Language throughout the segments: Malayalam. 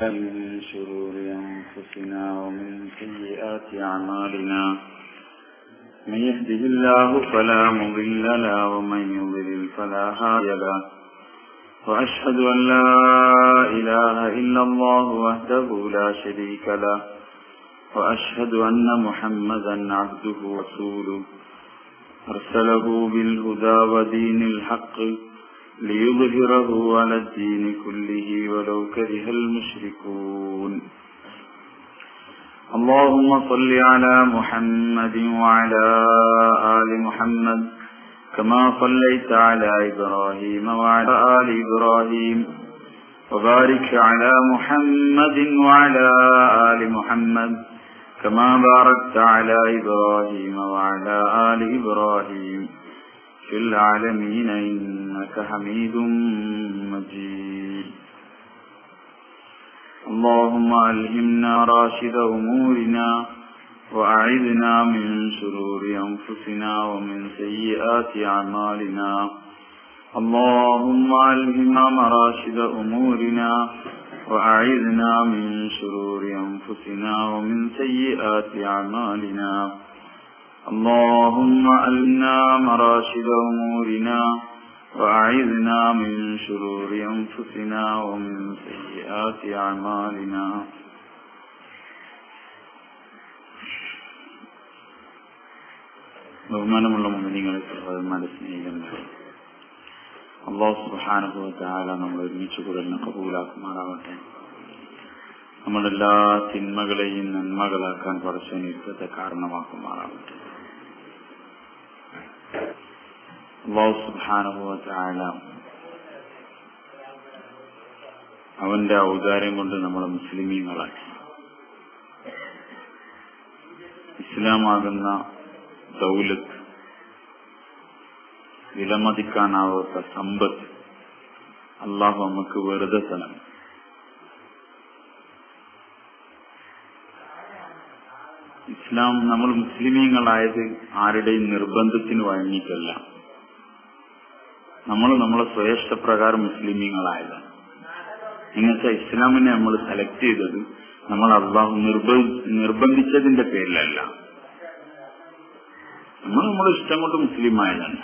من شرور أنفسنا ومن سيئات أعمالنا من يهده الله فلا مضل له ومن يضلل فلا هادي له وأشهد أن لا إله إلا الله وحده لا شريك له وأشهد أن محمدا عبده ورسوله أرسله بالهدى ودين الحق ليظهره على الدين كله ولو كره المشركون. اللهم صل على محمد وعلى آل محمد كما صليت على إبراهيم وعلى آل إبراهيم وبارك على محمد وعلى آل محمد كما باركت على إبراهيم وعلى آل إبراهيم في العالمين إنك حميد مجيد. اللهم ألهمنا راشد أمورنا وأعذنا من شرور أنفسنا ومن سيئات أعمالنا. اللهم ألهمنا مراشد أمورنا وأعذنا من شرور أنفسنا ومن سيئات أعمالنا. اللهم ألهمنا مراشد أمورنا وأعذنا من شرور أنفسنا ومن سيئات أعمالنا. ബഹുമാനമുള്ള മുഅ്മിനീങ്ങളെ, സഹോദരന്മാരെ, സ്നേഹിതന്മാരെ, അല്ലാഹു സുബ്ഹാനഹു വ തആല നമ്മൾ ഒരുമിച്ച് കൂടലിനെ കബൂലാക്കുമാറാവട്ടെ. നമ്മുടെ എല്ലാ തിന്മകളെയും നന്മകളാക്കാൻ പടച്ചവൻ ഇർക്കത്തെ കാരണമാക്കുമാറാവട്ടെ. അല്ലാഹു സുബ്ഹാനഹു വ തആല അവന്റെ ഔദാര്യം കൊണ്ട് നമ്മളെ മുസ്ലിമീങ്ങളാക്കി. ഇസ്ലാമാകുന്ന ദൗലത്ത്, വിലമതിക്കാനാവാത്ത സമ്പത്ത് അല്ലാഹു നമുക്ക് വെറുതെ തരണം. ഇസ്ലാം, നമ്മൾ മുസ്ലിമീങ്ങളായത് ആരുടെയും നിർബന്ധത്തിന് വഴങ്ങിയിട്ടല്ല. നമ്മളെ സ്വയഷ്ടപ്രകാരം മുസ്ലിമീങ്ങളായതാണ്. ഇങ്ങനത്തെ ഇസ്ലാമിനെ നമ്മൾ സെലക്ട് ചെയ്തത് നമ്മൾ അല്ലാഹു നിർബന്ധിച്ചതിന്റെ പേരിലല്ല. നമ്മുടെ ഇഷ്ടം കൊണ്ട് മുസ്ലിമായതാണ്.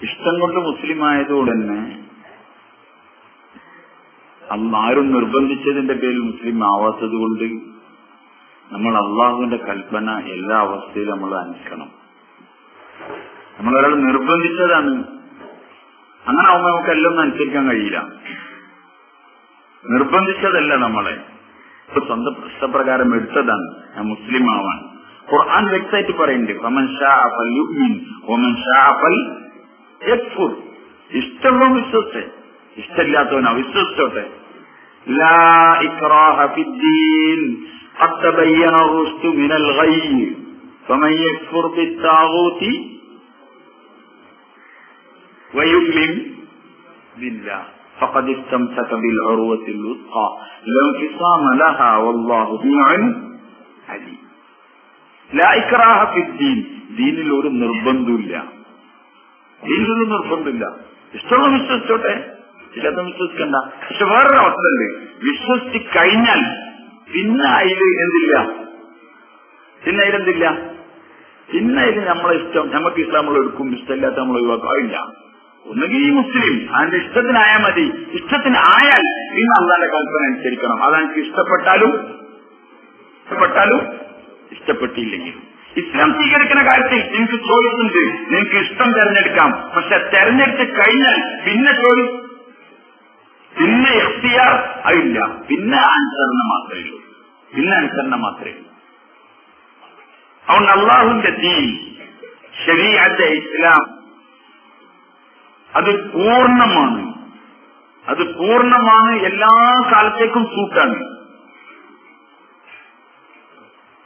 ഇഷ്ടം കൊണ്ട് മുസ്ലിമായതുകൊണ്ട് തന്നെ ആരും നിർബന്ധിച്ചതിന്റെ പേരിൽ മുസ്ലിം ആവാത്തത് കൊണ്ട് നമ്മൾ അള്ളാഹുവിന്റെ കൽപ്പന എല്ലാ അവസ്ഥയിലും നമ്മൾ അനുസരിക്കണം. നമ്മളൊരാൾ നിർബന്ധിച്ചതാണ്, അങ്ങനെ ആവുമ്പോൾ നമുക്ക് എല്ലാം ഒന്നും അനുസരിക്കാൻ കഴിയില്ല. നിർബന്ധിച്ചതല്ല, നമ്മളെ സ്വന്തം ഇഷ്ടപ്രകാരം എടുത്തതാണ് ഞാൻ മുസ്ലിം ആവാൻ. ഖുർആൻ വ്യക്തമായിട്ട് പറയുന്നുണ്ട്, ഫമൻ ശാഅ ഫൽയുമിൻ വമൻ ശാഅ ഫൽയക്ഫുർ. ഇഷ്ടമുള്ളവൻ വിശ്വസിച്ചേ, ഇഷ്ടമില്ലാത്തവൻ അവിശ്വസിച്ചോട്ടെ. ലാ ഇക്റാഹ ഫിദ്ദീൻ ഖദ് തബയ്യന റുശ്ദു മിനൽ ഗയ്യ് ഫമൻ യക്ഫുർ ബിത്താഗൂതി വയുമിൻ ബില്ലാഹ് ഫഖദ് ഇസ്തംസക ബിൽ ഉർവത്തിൽ വുസ്ഖാ ലാ ഇൻഫിസാമ ലഹാ വല്ലാഹു സമീഉൻ അലീം. ലാ ഇക്റാഹ ഫിദ്ദീൻ, ദീനിൽ ഒരു നിർബന്ധമില്ല. ദീനിലൊരു നിർബന്ധമില്ല. ഇഷ്ടമുള്ള വിശ്വസിച്ചോട്ടെ, ഇല്ലാത്ത വിശ്വസിക്കണ്ട. പക്ഷെ വേറൊരു അവസ്ഥയുണ്ട്, വിശ്വസിച്ച് കഴിഞ്ഞാൽ പിന്നെ അതിലെന്തില്ല, പിന്നെ അതിൽ നമ്മളെ ഇഷ്ടം, നമുക്ക് ഇഷ്ടം നമ്മൾ എടുക്കും, ഇഷ്ടമില്ലാത്ത നമ്മൾ ഒഴിവാക്കില്ല. ഒന്നുകിൽ ഈ മുസ്ലിം അതിന്റെ ഇഷ്ടത്തിനായാൽ മതി. ഇഷ്ടത്തിനായാൽ പിന്നെ അള്ളാന്റെ കൽപ്പന അനുസരിക്കണം. അതെനിക്ക് ഇഷ്ടപ്പെട്ടാലും ഇഷ്ടപ്പെട്ടില്ലെങ്കിലും. ഇസ്ലാം സ്വീകരിക്കുന്ന കാര്യത്തിൽ നിങ്ങൾക്ക് ചോയ്സ് ഉണ്ട്, നിങ്ങൾക്ക് ഇഷ്ടം തെരഞ്ഞെടുക്കാം. പക്ഷെ തെരഞ്ഞെടുത്ത് കഴിഞ്ഞാൽ പിന്നെ ചോയ്സ്, പിന്നെ ഇഖ്തിയാർ അതില്ല, പിന്നെ അനുസരണം മാത്രമേ ഉള്ളൂ. അതുകൊണ്ട് അള്ളാഹുവിന്റെ ദീൻ, ശരീഅത്തെ ഇസ്ലാം, അത് പൂർണ്ണമാണ്, എല്ലാ കാലത്തേക്കും സൂട്ടാണ്,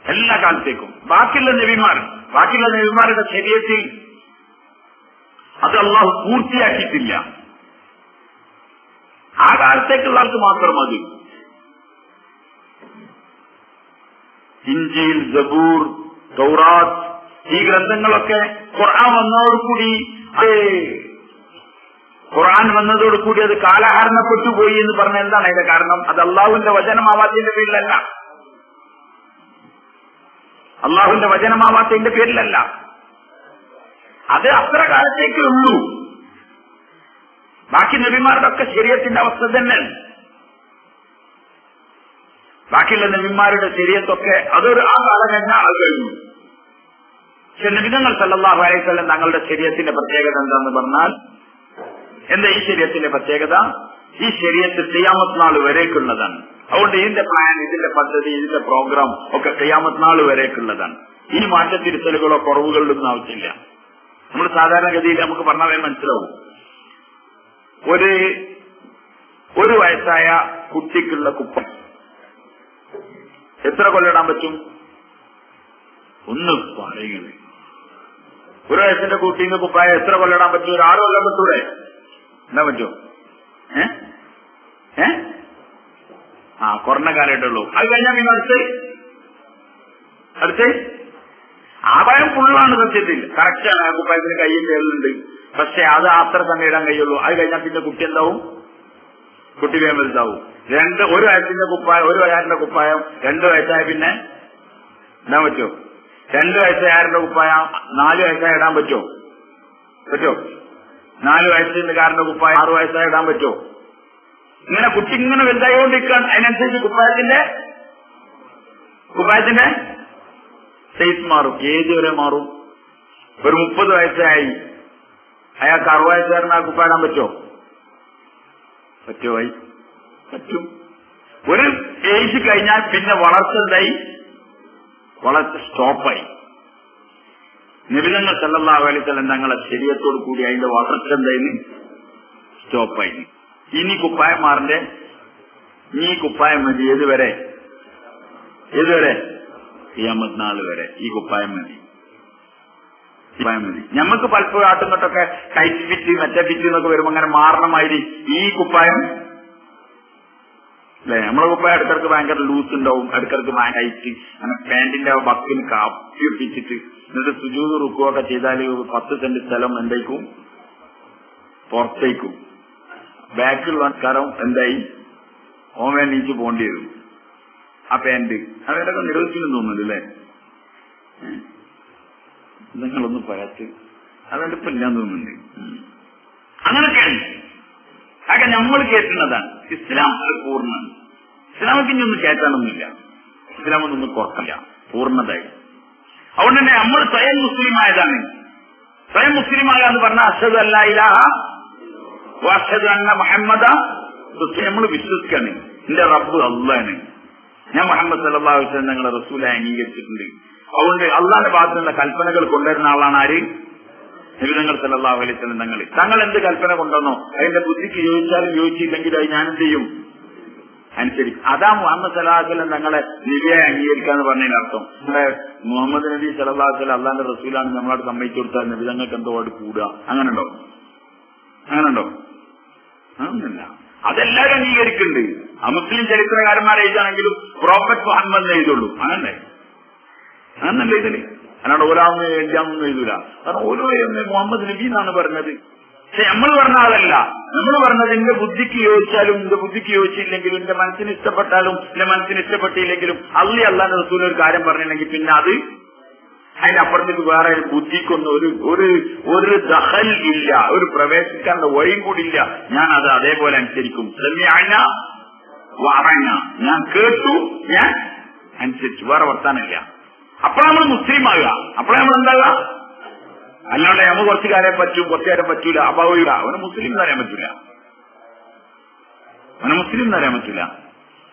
എല്ലാ കാലത്തേക്കും. ബാക്കിയുള്ള നബിമാരുടെ ശരീഅത്തിൽ അത് അള്ളാഹു പൂർത്തിയാക്കിയിട്ടില്ല. ആ കാലത്തേക്കുള്ള ആൾക്ക് മാത്രം മതി. ഇഞ്ചീൽ, സബൂർ, തൗറാത്ത്, ഈ ഗ്രന്ഥങ്ങളൊക്കെ ഖുർആൻ വന്നതോടുകൂടി ഖുർആൻ വന്നതോടുകൂടി അത് കാലഹരണപ്പെട്ടു പോയി എന്ന് പറഞ്ഞ എന്താണ് അതിന്റെ കാരണം? അത് അള്ളാഹുവിന്റെ വചനമാവാത്തതിന്റെ പേരിലല്ല. അള്ളാഹുവിന്റെ വചനമാവാത്തതിന്റെ പേരിലല്ല. അത് അത്ര കാലത്തേക്കേ ഉള്ളൂ. ബാക്കി നബിമാരുടെ ഒക്കെ ശരീഅത്തിന്റെ അവസ്ഥ തന്നെ. ബാക്കിയുള്ള നബിമാരുടെ ശരീഅത്തൊക്കെ അതൊരു ആ കാലം കഴിഞ്ഞാൽ അത് കഴിഞ്ഞു. പക്ഷെ നബിതങ്ങൾ സല്ലല്ലാഹു അലൈഹി വസല്ലം തങ്ങളുടെ ശരീഅത്തിന്റെ പ്രത്യേകത എന്താന്ന് പറഞ്ഞാൽ, എന്താ ഈ ശരീഅത്തിന്റെ പ്രത്യേകത? ഈ ശരീഅത്ത് ഖിയാമത്ത് നാൾ വരേക്കുള്ളതാണ്. അതുകൊണ്ട് ഇതിന്റെ പ്ലാൻ, ഇതിന്റെ പദ്ധതി, ഇതിന്റെ പ്രോഗ്രാം ഒക്കെ ഖിയാമത്ത് നാൾ വരേക്കുള്ളതാണ്. ഈ മാറ്റത്തിരുത്തലുകളോ കുറവുകളിലൊന്നും ആവശ്യമില്ല. നമ്മൾ സാധാരണഗതിയിൽ നമുക്ക് പറഞ്ഞാൽ മനസ്സിലാവും. ഒരു വയസ്സായ കുട്ടിക്കുള്ള കുപ്പം എത്ര കൊല്ലിടാൻ പറ്റും? ഒന്ന് പറയുന്നത്. ഒരു വയസ്സിന്റെ കുട്ടീന്ന് കുപ്പായ എത്ര കൊല്ലിടാൻ പറ്റും? ഒരു 6 കൊല്ലം പറ്റൂടെ? എന്താ പറ്റുമോ? കുറഞ്ഞ കാലമായിട്ടുള്ളൂ. അത് കഴിഞ്ഞാൽ പിന്നെ അടുത്ത് ആ ഭയം ഫുള്ളാണ്. സത്യത്തിൽ കറക്റ്റാണ്. ആ കുപ്പായത്തിന് കയ്യിൽ കയറുന്നുണ്ട്. പക്ഷെ അത് അത്ര സമയം ഇടാൻ കഴിയുള്ളൂ. അത് കഴിഞ്ഞാൽ പിന്നെ കുട്ടി എന്താവും? കുട്ടി വേഗം വലുതാവും. ഒരു വയസ്സിന്റെ കുപ്പായം, ഒരു വയസ്സിന്റെ കുപ്പായം 2 വയസ്സായ പിന്നെ ഇടാൻ പറ്റുമോ? 2 വയസ്സുകാരന്റെ കുപ്പായം 4 വയസ്സായി ഇടാൻ പറ്റുമോ? 4 വയസ്സുകാരന്റെ കുപ്പായം 6 വയസ്സായി ഇടാൻ പറ്റുമോ? ഇങ്ങനെ കുട്ടി ഇങ്ങനെ വലുതായിക്കൊണ്ടിരിക്കാൻ അതിനനുസരിച്ച് കുപ്പായത്തിന്റെ സൈസ് മാറും. ഏജ് വരെ മാറും. ഒരു 30 വയസ്സായി അയാൾക്ക് 60 വയസ്സുകാരന് ആ കുപ്പായിടാൻ പറ്റുമോ? പറ്റും. ഒരു ഏജ് കഴിഞ്ഞാൽ പിന്നെ വളർച്ച സ്റ്റോപ്പായി. നബിതങ്ങൾ സല്ലല്ലാഹു അലൈഹി വസല്ലം തങ്ങളെ ശരീഅത്തോട് കൂടി അതിന്റെ വളർച്ച സ്റ്റോപ്പായി. ഇനി കുപ്പായം മാറിന്റെ ഈ കുപ്പായം മതി. ഏതുവരെ? ഖിയാമത്ത് നാൾ വരെ ഈ കുപ്പായം മതി. ഞമ്മക്ക് പലപ്പോഴും ആട്ടുങ്ങോട്ടൊക്കെ ടൈറ്റ് ഫിറ്റ്, മറ്റേ ഫിറ്റ് എന്നൊക്കെ വരുമ്പോ അങ്ങനെ മാറണമാതിരി ഈ കുപ്പായം അല്ലെ? നമ്മളെ കുപ്പായം ഇടക്കിടക്ക് ഭയങ്കര ലൂസ് ഉണ്ടാവും, ഇടക്കിടക്ക് ടൈറ്റ്. അങ്ങനെ പാന്റിന്റെ ബക്കിന് കാപ്പി ഒപ്പിച്ചിട്ട് എന്നിട്ട് സുജൂദ് റുക്കുവൊക്കെ ചെയ്താൽ 10 സെന്റ് സ്ഥലം എന്തായിക്കും? പുറത്തേക്കും. ബാക്കിലുള്ള കാരം എന്തായി? ഓമേ നീച്ച് പോകേണ്ടി വരും. ആ പാന്റ് അവരൊക്കെ നിരോധിക്കുന്നു തോന്നുന്നുണ്ട് അല്ലേ? നിങ്ങളൊന്നും പറയാത്ത അതുകൊണ്ട് ഇപ്പൊ ഇല്ലാന്ന് തോന്നുന്നുണ്ട്. അങ്ങനൊക്കെയാണ്. അതൊക്കെ നമ്മൾ കേൾക്കുന്നതാണ്. ഇസ്ലാം പൂർണ്ണമാണ്. ഇസ്ലാമൊക്കെ ഇനി ഒന്നും കേൾക്കാനൊന്നുമില്ല. ഇസ്ലാമൊന്നും കുറക്കില്ല, പൂർണ്ണതായി. അതുകൊണ്ട് തന്നെ നമ്മൾ സ്വയം മുസ്ലിം ആയതാണ്. സ്വയം മുസ്ലിം ആകാന്ന് പറഞ്ഞാൽ അഷ്ഹദു അല്ലാ ഇലാഹ വഅഷ്ഹദു അന്ന മുഹമ്മദ, നമ്മൾ വിശ്വസിക്കാണ് എന്റെ റബ്ബ് അല്ലാഹ്വാണ്, ഞാൻ മുഹമ്മദ് സല്ലല്ലാഹു അലൈഹി വസല്ലം ഞങ്ങളെ റസൂലായി അംഗീകരിച്ചിട്ടുണ്ട്. അതുകൊണ്ട് അള്ളാന്റെ ഭാഗത്തു നിന്നുള്ള കൽപ്പനകൾ കൊണ്ടുവരുന്ന ആളാണ് ആര്? നബിതങ്ങൾ സല്ലല്ലാഹു അലൈഹി വസല്ലം തങ്ങൾ എന്ത് കൽപ്പന കൊണ്ടുവന്നോ അതിന്റെ ബുദ്ധിക്ക് യോജിച്ചാലും യോജിച്ചില്ലെങ്കിൽ അത് ഞാൻ എന്ത് ചെയ്യും? അനുസരിക്കും. അതാ മുഹമ്മദ് സല്ലല്ലാഹു അലൈഹി വസല്ലം ഞങ്ങളെ നബിയായി അംഗീകരിക്കാന്ന് പറഞ്ഞതിന് അർത്ഥം. നമ്മുടെ മുഹമ്മദ് നബി സല്ലല്ലാഹു അലൈഹി വസല്ലം അള്ളാന്റെ റസൂലാണ് നമ്മളോട് സമ്മതിച്ചു കൊടുത്താൽ നബിതങ്ങൾക്ക് എന്തോ കൂടുക? അങ്ങനെയുണ്ടോ? അങ്ങനല്ല. അതെല്ലാവരും അംഗീകരിക്കുന്നുണ്ട്. മുസ്ലിം ചരിത്രകാരന്മാർ എഴുതാണെങ്കിലും പ്രോഫറ്റ് മുഹമ്മദ് എഴുതുള്ളൂ. അങ്ങനല്ല ഇതില്. അല്ലാണ്ട് ഒരാളൊന്നും എഴുതാമെന്നും എഴുതൂല. കാരണം ഓരോ മുഹമ്മദ് നബി എന്നാണ് പറഞ്ഞത്. പക്ഷെ നമ്മൾ പറഞ്ഞ അതല്ല. നമ്മൾ പറഞ്ഞത് എന്റെ ബുദ്ധിക്ക് യോജിച്ചാലും എന്റെ ബുദ്ധിക്ക് യോജിച്ചില്ലെങ്കിലും എന്റെ മനസ്സിന് ഇഷ്ടപ്പെട്ടാലും എന്റെ മനസ്സിന് ഇഷ്ടപ്പെട്ടില്ലെങ്കിലും അള്ളാന്റെ റസൂൽ ഒരു കാര്യം പറഞ്ഞില്ലെങ്കിൽ പിന്നെ അത് അതിനപ്പുറത്തേക്ക് വേറെ ബുദ്ധിക്കൊന്നും ഒരു ദഖൽ ഇല്ല, ഒരു പ്രവേശിക്കാനുള്ള വഴിയും കൂടി ഇല്ല. ഞാൻ അത് അതേപോലെ അനുസരിക്കും. ഞാൻ കേട്ടു, ഞാൻ അനുസരിച്ചു, വേറെ വർത്താനില്ല. അപ്പോൾ നമ്മൾ മുസ്ലിം ആകുക. അപ്പോൾ നമ്മൾ എന്താകുക? അല്ലാണ്ട് നമ്മൾ കുറച്ചു കാലം പറ്റും, കുറച്ചു കാലം പറ്റൂല, അഭാവിക അവന് മുസ്ലിം എന്ന് പറയാൻ പറ്റൂല.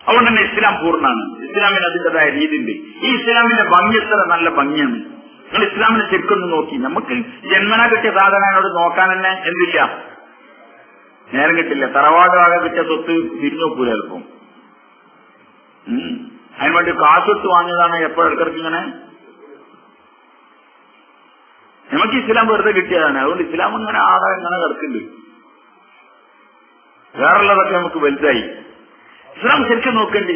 അതുകൊണ്ട് തന്നെ ഇസ്ലാം പൂർണ്ണമാണ്. ഇസ്ലാമിന് അതിൻ്റെതായ രീതിയുണ്ട്. ഈ ഇസ്ലാമിന്റെ ഭംഗി എത്ര നല്ല ഭംഗിയാണ്. നിങ്ങൾ ഇസ്ലാമിനെ ശരിക്കൊന്ന് നോക്കി. നമുക്ക് ജന്മന കിട്ടിയ സാധനങ്ങളോട് നോക്കാൻ തന്നെ എന്തില്ല, നേരം കിട്ടില്ല. തറവാട് വാഴ കിട്ടിയ സ്വത്ത് തിരിഞ്ഞു നോക്കൂല എളുപ്പം. അതിന് വേണ്ടി കാശൊട്ട് വാങ്ങിയതാണ് എപ്പോഴെടുക്കിടക്ക് ഇങ്ങനെ. നമുക്ക് ഇസ്ലാം വെറുതെ കിട്ടിയതാണ്. അതുകൊണ്ട് ഇസ്ലാം ഇങ്ങനെ ആടാൻ ഇങ്ങനെ കിടക്കുന്നുണ്ട്. വേറുള്ളതൊക്കെ നമുക്ക് വലുതായി. ഇസ്ലാം ശരിക്കും നോക്കേണ്ടി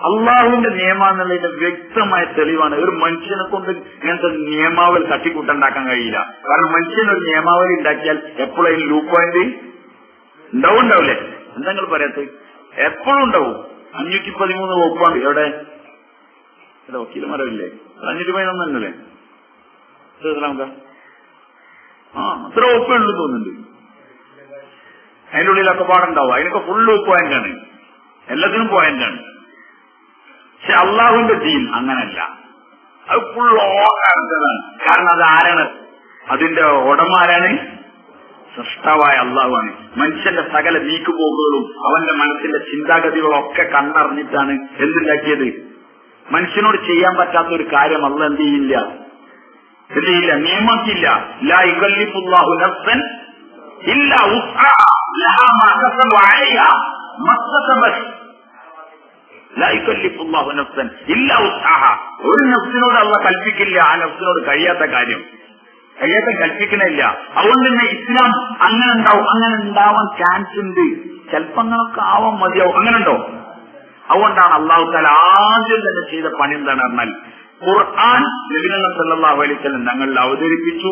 അള്ളാഹുവിന്റെ നിയമം എന്നുള്ളതിന്റെ വ്യക്തമായ തെളിവാണ്. ഒരു മനുഷ്യനെ കൊണ്ട് ഇങ്ങനത്തെ നിയമാവലി തട്ടിക്കൂട്ടുണ്ടാക്കാൻ കഴിയില്ല. കാരണം മനുഷ്യനൊരു നിയമാവലി ഉണ്ടാക്കിയാൽ എപ്പോഴും ലൂപ്പ് പോയിന്റ് ഉണ്ടാവും, ഉണ്ടാവില്ലേ? എന്താ നിങ്ങൾ പറയാത്ത? എപ്പോഴും ഉണ്ടാവും. 513 വകുപ്പാണ്. എവിടെ വക്കീലന്മാരല്ലേ? 511 തന്നെയല്ലേ? അത്ര വകുപ്പേ ഉള്ളൂ തോന്നുന്നുണ്ട്. അതിൻ്റെ ഉള്ളിലൊക്കെ പാടുണ്ടാവും. അതിനൊക്കെ ഫുള്ള് പോയിന്റാണ്, എല്ലാത്തിനും പോയിന്റാണ്. പക്ഷെ അള്ളാഹുവിന്റെ ദീൻ അങ്ങനല്ല. അത് ഫുൾ ഓകാരതാണ്. കാരണം അത് ആരാണ്? അതിന്റെ ഉടമ ആരാണ്? സൃഷ്ടാവായ അള്ളാഹുവാണ്. മനുഷ്യന്റെ സകല നീക്കുപോക്കുകളും അവന്റെ മനസ്സിന്റെ ചിന്താഗതികളും ഒക്കെ കണ്ടറിഞ്ഞിട്ടാണ് എന്തുണ്ടാക്കിയത്. മനുഷ്യനോട് ചെയ്യാൻ പറ്റാത്ത ഒരു കാര്യം അള്ളാഹ് എന്ത് ചെയ്യില്ല, നിയമാക്കിയില്ല. ലാ യുകല്ലിഫുല്ലാഹു നഫ്സൻ ഇല്ലാ വുസ്അഹാ ലഹാ മാ കസബത് വഅലൈഹാ മക്തസബത്. ലാ യുകല്ലിഫുല്ലാഹു നഫ്സൻ ഇല്ലാ വുസ്അഹാ. ഒരു നഫ്സിനോട് അള്ളാഹ് കൽപ്പിക്കില്ല ആ നഫ്സിനോട് കഴിയാത്ത കാര്യം, കഴിയാത്ത കൽപ്പിക്കണില്ല. അതുകൊണ്ട് തന്നെ ഇസ്ലാം അങ്ങനെ ഉണ്ടാവും, അങ്ങനെ ഉണ്ടാവാൻ ചാൻസ് ഉണ്ട്. ചിലപ്പോ അങ്ങനൊക്കെ ആവാൻ മതിയാവും. അങ്ങനെ ഉണ്ടോ? അതുകൊണ്ടാണ് അള്ളാഹു തആല ആദ്യം തന്നെ ചെയ്ത പണി എന്താണ് പറഞ്ഞാൽ, ഖുർആൻ നബി സല്ലല്ലാഹു അലൈഹി വസല്ലം ഞങ്ങളിൽ അവതരിപ്പിച്ചു.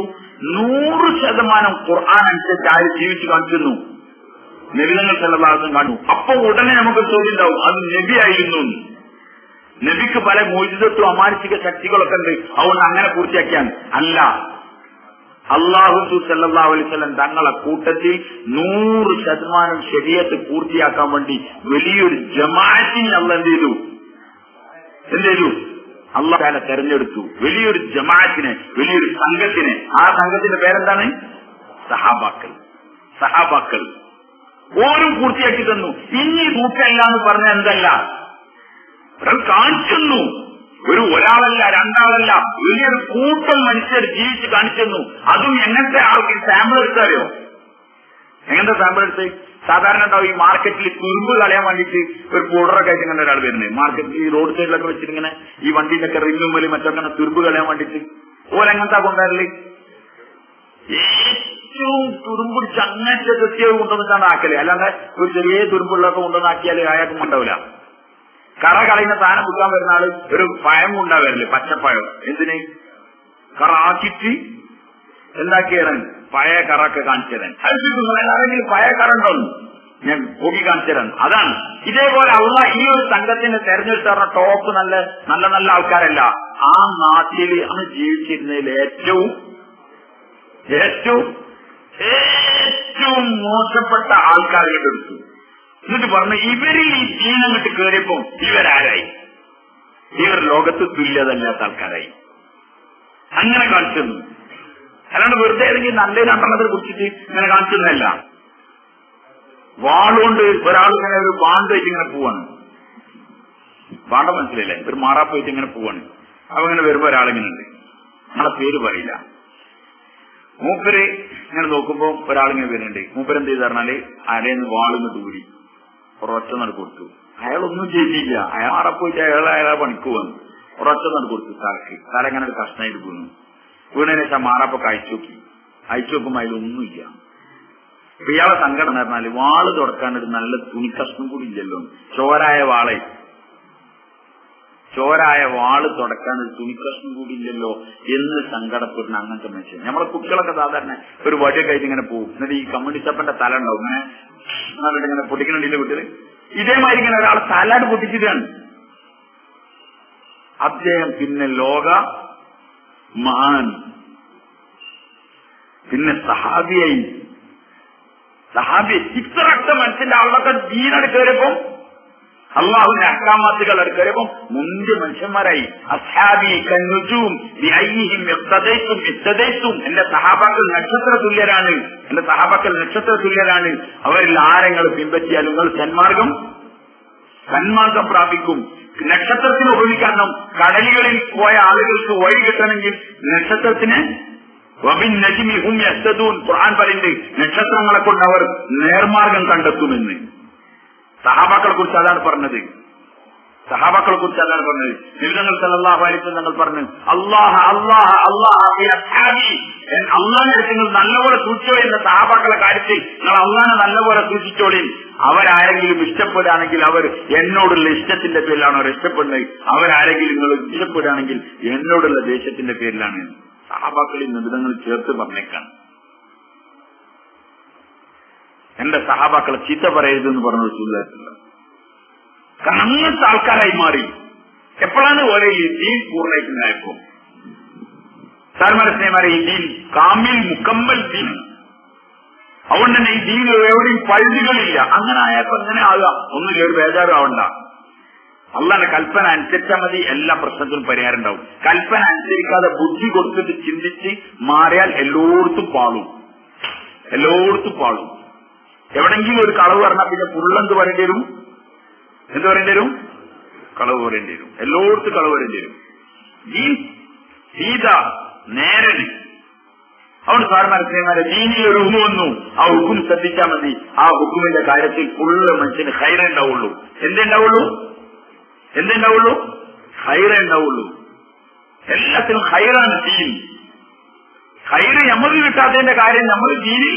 100% ഖുർആൻ അനുസരിച്ച് ആര് ജീവിച്ചു കാണിക്കുന്നു? നബി സല്ലല്ലാഹു അലൈഹി വസല്ലം കാണും. അപ്പൊ ഉടനെ നമുക്ക് ചോദ്യം ഉണ്ടാവും, അത് നബി ആയിരുന്നു. നബിക്ക് പല മോചിതത്വം അമാനുഷിക ശക്തികളൊക്കെ ഉണ്ട്, അതുകൊണ്ട് അങ്ങനെ പൂർത്തിയാക്കിയാൽ അല്ല. അല്ലാഹു സല്ലല്ലാഹു അലൈഹി വസല്ലം തങ്ങളെ കൂട്ടത്തിൽ 100% ശരീഅത്ത് പൂർത്തിയാക്കാൻ വേണ്ടി വലിയൊരു ജമാഅത്തിനെ അല്ലാഹ് എന്ത് ചെയ്തു? അല്ലാഹു തആല തെരഞ്ഞെടുത്തു. വലിയൊരു ജമാഅത്തിനെ, വലിയൊരു സംഘത്തിനെ. ആ സംഘത്തിന്റെ പേരെന്താണ്? സഹാബാക്കൾ. ഓരോ പൂർത്തിയാക്കി തന്നു. ഇനി കൂട്ടല്ല എന്ന് പറഞ്ഞ എന്തല്ല, ഒരാൾ കാണിച്ചു. ഒരാളല്ല, രണ്ടാളല്ല, വലിയൊരു കൂട്ടം മനുഷ്യർ ജീവിച്ച് കാണിച്ചു. അതും എങ്ങനത്തെ ആൾക്ക് സാമ്പിൾ എടുത്തറിയോ? എങ്ങനത്തെ സാമ്പിൾ എടുത്ത്? സാധാരണ ഉണ്ടാവും ഈ മാർക്കറ്റിൽ തുരുമ്പ് കളയാൻ വേണ്ടിയിട്ട് ഒരു പൗഡറൊക്കെ ആയിട്ട് ഇങ്ങനെ ഒരാൾ വരുന്നത്. മാർക്കറ്റിൽ ഈ റോഡ് സൈഡിലൊക്കെ വെച്ചിട്ട് ഇങ്ങനെ ഈ വണ്ടിയിലൊക്കെ റിമ്മുമ്പിൽ മറ്റൊക്കെ തുരുമ്പ് കളയാൻ വേണ്ടിയിട്ട് ഓരെങ്ങനത്താ കൊണ്ടുവരല്? ഏറ്റവും തുരുമ്പിടിച്ച് അങ്ങനത്തെ കൃത്യവും കൊണ്ടുവന്നിട്ടാണ് ആക്കല്. അല്ലാതെ ഒരു ചെറിയ തുരുമ്പുള്ളൊക്കെ കൊണ്ടുവന്നാക്കിയാൽ അയാൾക്കും ഉണ്ടാവില്ല. കറ കളയുന്ന സാധനം വിൽക്കാൻ വരുന്ന ആള് ഒരു പഴം കൊണ്ടാവരില്ലേ, പച്ചപ്പഴം. എന്തിന്? കറ ആക്കിയിട്ട് എന്താക്കിയാണ് പഴയ കറൊക്കെ കാണിച്ചു തരാൻ. ആരെങ്കിലും പഴയ കറ ഉണ്ടോന്ന് ഞാൻ നോക്കി കാണിച്ചു തരാൻ. അതാണ്. ഇതേപോലെ അള്ളാഹ് ഈ ഒരു സംഘത്തിന് തെരഞ്ഞെടുത്ത് പറഞ്ഞ ടോപ്പ് നല്ല നല്ല നല്ല ആൾക്കാരല്ല, ആ നാട്ടിൽ അന്ന് ജീവിച്ചിരുന്നതിൽ ഏറ്റവും മോശപ്പെട്ട ആൾക്കാരെ എടുത്തു. എന്നിട്ട് പറഞ്ഞു, ഇവരിൽ ഈ ദീനങ്ങോട്ട് കയറിയപ്പോ ഇവരാരായി? ഇവർ ലോകത്ത് തുല്യതല്ലാത്ത ആൾക്കാരായി. അങ്ങനെ കാണിച്ചു തന്നു. അല്ലാണ്ട് വെറുതെ ഏതെങ്കിലും നല്ല രണ്ടെണ്ണത്തിൽ കുറിച്ചിട്ട് ഇങ്ങനെ കാണിച്ചതല്ല. വാളുകൊണ്ട് ഒരാൾ ഇങ്ങനെ ഒരു ബാണ്ട് വെച്ച് ഇങ്ങനെ പോവാണ്. ബാണ്ട മനസ്സിലല്ലേ? ഒരു മാറാപ്പ് വെച്ച് ഇങ്ങനെ പോവാണ്. അപ്പൊ ഇങ്ങനെ വരുമ്പോ ഒരാളിങ്ങനെ ഉണ്ട്, നമ്മളെ പേര് പറയില്ല. മൂപ്പര് ഇങ്ങനെ നോക്കുമ്പോ ഒരാളിങ്ങനെ വരുന്നുണ്ട്. മൂപ്പര് എന്ത് ചെയ്ത് പറഞ്ഞാല് അരേന്ന് വാളിന്ന് ദൂരി ഒരൊറ്റ നട കൊടുത്തു. അയാളൊന്നും ചെയ്തില്ല. അയാൾ മാറപ്പോയിട്ട് അയാളെ പണിക്ക് വന്നു. ഒരൊറ്റ നട കൊടുത്തു. തല ഇങ്ങനെ ഒരു കഷ്ണമായിട്ട് വീണു. വീണതിന് ശേഷം മാറാപ്പൊക്കെ അയച്ചു നോക്കുമ്പോ അതിലൊന്നുമില്ല. ഇയാളെ സങ്കടം എന്ന് പറഞ്ഞാല് വാള് തുടക്കാനൊരു നല്ല തുണിക്കഷ്ണം കൂടി ഇല്ലല്ലോ. ചോരായ വാള് തുടക്കാൻ ഒരു തുണിക്കഷ്ണം കൂടി ഇല്ലല്ലോ എന്ന് സങ്കടപ്പെടുന്ന അങ്ങനത്തെ മനുഷ്യൻ. നമ്മളെ കുട്ടികളൊക്കെ സാധാരണ ഒരു വടിയൊക്കെ ആയിട്ട് ഇങ്ങനെ പോകും. എന്നിട്ട് ഈ കമ്മ്യൂണിസ്റ്റപ്പന്റെ തല ഉണ്ടാവും ഇങ്ങനെ പൊട്ടിക്കണില്ല കുട്ടികള്. ഇതേമാതിരി ഇങ്ങനെ ഒരാളെ തലാട് പൊട്ടിച്ചിട്ടാണ് അദ്ദേഹം. പിന്നെ ലോക മഹാൻ, പിന്നെ സഹാബി ഇത്രയൊക്കെ മനുഷ്യന്റെ ആളൊക്കെ ദീനട് കയറിയപ്പോ അള്ളാഹുവിന്റെ അഹ്കാമാത്തുകൾ എടുക്കറിയപ്പോ മുന്തിയ മനുഷ്യന്മാരായി. അസ്ഹാബി കന്നുജൂം ബിഅയ്യിഹിം ഇഖ്തദൈതും. എന്റെ സഹാബാക്കൾ നക്ഷത്ര തുല്യരാണ്. അവരിൽ ആരെങ്ങൾ പിൻപറ്റിയാൽ നിങ്ങൾ സന്മാർഗം പ്രാപിക്കും. നക്ഷത്രത്തിന് ഉപയോഗിക്കണം. കടലുകളിൽ പോയ ആളുകൾക്ക് വഴി കിട്ടണമെങ്കിൽ നക്ഷത്രത്തിന് ഖുർആൻ പറയുന്നത് നക്ഷത്രങ്ങളെ കൊണ്ട് അവർ നേർമാർഗം കണ്ടെത്തുമെന്ന്. സഹാബാക്കളെ കുറിച്ച് അതാണ് പറഞ്ഞത്. നബി സല്ലല്ലാഹു അലൈഹി വസല്ലം പറഞ്ഞു, അള്ളാഹിനെ നിങ്ങൾ നല്ലപോലെ സൂക്ഷിച്ചോ എന്ന സഹാബാക്കളെ കാര്യത്തിൽ നിങ്ങൾ അള്ളാഹിനെ നല്ലപോലെ സൂക്ഷിച്ചോളി. അവരാരെങ്കിലും ഇഷ്ടപ്പെടുകയാണെങ്കിൽ അവർ എന്നോടുള്ള ഇഷ്ടത്തിന്റെ പേരിലാണ് അവർ ഇഷ്ടപ്പെടുന്നത്. അവരാരെങ്കിലും നിങ്ങൾ ഇഷ്ടപ്പെടുകയാണെങ്കിൽ എന്നോടുള്ള ദേശത്തിന്റെ പേരിലാണ്. സഹാബാക്കളിൽ നിബിധങ്ങൾ ചേർത്ത് പറഞ്ഞേക്കാണ്. എന്റെ സഹാബാക്കളെ ചീത്ത പറയരുതെന്ന് പറഞ്ഞു റസൂലുള്ളാഹി. കാരണം അങ്ങനത്തെ ആൾക്കാരായി മാറി. എപ്പോഴാണ് ഓരോ ഈ ദീൻ പൂർണ്ണമായിട്ടുണ്ടായപ്പോ സാൽമാരെ ഈ ദീൻ കാമിൽ മുക്കമ്മൽ ദീൻ. അതുകൊണ്ട് തന്നെ ഈ ദീൻ എവിടെയും പഴുതുകളില്ല. അങ്ങനെ ആയപ്പോ അങ്ങനെ ആകുക ഒന്നുമില്ല, ഒരു ബേജാറും ആവണ്ട. അള്ളാന്റെ കൽപ്പന അനുസരിച്ചാൽ മതി, എല്ലാ പ്രശ്നത്തിനും പരിഹാരം ഉണ്ടാവും. കൽപ്പന അനുസരിക്കാതെ ബുദ്ധി കൊടുത്തിട്ട് ചിന്തിച്ച് മാറിയാൽ എല്ലായിടത്തും പാളും, എല്ലായിടത്തും പാളും. എവിടെങ്കിലും ഒരു കളവ് പറഞ്ഞാൽ പിന്നെ പുള്ളെന്ത് പറയേണ്ടി വരും? എന്ത് പറയേണ്ടി വരും? കളവ് പറയേണ്ടി വരും. എല്ലായിടത്തും കളവ് പറയേണ്ടി വരും. ഈ സീത നേരന് അതുകൊണ്ട് സാർമാരെ ദീനിൽ ഒരു ഹുക്കും വന്നു, ആ ഹുക്കും ശ്രദ്ധിച്ചാൽ മതി. ആ ഹുക്കുമിന്റെ കാര്യത്തിൽ ഫുള്ള് മനുഷ്യന് ഹൈറേ ഉണ്ടാവുള്ളൂ. എന്തുണ്ടാവുള്ളൂ? എന്തുണ്ടാവുള്ളൂ? ഹൈറേ ഉണ്ടാവുള്ളൂ. എല്ലാത്തിനും ഹൈറാണ് ദീൻ. ഹൈറ് നമുക്ക് കിട്ടാത്തതിന്റെ കാര്യം നമ്മൾ ദീനിൽ.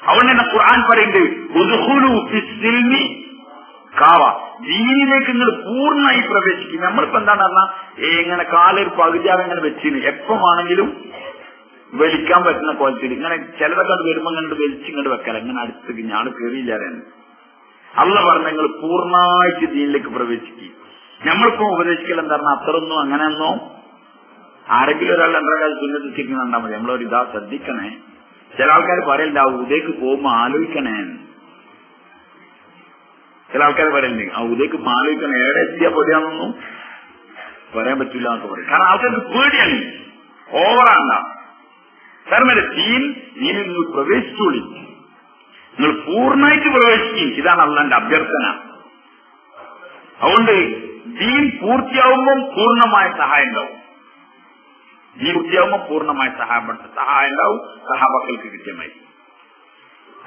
അതുകൊണ്ട് തന്നെ ഖുർആൻ പറയുന്നുണ്ട് കാവ, ദീനിലേക്ക് നിങ്ങൾ പൂർണ്ണമായി പ്രവേശിക്കും. നമ്മളിപ്പോ എന്താണ് പറഞ്ഞാൽ ഇങ്ങനെ കാലൊരു പകുതിയാവ് ഇങ്ങനെ വെച്ചിന് എപ്പമാണെങ്കിലും വലിക്കാൻ പറ്റുന്ന ക്വാളിറ്റിയിൽ ഇങ്ങനെ ചിലതൊക്കെ അത് വരുമ്പോ കണ്ട് വലിച്ചിങ്ങോട്ട് വെക്കല, ഇങ്ങനെ അടുത്തേക്ക് ഞാൻ കയറിയില്ലാരാണ്. അള്ള പറഞ്ഞ നിങ്ങൾ പൂർണ്ണമായിട്ട് ദീനിലേക്ക് പ്രവേശിക്കും. നമ്മളിപ്പോ ഉപദേശിക്കൽ എന്താ പറഞ്ഞാൽ അത്രയൊന്നും അങ്ങനെയൊന്നോ ആരെങ്കിലും ഒരാൾ രണ്ടര കാലം സുന്നത്തിച്ചിരിക്കുന്ന കണ്ടാൽ മതി. നമ്മളൊരു ഇതാ ശ്രദ്ധിക്കണേ. ചില ആൾക്കാർ പറയണ്ട ആ ഉദയ്ക്ക് പോകുമ്പോ ആലോചിക്കണേ. ചില ആൾക്കാർ പറയണ്ടേ ആ ഉദയ്ക്ക് ആലോചിക്കണേ, എവിടെ എത്തിയാ പൊടിയാണെന്നൊന്നും പറയാൻ പറ്റില്ല എന്നൊക്കെ പറയും. കാരണം ആൾക്കാർക്ക് പേടിയാണ്, ഓവറാണ്ട. കാരണം ദീനിൽ നിങ്ങൾ പ്രവേശിച്ചോളി, നിങ്ങൾ പൂർണ്ണമായിട്ട് പ്രവേശിക്കും. ഇതാണ് അള്ളാന്റെ അഭ്യർത്ഥന. അതുകൊണ്ട് ദീൻ പൂർത്തിയാവുമ്പം പൂർണ്ണമായ സഹായം ഉണ്ടാവും. ദീൻ പൂർത്തിയാവുമ്പോൾ പൂർണ്ണമായ സഹായം ഉണ്ടാവും സഹാബാക്കൾക്ക് കൃത്യമായി.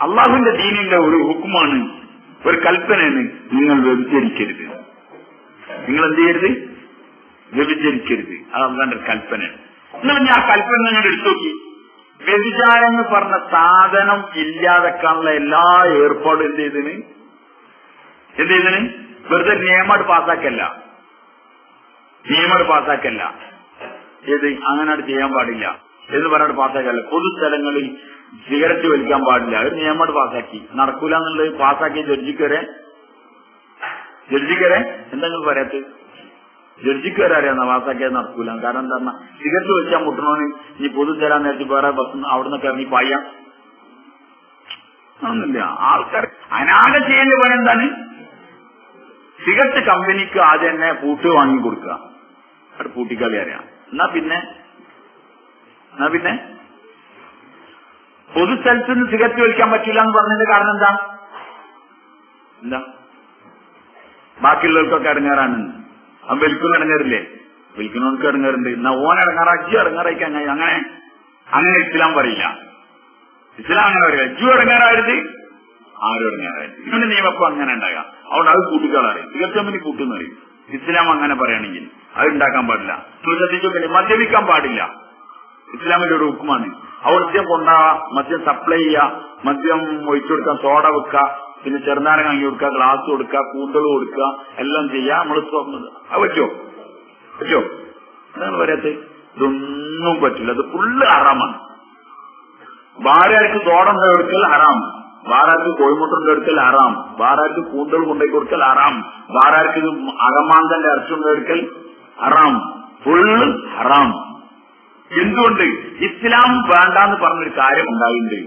അള്ളാഹുവിന്റെ ദീനിന്റെ ഒരു ഹുക്കുമാണ്, ഒരു കൽപ്പനയാണ്, നിങ്ങൾ വ്യഭിചരിക്കരുത്. നിങ്ങൾ എന്ത് ചെയ്യരുത്? വ്യഭിചരിക്കരുത്. അത് അള്ളാന്റെ കൽപ്പനയാണ്. നിങ്ങൾ ഞാൻ കൽപ്പന നിങ്ങൾ എടുത്തു നോക്കി. വ്യഭിചാരം എന്ന് പറഞ്ഞ സാധനം ഇല്ലാതെക്കാനുള്ള എല്ലാ ഏർപ്പാടും എന്ത് ചെയ്തിന്? വെറുതെ നിയമം പാസ്സാക്കല്ല, ഏത് അങ്ങനെ ചെയ്യാൻ പാടില്ല എന്ന് പറഞ്ഞിട്ട് പാസ്സാക്കല്ല. പൊതുസ്ഥലങ്ങളിൽ സിഗരറ്റ് വലിക്കാൻ പാടില്ല, ഒരു നിയമം പാസ്സാക്കി. നടക്കൂല എന്നുള്ളത് പാസ്സാക്കി ജഡ്ജിക്കരെ എന്തെങ്കിലും പറയാത്ത ജഡ്ജിക്കരെ അറിയാന്ന പാസ്സാക്കിയത് നടക്കൂല. കാരണം എന്താ പറഞ്ഞാൽ സിഗരറ്റ് വലിച്ചാൽ മുട്ടണോന്ന് ഈ പൊതു തരാൻ നേരത്തെ വേറെ ബസ് അവിടെ നിന്നൊക്കെ ഇറങ്ങി പായ ഒന്നുമില്ല. ആൾക്കാർ അനാഥ ചെയ്യേണ്ട പോലെ എന്താണ്? സിഗരറ്റ് കമ്പനിക്ക് ആദ്യം തന്നെ പൂട്ട് വാങ്ങി കൊടുക്കുക, അത് പൂട്ടിക്കളി അറിയാം. എന്നാ പിന്നെ പൊതുസ്ഥലത്ത് നിന്ന് സിഗരറ്റ് വലിക്കാൻ പറ്റില്ല എന്ന് പറഞ്ഞതിന്റെ കാരണം എന്താ? ബാക്കിയുള്ളവർക്കൊക്കെ ഇടങ്ങാറാണ്. അവൻ വലിക്കുന്ന ഇടങ്ങാറില്ലേ? വലിക്കുന്നവർക്ക് ഇടങ്ങാറുണ്ട്. എന്നാ ഓൻ ഇടങ്ങാറാക്കി ഇടങ്ങാറായിക്കാൻ അങ്ങനെ ഇസ്ലാം പറയില്ല. ഇസ്ലാം അങ്ങനെ പറയില്ല. അജ്ജു ഇടങ്ങാറായത് ആരും ഇടങ്ങാറായത്. ഇവന്റെ നിയമപ്പം അങ്ങനെ ഉണ്ടാകാം. അതുകൊണ്ട് അത് കൂട്ടിക്കളറിയും. സിഗരറ്റ് കമ്പനി കൂട്ടുന്ന അറിയും. ഇസ്ലാം അങ്ങനെ പറയുകയാണെങ്കിൽ അത് ഉണ്ടാക്കാൻ പാടില്ല. ശ്രദ്ധിച്ചോക്കല്ലേ, മദ്യപിക്കാൻ പാടില്ല. ഇസ്ലാമിന്റെ ഒരു ഹുക്കുമാണ്. മദ്യം കൊണ്ടാവാ, മദ്യം സപ്ലൈ ചെയ്യുക, മദ്യം ഒഴിച്ചു കൊടുക്കുക, സോഡ വെക്കുക, പിന്നെ ചെറുനാരങ്ങ വാങ്ങി കൊടുക്കുക, ഗ്ലാസ് കൊടുക്കുക, കൂന്തൾ കൊടുക്കുക, എല്ലാം ചെയ്യാം. നമ്മൾ അത് പറ്റോ? അതാണ് പറയാത്ത. ഇതൊന്നും പറ്റില്ല. അത് ഫുള്ള് ഹറാമാണ്. ഭാര്യക്ക് സോഡ ഉണ്ടായി കൊടുക്കൽ ഹറാം, ഭാര്യക്ക് കോഴിമുട്ട ഉണ്ടായി കൊടുക്കൽ ഹറാം, ഭാര്യക്ക് കൂന്തൾ കൊണ്ടുപോയി കൊടുക്കൽ ഹറാം, ഭാര്യക്ക് അകമാന്തന്റെ ഇറച്ചി ഉണ്ടായി കൊടുക്കൽ ഹറാം, ഫുള്ള് ഹറാം. എന്തുകൊണ്ട്? ഇസ്ലാം വേണ്ടാന്ന് പറഞ്ഞൊരു കാര്യം ഉണ്ടായിട്ടുണ്ട്.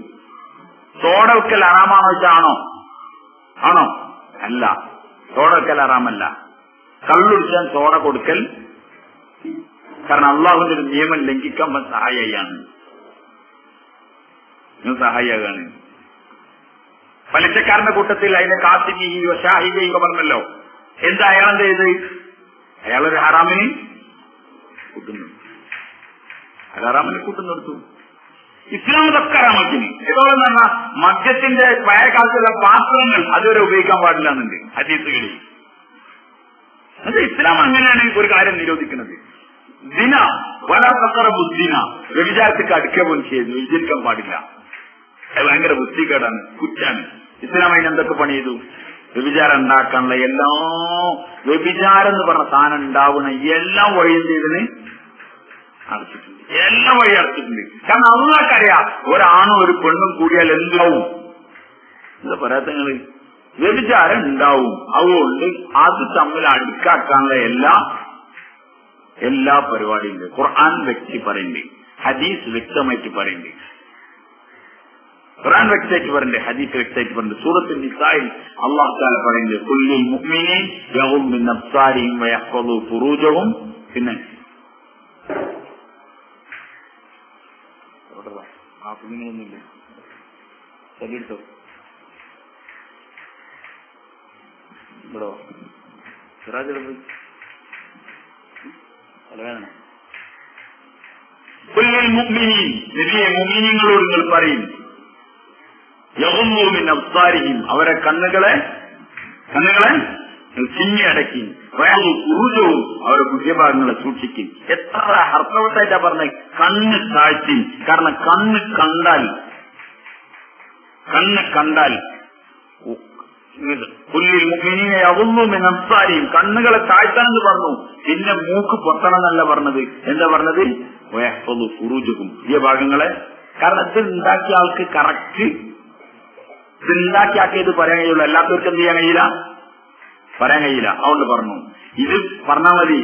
സോഡ വെക്കൽ ഹറാമാണോ വെച്ചാൽ ആണോ? അല്ല, സോഡ വെക്കൽ ഹറാമല്ല. കള്ളുടിച്ചാൽ സോഡ കൊടുക്കൽ, കാരണം അള്ളാഹുവിന്റെ ഒരു നിയമം ലംഘിക്കാൻ സഹായിയാണ്. സഹായിയാണ്. പലിശക്കാരന്റെ കൂട്ടത്തിൽ അതിന്റെ കാത്തിനെയോ ഷാഹിദയോ പറഞ്ഞല്ലോ. എന്താ അയാളെന്ത് ചെയ്ത്? അയാളൊരു ഹറാമിന് കൂട്ടുന്നെടുത്തു. ഇസ്ലാം ഇതൊക്കെ ഹറാമത്തിന്. ഇതോടെന്ന് പറഞ്ഞാൽ മദ്യത്തിന്റെ പഴയ കാലത്തുള്ള പാത്രങ്ങൾ അതുവരെ ഉപയോഗിക്കാൻ പാടില്ല എന്നുണ്ട് ഹദീസുകളിൽ. അത് ഇസ്ലാം അങ്ങനെയാണ് ഒരു കാര്യം നിരോധിക്കുന്നത്. ദിന വലത്തക്കറബുദ്ദിന, വ്യഭിചാരത്തേക്ക് അടുക്കുക പോലും ചെയ്ത് വ്യഭിചരിക്കാൻ പാടില്ല. അത് ഭയങ്കര ബുദ്ധിക്കേടാണ്, കുറ്റാണ്. ഇസ്ലാം അതിന് എന്തൊക്കെ പണി ചെയ്തു? വ്യഭിചാരം ഉണ്ടാക്കാനുള്ള വ്യഭിചാരം എന്ന് പറഞ്ഞ സാധനം ഉണ്ടാവുന്ന എല്ലാ വഴിയും ചെയ്തതിന് അടച്ചിട്ടുണ്ട്. എല്ലാ വഴി അടച്ചിട്ടുണ്ട്. കാരണം അള്ളാഹ്ക്കറിയാം ഒരാണും ഒരു പെണ്ണും കൂടിയാൽ എന്താവും? എന്താ പറയാത്ത നിങ്ങള്? വ്യഭിചാരം ഉണ്ടാവും. അതുകൊണ്ട് അത് തമ്മിൽ അടുക്കാക്കാനുള്ള എല്ലാ പരിപാടിയും ഉണ്ട്. ഖുർആൻ വ്യക്തി പറയുന്നുണ്ട്, ഹദീസ് വ്യക്തമായിട്ട് പറയുന്നുണ്ട്. ഖുർആൻ വ്യക്തമായിട്ട് പറയുന്നുണ്ട്, ഹദീസ് വ്യക്തമായിട്ട് പറയുന്നുണ്ട്. സൂറത്തുൽ നിസായിൽ അല്ലാഹു തആല പറയുന്നുണ്ട്, ഖുല്ലിൽ മുഅ്മിനീന യഗ്ദൂ മിൻ അബ്സാരിഹിം വയഹ്ഫദൂ ഫുറൂജഹും. പിന്നെ നിങ്ങളൊന്നുമില്ല ശരിട്ടോ ഇവിടോ സിറാജ് തലവേദന. ഖുല്ലിൽ മുഅ്മിനീൻ, നബിയെ മുഅ്മിനീങ്ങളോട് നിങ്ങൾ പറയും, യഗ്ദൂ മിൻ അബ്സാരിഹിം, അവരെ കണ്ണുകളെ ചിമ്മി അടക്കി, ഫുറൂജഹും, അവരുടെ ബുദ്ധിഭാഗങ്ങളെ സൂക്ഷിക്കും. എത്ര അർത്ഥവത്തായിട്ടാ പറഞ്ഞത്, കണ്ണ് താഴ്ത്തി. കാരണം കണ്ണ് കണ്ടാൽ കുല്ലിൽ മുഅ്മിനീന യഗ്ദൂ മിൻ അബ്സാരിഹിം, കണ്ണുകളെ താഴ്ത്താനെന്ന് പറഞ്ഞു. പിന്നെ മൂക്ക് പൊത്തണം എന്നല്ല പറഞ്ഞത്. എന്താ പറഞ്ഞത്? വയഹ്ഫദൂ ഫുറൂജഹും, ബുദ്ധിഭാഗങ്ങളെ. കാരണം ഇത് ഉണ്ടാക്കിയ ആൾക്ക് കറക്റ്റ് ഇത് ഉണ്ടാക്കിയാക്കിയത് പറയാൻ കഴിയുള്ളൂ, അല്ലാത്തവർക്ക് എന്ത് ചെയ്യാൻ കഴിയില്ല, പറയാൻ കഴിയില്ല. അതുകൊണ്ട് പറഞ്ഞു ഇത് പറഞ്ഞാൽ മതി.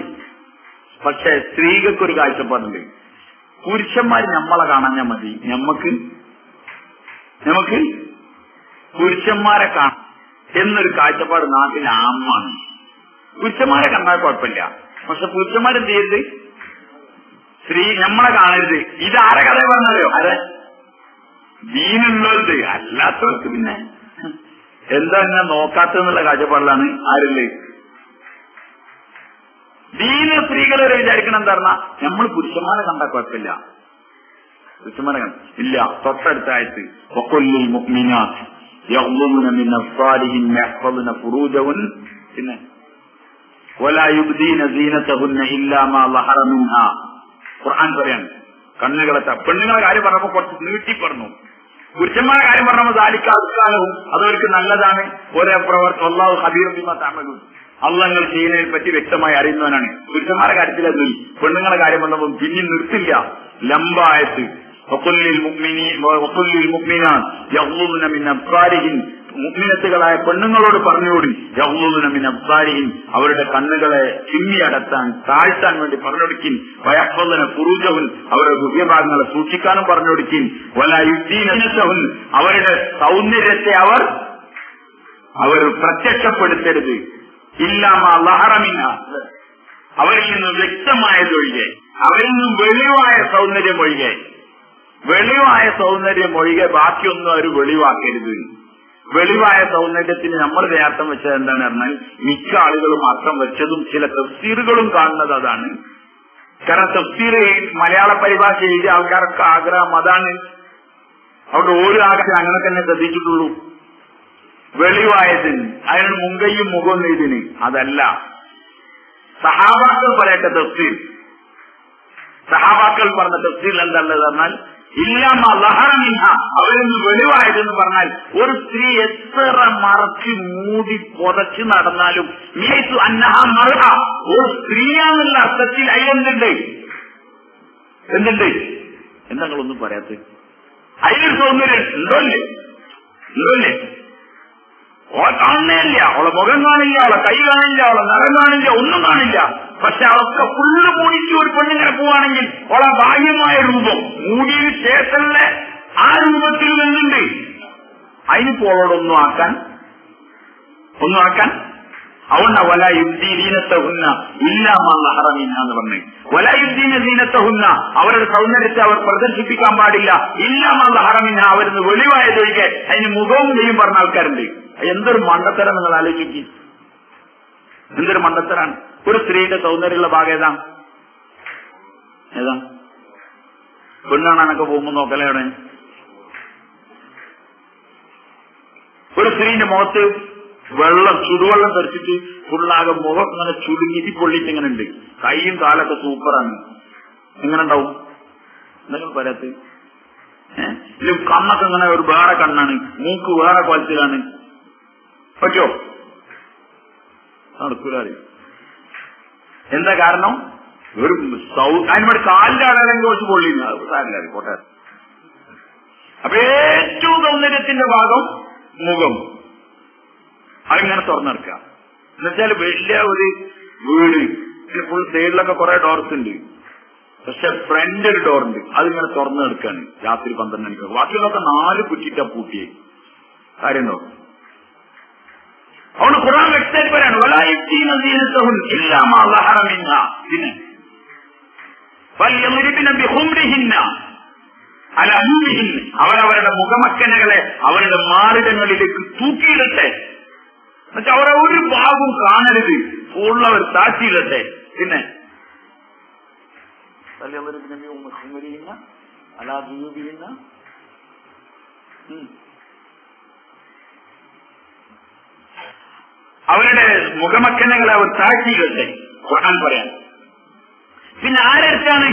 പക്ഷെ സ്ത്രീകൾക്കൊരു കാഴ്ചപ്പാടുണ്ട്. പുരുഷന്മാർ നമ്മളെ കാണാഞ്ഞാൽ മതി, നമുക്ക് പുരുഷന്മാരെ കാണാം എന്നൊരു കാഴ്ചപ്പാട് നാട്ടിൽ ആമാണ്. പുരുഷന്മാരെ കണ്ടാൽ കുഴപ്പമില്ല, പക്ഷെ പുരുഷന്മാരെന്ത് ചെയ്യരുത്, സ്ത്രീ നമ്മളെ കാണരുത്. ഇത് ആരെ കഥ പറഞ്ഞല്ലോ, ആരെ ദീനുള്ളത്. അല്ലാത്തവർക്ക് പിന്നെ എന്താ ഇങ്ങനെ നോക്കാത്തെന്നുള്ള കാഴ്ചപ്പാടിലാണ് ആരില്ലേ ദീന സ്ത്രീകളെ വിചാരിക്കണം. എന്താ പറഞ്ഞാൽ നമ്മൾ പുരുഷന്മാരെ കണ്ടാൽ കുഴപ്പമില്ല, പുരുഷന്മാരെ ഇല്ല. തൊട്ടടുത്ത ആയത്ത് വഖുല്ലിൽ മുഅ്മിനാത്ത് യഗ്ദൂന മിൻ അബ്സാരിഹിൻ വയഹ്ഫദുന ഫുറൂജഹുൻ. പിന്നെ വലാ യുബ്ദീന സീനതഹുന്ന ഇല്ലാ മാ ളഹറ മിൻഹാ. ഖുർആൻ പറയാണ് കണ്ണുകളെ. പെണ്ണുങ്ങളെ കാര്യം പറഞ്ഞപ്പോ കുറച്ച് നീട്ടി പറഞ്ഞു. പുരുഷന്മാരുടെ കാര്യം പറഞ്ഞപ്പോൾ ദാലിക്കാലവും അതവർക്ക് നല്ലതാണ്. ഒരേ പ്രവർത്തനം അല്ലാഹു ഖബീറുൻ ബിമാ തഅമലൂൻ, അള്ളങ്ങൾ ചെയ്യുന്നതിനെ പറ്റി വ്യക്തമായി അറിയുന്നവനാണ്. പുരുഷന്മാരുടെ കാര്യത്തിൽ അത് പെണ്ണുങ്ങളുടെ കാര്യം പറഞ്ഞപ്പോൾ പിന്നെ നിർത്തില്ല. ലംബായത്ത് വഖുല്ലിൽ മുഅ്മിനാത്ത് യഗ്ദൂന മിൻ അബ്സാരിഹിൻ, മുഅ്മിനത്തുകളായ പെണ്ണുങ്ങളോട് പറഞ്ഞുകൂടി യഗ്ദൂന മിൻ അബ്സാരിഹിൻ, അവരുടെ കണ്ണുകളെ ചിമ്മിയടത്താൻ താഴ്ത്താൻ വേണ്ടി പറഞ്ഞൊടുക്കിൻ. വയഹ്ഫദുന ഫുറൂജഹുൻ, അവരുടെ ഹൃദയഭാഗങ്ങളെ സൂക്ഷിക്കാനും പറഞ്ഞൊടുക്കിൻ. വലാ യുബ്ദീന സീനതഹുൻ, അവരുടെ സൗന്ദര്യത്തെ അവർ പ്രത്യക്ഷപ്പെടുത്തരുത്. ഇല്ലാ മാ ളഹറ മിൻഹാ, അവരിൽ നിന്ന് വ്യക്തമായതൊഴികെ, അവരിൽ നിന്നും വെളിവായ സൗന്ദര്യം ഒഴികെ, ബാക്കിയൊന്നും അവർ വെളിവാക്കരുത്. വെളിവായ സൗന്ദര്യത്തിന് നമ്മൾ അർത്ഥം വെച്ചത് എന്താണ് പറഞ്ഞാൽ, മിക്ക ആളുകളും അർത്ഥം വെച്ചതും ചില തഫ്സീറുകളും കാണുന്നത് അതാണ്. കാരണം തഫ്സീർ മലയാള പരിഭാഷ എഴുതിയ ആൾക്കാർക്ക് ആഗ്രഹം അതാണ്. അവിടെ ഓരോ ആഗ്രഹം അങ്ങനെ തന്നെ ശ്രദ്ധിച്ചിട്ടുള്ളൂ. വെളിവായതിന് അതിന് മുങ്കയും മുഖവും ഇതിന് അതല്ല. സഹാബാക്കൾ പറയട്ടെ തഫ്സീർ. സഹാബാക്കൾ പറഞ്ഞ തഫ്സീർ എന്താണെന്ന് പറഞ്ഞാൽ ഇല്ലാമാ ളഹറ മിൻഹാ, അവരിൽ നിന്ന് വെളിവായതെന്ന് പറഞ്ഞാൽ ഒരു സ്ത്രീ എത്ര മറച്ച് മൂടി പുതച്ച് നടന്നാലും മിയത്തു അന്നഹാ മർഅ, ഒരു സ്ത്രീയാണെന്നുള്ള അർത്ഥത്തിൽ അതിലെന്തുണ്ട്, എന്താ നിങ്ങളൊന്നും പറയാത്ത അതിൽ സൗന്ദര്യം ഉണ്ടോല്ലേ? അവളെ കാണുന്നില്ല, അവളെ മുഖം കാണില്ല, അവളെ കൈ കാണില്ല, അവളെ നിറം കാണില്ല, ഒന്നും കാണില്ല. പക്ഷെ അവൾക്ക് ഫുള്ള് മൂടിച്ച് ഒരു പെണ്ണിങ്ങനെ പോവാണെങ്കിൽ അവളെ ബാഹ്യമായ രൂപം മൂടിയതിനു ശേഷമുള്ള ആ രൂപത്തിൽ നിന്നുണ്ട്. അതിനിപ്പോളോടൊന്നും ആക്കാൻ അതുകൊണ്ടാ വലാ യുബ്ദീന സീനതഹുന്ന ഇല്ലാ മാ ളഹറ മിൻഹാ എന്ന് പറഞ്ഞു. വലാ യുബ്ദീന സീനതഹുന്ന, അവരുടെ സൗന്ദര്യത്തെ അവർ പ്രദർശിപ്പിക്കാൻ പാടില്ല. ഇല്ലാ മാ ളഹറ മിൻഹാ, അവരിന്ന് വെളിവായതൊഴികെ. അതിന് മുഖവും കൈയും പറഞ്ഞ ആൾക്കാരുണ്ട്. എന്തൊരു മണ്ടത്തരം നിങ്ങൾ ആലോചിക്കും, എന്തൊരു മണ്ടത്തരാണ്. ഒരു സ്ത്രീയുടെ സൗന്ദര്യമുള്ള ഭാഗം ഏതാ? പെണ്ണാണൊക്കെ പോകുമ്പോൾ നോക്കലേ അവിടെ. ഒരു സ്ത്രീന്റെ മുഖത്ത് ചുടുവെള്ളം തെറിച്ചിട്ട് ഫുള്ളാകെ മുഖം ഇങ്ങനെ ചുടുങ്ങിട്ട് പൊള്ളിട്ട് ഇങ്ങനെ ഉണ്ട്. കൈയും കാലൊക്കെ സൂപ്പറാണ്. എങ്ങനെ ഉണ്ടാവും? എന്തെങ്കിലും പറയാത്ത കണ്ണൊക്കെ ഇങ്ങനെ ഒരു വേറെ കണ്ണാണ്, മൂക്ക് വേറെ കോലത്തിലാണ്. പറ്റോ? നടക്കൂല. എന്താ കാരണം? ഒരു അതിനോട് കാലിന്റെ ആളെങ്കിലും കുറച്ച് പൊള്ളില്ല, കോട്ടെ. അപ്പൊ ഏറ്റവും സൗന്ദര്യത്തിന്റെ ഭാഗം മുഖം അതിങ്ങനെ തുറന്നെടുക്കുക. എന്നുവെച്ചാൽ വലിയ ഒരു വീട് ഫുൾ സൈഡിലൊക്കെ കുറെ ഡോർസ് ഉണ്ട്, പക്ഷെ ഫ്രണ്ട് ഒരു ഡോറുണ്ട്, അതിങ്ങനെ തുറന്നെടുക്കാണ് രാത്രി 12 മണിക്ക്. ബാക്കിയുള്ളതൊക്കെ 4 കുറ്റിട്ടാ പൂട്ടിയേ. കാര്യമുണ്ടോ? അവിടെ ഖുർആൻ വ്യക്തമായിട്ട് പറയാണ് അവരവരുടെ മുഖമക്കനകളെ അവരുടെ മാറിടങ്ങളിലേക്ക് തൂക്കിയിടട്ടെ. എന്നുവെച്ചാൽ അവരെ ഒരു ഭാഗവും കാണരുത്, ഫുള്ളവർ താഴ്ത്തിയിടട്ടെ. പിന്നെ അവരുടെ മുഖമക്കനകളെ അവർ താഴ്ത്തിയിടട്ടെ ഖുർആൻ പറയാൻ. പിന്നെ ആരടുത്താണ്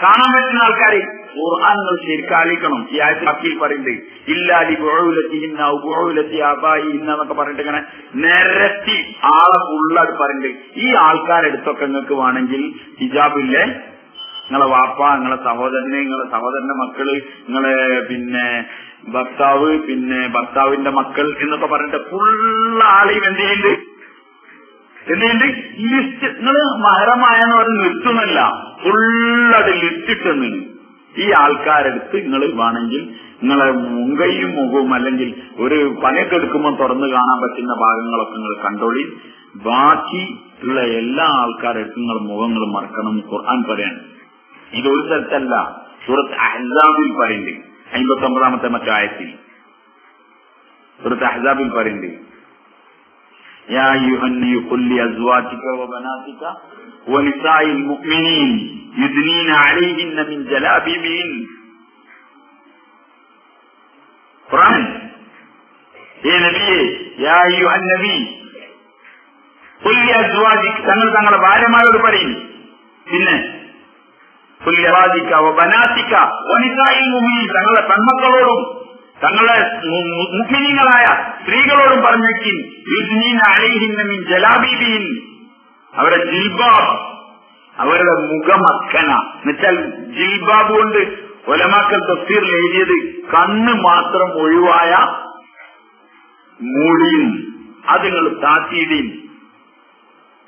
കാണാൻ പറ്റുന്ന ആൾക്കാരെ? ഖുർആൻ നിങ്ങൾ ശരിക്കും ആലോചിക്കണം. ഈ ആയത്തിൽ അക്കീൽ പറയുന്നത് ഇല്ലാലി ബുഉലത്തിഹിന്ന ബുഉലത്തി ആബായിഹിന്ന എന്നൊക്കെ പറഞ്ഞിട്ട് ഇങ്ങനെ നിരത്തി ആളെ ഫുള്ളായിട്ട് പറയുന്നത്. ഈ ആൾക്കാരെടുത്തൊക്കെ നിങ്ങൾക്ക് വേണമെങ്കിൽ ഹിജാബില്ലേ, നിങ്ങളെ വാപ്പ, നിങ്ങളെ സഹോദരന്, നിങ്ങളെ സഹോദരന്റെ മക്കള്, നിങ്ങളെ പിന്നെ ഭർത്താവ്, പിന്നെ ഭർത്താവിന്റെ മക്കൾ എന്നൊക്കെ പറഞ്ഞിട്ട് ഫുള്ളാളെയും എന്ത് ചെയ്യുന്നുണ്ട് ലിസ്റ്റ്. നിങ്ങൾ മഹറമായെന്ന് പറഞ്ഞ് നിർത്തുന്നല്ല, ഫുള്ളത് ലിസ്റ്റിട്ടെന്ന്. ഈ ആൾക്കാരെടുത്ത് നിങ്ങൾ വേണമെങ്കിൽ നിങ്ങളെ മുങ്കയും മുഖവും അല്ലെങ്കിൽ ഒരു പണിയൊക്കെ എടുക്കുമ്പോൾ തുറന്നു കാണാൻ പറ്റുന്ന ഭാഗങ്ങളൊക്കെ നിങ്ങൾ കണ്ടോളി. ബാക്കി ഉള്ള എല്ലാ ആൾക്കാരെടുത്ത് നിങ്ങൾ മുഖങ്ങൾ മറക്കണം ഖുർആൻ പറയാൻ. ഇതൊരു സ്ഥലത്തല്ല, സൂറത്ത് അഹ്സാബിൽ പറയുന്നുണ്ട് 59-ാമത്തെ മറ്റായത്തിൽ. സൂറത്ത് അഹ്സാബിൽ പറയുന്നുണ്ട് യാ അയ്യുഹന്നബിയ്യു ഖുൽ ലിഅസ്വാജിക വബനാതിക വനിസാഇൽ മുഅ്മിനീൻ യുദ്നീന അലൈഹിന്ന മിൻ ജലാബിബിഹിൻ. ഖുർആൻ ഏ നബിയേ, യാ അയ്യുഹന്നബി ഖുൽ ലിഅസ്വാജിക, തങ്ങളുടെ ഭാര്യമാരോട് പറയും. പിന്നെ തങ്ങളുടെ പെൺമക്കളോടും തങ്ങളുടെ മുഅ്മിനീങ്ങളായ സ്ത്രീകളോടും പറഞ്ഞേക്കിൻ മിൻ ജലാബീബിൻ, അവരുടെ ജിൽബാബ്, അവരുടെ മുഖമക്കന. എന്നുവെച്ചാൽ ജിൽബാബ് കൊണ്ട് ഉലമാക്കൾ തഫ്സീറിൽ എഴുതിയത് കണ്ണ് മാത്രം ഒഴിവായ മൂടിയും അത് നിങ്ങൾ താത്തിയിടീൻ.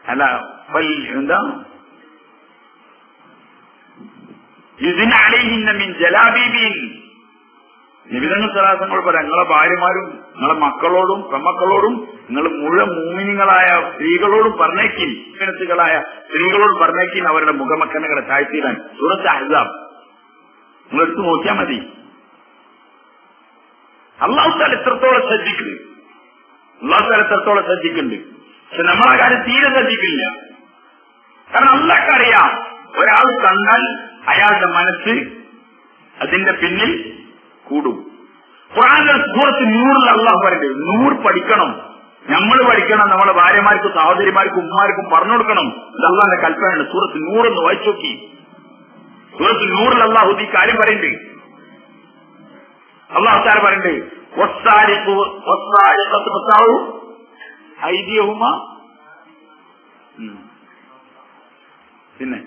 അല്ല എന്താ നിബിധങ്ങൾ സലാസങ്ങൾ പറയാം, നിങ്ങളെ ഭാര്യമാരും നിങ്ങളെ മക്കളോടും പെമ്മക്കളോടും നിങ്ങൾ മുഴുവൻ മൂമിനികളായ സ്ത്രീകളോടും പറഞ്ഞേക്കിൻ, ായ സ്ത്രീകളോടും പറഞ്ഞേക്കിൻ അവരുടെ മുഖമക്കനകളെ താഴ്ത്തിയിടാൻ. സൂറത്ത് അഹ്സാബ് നിങ്ങൾ എടുത്തു നോക്കിയാൽ മതി. അല്ലാഹു തആല എത്രത്തോളം ശ്രദ്ധിക്കുന്നു, അല്ലാഹു തആല എത്രത്തോളം ശ്രദ്ധിക്കുന്നുണ്ട്. പക്ഷെ നമ്മളെ കാര്യം തീരെ ശ്രദ്ധിക്കില്ല. കാരണം അല്ലാഹുക്ക് അറിയാം, ഒരാൾ കണ്ടാൽ അയാളുടെ മനസ്സ് അതിന്റെ പിന്നിൽ കൂടും. ഖുർആനിൽ സൂറത്ത് നൂറിൽ അല്ലാഹു പറയുന്നത് 100 പഠിക്കണം, നമ്മൾ പഠിക്കണം, നമ്മളെ ഭാര്യമാർക്കും സഹോദരിമാർക്കും ഉമ്മാർക്കും പറഞ്ഞു കൊടുക്കണം. ഇത് അല്ലാഹുവിന്റെ കൽപ്പനയാണ്. സൂറത്ത് 100 ഒന്ന് വായിച്ചു നോക്കി. സൂറത്ത് 100 അല്ലാഹു ഈ കാര്യം പറയുന്നുണ്ട്. അല്ലാഹു തആല പറയുന്നുണ്ട് പിന്നെ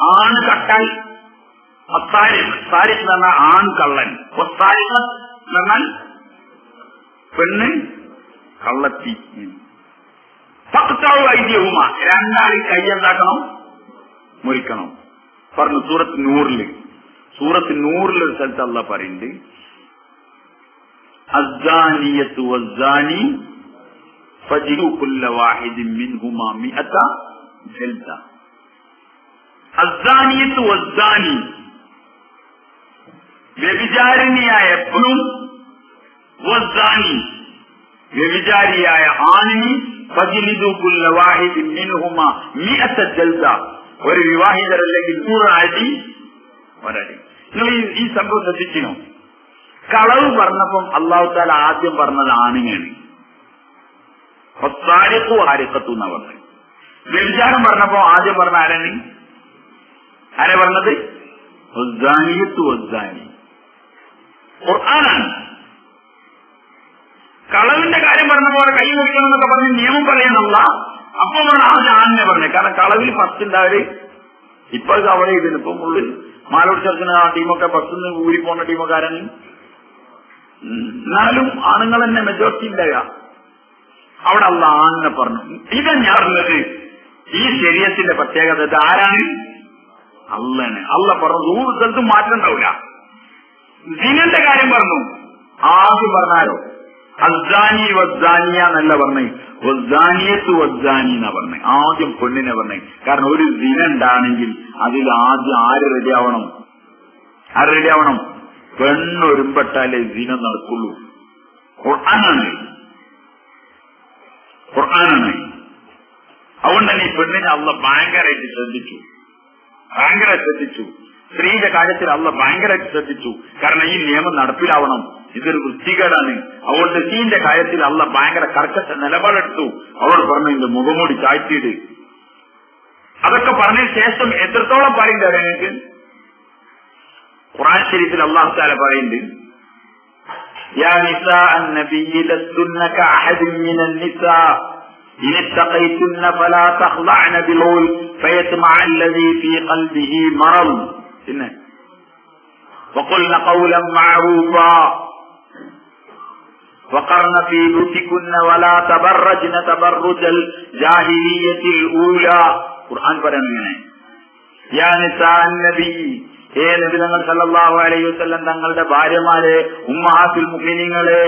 ആണ് കട്ടാൽ സാരിഖ് എന്ന് പറഞ്ഞാൽ ആൺ കള്ളൻ, പറഞ്ഞാൽ പെണ്ണ് കള്ളത്തി. ഫഖ്തഉ ഐദിയഹുമ, രണ്ടാളും കൈയെന്താക്കണം, മുറിക്കണം പറഞ്ഞു. സൂറത്ത് നൂറിൽ ഒരു സ്ഥലത്ത് അല്ലാഹു പറയുന്നുണ്ട് അസ്സാനിയത്തു വസ്സാനി ഫജ്ലു കുല്ല വാഹിദിൻ മിൻഹുമാ 100 ജൽദ. അസ്സാനിയത്തു വസ്സാനി, വ്യഭിചാരിണിയായ പെണ്ണും വസ്സാനി, വ്യഭിചാരിയായ ആണിന് ഫജ്ലിദു കുല്ല വാഹിദിൻ മിൻഹുമാ 100 ജൽദ, ഒരു വിവാഹിതരല്ലെങ്കിൽ 100 അടി ഒരടി. നിങ്ങൾ ഈ സംഭവം ശ്രദ്ധിച്ചിനോ? കളവ് പറഞ്ഞപ്പം അല്ലാഹു തആല ആദ്യം പറഞ്ഞത് ആണിനെയാണ്, ആരിക്കത്തു എന്നാ പറഞ്ഞത്. വ്യഭിചാരം പറഞ്ഞപ്പോ ആദ്യം പറഞ്ഞ ആരാണ് പറഞ്ഞത്? ഖുർആനാണ്. കളവിന്റെ കാര്യം പറഞ്ഞപ്പോൾ കൈ മുറിക്കണം എന്നൊക്കെ പറഞ്ഞ് നിയമം പറയണമല്ല, അപ്പൊ ആദ്യം ആണിനെ പറഞ്ഞു. കാരണം കളവിൽ ഫസ്റ്റ് ഉണ്ടാവര് ഇപ്പൊ കവർ ചെയ്തിരുന്നു. ഇപ്പൊ ഉള്ളിൽ മാലോട് ചേർക്കുന്ന ആ ടീമൊക്കെ ബസ്സിന്ന് ഊരി പോണ ടീമൊക്കെ ആരാണ്? എന്നാലും ആണുങ്ങൾ തന്നെ മെജോറിറ്റി ഉണ്ടാകുക. അവിടെ അള്ള ആണിനെ പറഞ്ഞു. ഇത് ഞാൻ പറഞ്ഞത് ഈ ശരീരത്തിന്റെ പ്രത്യേകത ഇത് ആരാണ്? അള്ളാണ്. അള്ള പറഞ്ഞു ഒരു സ്ഥലത്തും മാറ്റം ഉണ്ടാവില്ല. ദിനന്റെ കാര്യം പറഞ്ഞു. ആദ്യം പറഞ്ഞാലോ അസ്സാനി വസ്സാനിയ എന്നല്ല പറഞ്ഞേ, വസ്സാനിയത്ത് വസ്സാനി എന്നാ പറഞ്ഞേ. ആദ്യം പെണ്ണിനെ പറഞ്ഞേ. കാരണം ഒരു ദിന ഉണ്ടാണെങ്കിൽ അതിൽ ആദ്യം ആര് റെഡിയാവണം? ആര് റെഡിയാവണം? പെണ്ണൊരുമ്പെട്ടാലേ ദിന നടക്കുള്ളൂ. ഖുർആനാണ്. അതുകൊണ്ട് തന്നെ ഈ പെണ്ണിനെ അള്ള ഭയങ്കരമായിട്ട് ശ്രദ്ധിച്ചു. സ്ത്രീയുടെ കാര്യത്തിൽ അള്ള ഭയങ്കരമായിട്ട് ശ്രദ്ധിച്ചു. കാരണം ഈ നിയമം നടപ്പിലാവണം. ഇതൊരു വൃത്തികേടാണ്. അതുകൊണ്ട് സ്ത്രീന്റെ കാര്യത്തിൽ അള്ള ഭയങ്കര കർക്കശ നിലപാടെടുത്തു. അവൾ പറഞ്ഞു എന്റെ മുഖംമൂടി ചായ്ത്തിയിട്. അതൊക്കെ പറഞ്ഞതിന് ശേഷം എത്രത്തോളം പറയുന്നത് എനിക്ക് ഖുർആൻ ശരീഫിൽ അല്ലാഹു തആല പറയുന്നുണ്ട്, യാ നിസാ അൻ-നബിയ്യ ലസ്തുന്ന കഅഹദിൻ മിനൻ നിസാ ഇൻ ഇത്തഖൈതുന്ന ഫലാ തഖ്ളഅന ബിൽഖൗൽ ഫയത്മഅ അല്ലദീ ഫീ ഖൽബിഹി മറദ്. പിന്നെ വഖുൽന ഖൗലൻ മഅറൂഫാ വഖർന ഫീ ബുയൂതികുന്ന വലാ തബറജ്ന തബറുജൽ ജാഹിലിയ്യത്തിൽ ഊലാ. ഖുർആൻ പറയുന്നത്, യാ നിസാ അൻ-നബിയ്യ, ഹേ നബി തങ്ങൾ സല്ലല്ലാഹു അലൈഹി വസല്ലം തങ്ങളുടെ ഭാര്യമാരെ, ഉമ്മഹാത്തുൽ മുഅ്മിനീങ്ങളെ,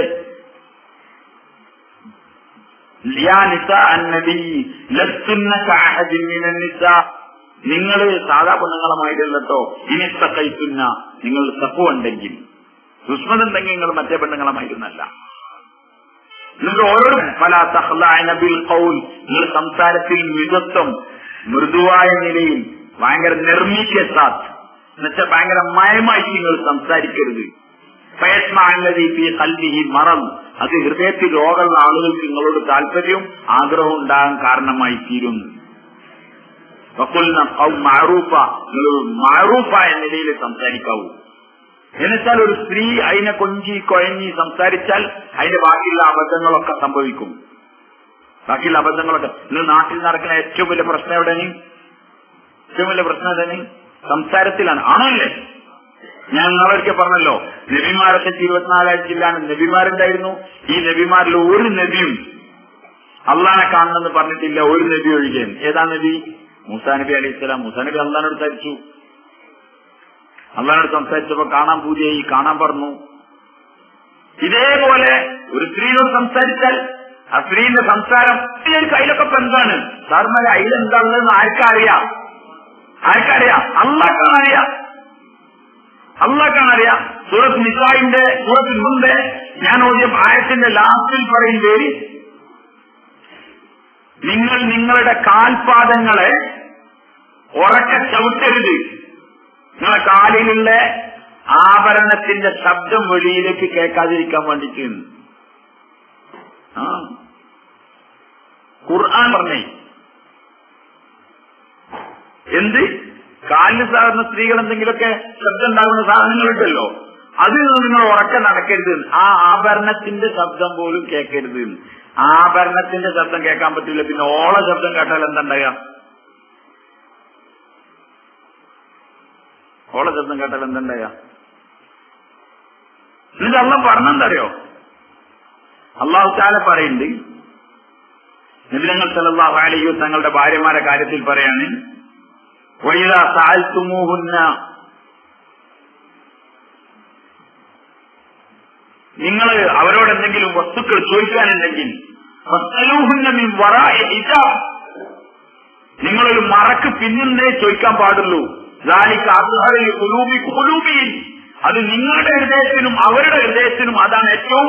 യാ നിസാ അൻ-നബിയ്യ ലസ്തുന്ന കഅഹദിൻ മിനൻ നിസാ, നിങ്ങൾ സാധാ പെണ്ണുങ്ങളുമായിട്ടല്ലോ. ഇനി തഖൈതുന്ന, നിങ്ങൾ തഖ്വ ഉണ്ടെങ്കിൽ, ദുഷ്മതുണ്ടെങ്കിൽ നിങ്ങൾ മറ്റേ പെണ്ണുങ്ങളുമായിരുന്നല്ല. നിങ്ങൾ ഓരോരും ഫലാ തഖ്ളഅന ബിൽ ഖൗൽ, നിങ്ങൾ സംസാരത്തിൽ മിതത്വം, മൃദുവായ നിലയിൽ, ഭയങ്കര നിർമ്മിക്കാത്ത എന്നുവെച്ചാൽ ഭയങ്കര മയമായി നിങ്ങൾ സംസാരിക്കരുത്. ഫയസ്മഅ അല്ലദീ ഫീ ഖൽബിഹി മറദ്, അത് ഹൃദയത്തിൽ രോഗമുള്ള ആളുകൾക്ക് നിങ്ങളോട് താല്പര്യവും ആഗ്രഹവും ഉണ്ടാകാൻ കാരണമായി തീരുന്നു. വഖുൽന ഖൗല മഅറൂഫ, നിങ്ങൾ മഅറൂഫായ നിലയിൽ സംസാരിക്കാവൂ. എന്നുവെച്ചാൽ ഒരു സ്ത്രീ അതിനെ കൊഞ്ചി കൊഴഞ്ഞി സംസാരിച്ചാൽ അതിന്റെ ബാക്കിയുള്ള അബദ്ധങ്ങളൊക്കെ സംഭവിക്കും. ബാക്കിയുള്ള അബദ്ധങ്ങളൊക്കെ ഇന്ന് നാട്ടിൽ നടക്കുന്ന ഏറ്റവും വലിയ പ്രശ്നം എവിടെയാണ്? ഏറ്റവും വലിയ പ്രശ്നം എവിടെയാണ്? സംസാരത്തിലാണ്. ആണല്ലേ? ഞാൻ നിങ്ങളൊരിക്കൽ പറഞ്ഞല്ലോ, നബിമാരൊക്കെ 24 ജില്ലാണ് നബിമാരുണ്ടായിരുന്നു. ഈ നബിമാരിൽ ഒരു നബിയും അള്ളാനെ കാണണമെന്ന് പറഞ്ഞിട്ടില്ല, ഒരു നബി ഒഴികെ. ഏതാ നബി? മൂസാ നബി അലൈഹിസ്സലാം. മൂസാ നബി അള്ളാനോട് സംസാരിച്ചു. അള്ളാനോട് സംസാരിച്ചപ്പോ കാണാൻ പൂജയായി, കാണാൻ പറഞ്ഞു. ഇതേപോലെ ഒരു സ്ത്രീയോട് സംസാരിച്ചാൽ ആ സ്ത്രീന്റെ സംസാരം കയ്യിലൊക്കെ എന്താണ് സാർമാരെ അതിലെന്താണെന്ന് ആർക്കറിയാം? അള്ളാഹ്ക്കാണറിയാം. സൂറത്ത് നിസാഇന്റെ സൂറത്തിന് മുമ്പേ ഞാൻ ഓതിയ ആയത്തിന്റെ ലാസ്റ്റിൽ പറയുന്നത്, നിങ്ങൾ നിങ്ങളുടെ കാൽപാദങ്ങളെ ഉറക്കെ ചവിട്ടരുത്, നിങ്ങളെ കാലിലുള്ള ആഭരണത്തിന്റെ ശബ്ദം വെളിയിലേക്ക് കേൾക്കാതിരിക്കാൻ വേണ്ടിയിട്ട്. ഖുർആൻ പറഞ്ഞേ എന്ത്? കാലിന് സാധാരണ സ്ത്രീകൾ എന്തെങ്കിലുമൊക്കെ ശബ്ദം ഉണ്ടാകുന്ന സാധനങ്ങളുണ്ടല്ലോ, അതിൽ നിങ്ങൾ ഉറക്കം നടക്കരുത്. ആ ആഭരണത്തിന്റെ ശബ്ദം പോലും കേൾക്കരുത്. ആഭരണത്തിന്റെ ശബ്ദം കേൾക്കാൻ പറ്റില്ല, പിന്നെ ഓള ശബ്ദം കേട്ടാൽ എന്തുണ്ടാകുക? ഓള ശബ്ദം കേട്ടാൽ എന്തുണ്ടാകുക? എന്നിട്ട് അള്ളാഹ് പറഞ്ഞെന്തറിയോ? അള്ളാഹു തആല പറയുന്നുണ്ട്, നബി തങ്ങൾ സല്ലല്ലാഹു അലൈഹി വസല്ലം തങ്ങളുടെ ഭാര്യമാരുടെ കാര്യത്തിൽ പറയാണ്, വഇദാ സഅൽതുമൂഹുന്ന, നിങ്ങൾ അവരോട് എന്തെങ്കിലും വസ്തുക്കൾ ചോദിക്കാനുണ്ടെങ്കിൽ ഫസ്അലൂഹുന്ന മിൻ വറാഇ ഹിജാബ്, നിങ്ങളൊരു മറക്ക് പിന്നിലേ ചോദിക്കാൻ പാടുള്ളൂ. ദാലിക അത്ഹറു ലിഖുലൂബിഹിം, അത് നിങ്ങളുടെ ഹൃദയത്തിനും അവരുടെ ഹൃദയത്തിനും അതാണ് ഏറ്റവും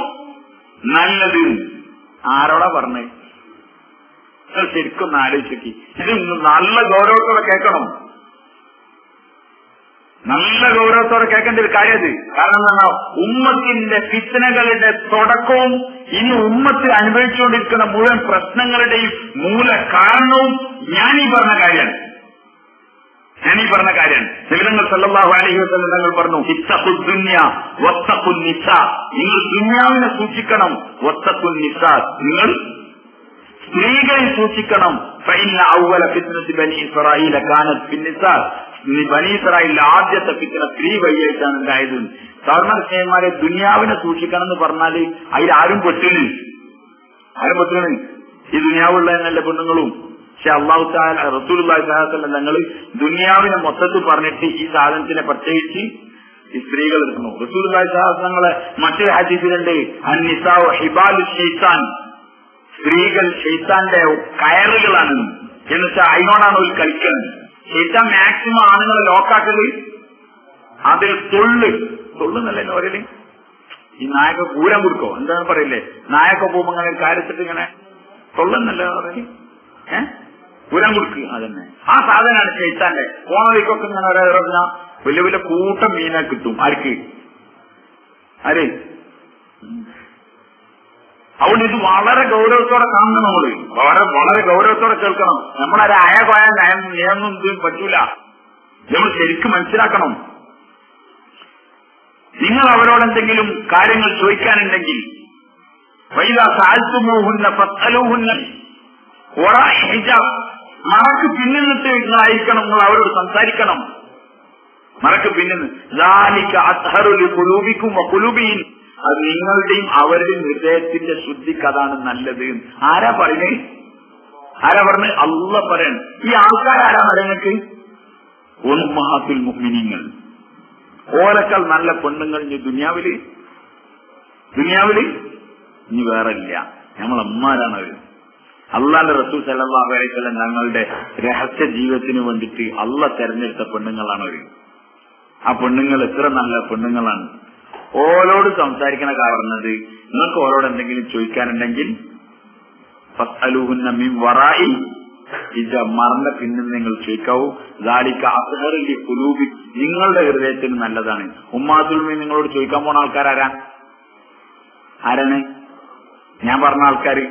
നല്ലത്. ആരോടാ പറഞ്ഞേ? ശരിക്കും ആലോചിക്കി. ഇത് നല്ല ഗൗരവത്തോടെ കേൾക്കണം, നല്ല ഗൗരവത്തോടെ കേൾക്കേണ്ട ഒരു കാര്യം ഇത്. കാരണം എന്താ, ഉമ്മത്തിന്റെ ഫിത്നകളുടെ തുടക്കവും ഇനി ഉമ്മത്ത് അനുഭവിച്ചുകൊണ്ടിരിക്കുന്ന മുഴുവൻ പ്രശ്നങ്ങളുടെയും മൂല കാരണവും ഞാനീ പറഞ്ഞ കാര്യമാണ്. നബിതങ്ങൾ സല്ലല്ലാഹു അലൈഹി വസല്ലം തങ്ങൾ പറഞ്ഞു, ഇത്തഖു ദുനിയ വത്തഖു നിസാ, നിങ്ങൾ ദുനിയാവിനെ സൂക്ഷിക്കണം, വത്തഖു നിസാ, നിങ്ങൾ സ്ത്രീകളിൽ സൂക്ഷിക്കണം. ഫഇന്ന അവ്വല ഫിത്നത്തി ബനി ഇസ്രായീല കാനത് ഫിന്നിസാ. ബനി ഇസ്രായേലിൽ ആദ്യത്തെ ഫിത്ന സ്ത്രീ വഴിയായിട്ടാണ് ഉണ്ടായത്. സാധാരണ സ്നേഹന്മാരെ, ദുനിയാവിനെ സൂക്ഷിക്കണം എന്ന് പറഞ്ഞാല് അതിലാരും പെട്ടിന്, ഈ ദുനിയാവുള്ള നല്ല പെണ്ണുങ്ങളും. പക്ഷെ അള്ളാഹു തആല റസൂലുള്ളാഹി സ്വല്ലല്ലാഹു അലൈഹി വസല്ലം തങ്ങൾ ദുനിയാവിനെ മൊത്തത്തിൽ പറഞ്ഞിട്ട് ഈ സാധനത്തിനെ പ്രത്യേകിച്ച് ഈ സ്ത്രീകൾ എടുക്കുന്നു. റസൂലുള്ളാഹി സ്വല്ലല്ലാഹു അലൈഹി വസല്ലം തങ്ങളെ മറ്റൊരു ഹദീസിലുണ്ട്, അന്നിസാഉ ഹിബാലു ശൈത്താൻ, സ്ത്രീകൾ ശൈത്താന്റെ കയറുകളാണ്. എന്നുവെച്ചാൽ അതിനോടാണ് ഒരു കളിക്കുന്നത്. ശൈത്താൻ മാക്സിമം ആണുങ്ങളെ ലോക്കാക്കല് അതിൽ തൊള്ളുന്നല്ലേ പറയല്. ഈ നായൊക്കെ പൂരം കൊടുക്കോ എന്താണ് പറയില്ലേ, നായൊക്കെ പോകുമ്പോ അങ്ങനെ കാര്യത്തിട്ട് ഇങ്ങനെ തൊള്ളുന്നല്ലേ പറയല്, പൂരം കൊടുക്കുക. അതന്നെ ആ സാധനമാണ് ശൈത്താന്റെ. പോണതിക്കൊക്കെ ഇങ്ങനെ ഓരോന്ന വലിയ വലിയ കൂട്ടം മീനെ കിട്ടും. ആർക്ക്? അതുകൊണ്ട് ഇത് വളരെ ഗൗരവത്തോടെ കാണണം. നമ്മള് വളരെ ഗൗരവത്തോടെ കേൾക്കണം. നമ്മളൊരു അയകോയ നിയമം പറ്റൂല. നമ്മൾ ശരിക്കും മനസ്സിലാക്കണം. നിങ്ങൾ അവരോടെന്തെങ്കിലും കാര്യങ്ങൾ ചോദിക്കാനുണ്ടെങ്കിൽ മറക്ക് പിന്നിട്ട് നിങ്ങളായിരിക്കണം, നിങ്ങൾ അവരോട് സംസാരിക്കണം. മറക്ക് പിന്നിന്ന് അത് നിങ്ങളുടെയും അവരുടെയും ഹൃദയത്തിന്റെ ശുദ്ധിക്ക് അതാണ് നല്ലത്. ആരാ പറഞ്ഞേ? അല്ലാഹ് പറയണം. ഈ ആൾക്കാരാരാ നിങ്ങൾക്ക്? ഉമ്മഹാത്തുൽ മുഅ്മിനീങ്ങൾ. ഓരക്കാൾ നല്ല പെണ്ണുങ്ങൾ ഇനി ദുനിയാവില് ഇനി വേറെ ഇല്ല. നമ്മളമ്മമാരാണ് അവർ. അള്ളാന്റെ റസൂൽ സല്ലല്ലാഹു അലൈഹി വസല്ലം ഞങ്ങളുടെ രഹസ്യ ജീവിതത്തിന് വേണ്ടിയിട്ട് അള്ളാഹ് തെരഞ്ഞെടുത്ത പെണ്ണുങ്ങളാണ് അവർ. ആ പെണ്ണുങ്ങൾ എത്ര നല്ല പെണ്ണുങ്ങളാണ്. ഓരോട് സംസാരിക്കണ പറഞ്ഞത്, നിങ്ങൾക്ക് ഓരോട് എന്തെങ്കിലും ചോദിക്കാനുണ്ടെങ്കിൽ ഫസ്അലൂഹുന്ന മിൻ വറാഇ ഹിജാബ്, മറന്ന പിന്നിൽ നിങ്ങൾ ചോദിക്കാവൂ. ദാലിക അത്ഹറു ലിഖുലൂബി, നിങ്ങളുടെ ഹൃദയത്തിന് നല്ലതാണ്. ഉമ്മാത്തുൽ മുഅ്മിനീൻ നിങ്ങളോട് ചോദിക്കാൻ പോണ ആൾക്കാരാരാണ്? ഞാൻ പറഞ്ഞ ആൾക്കാര്.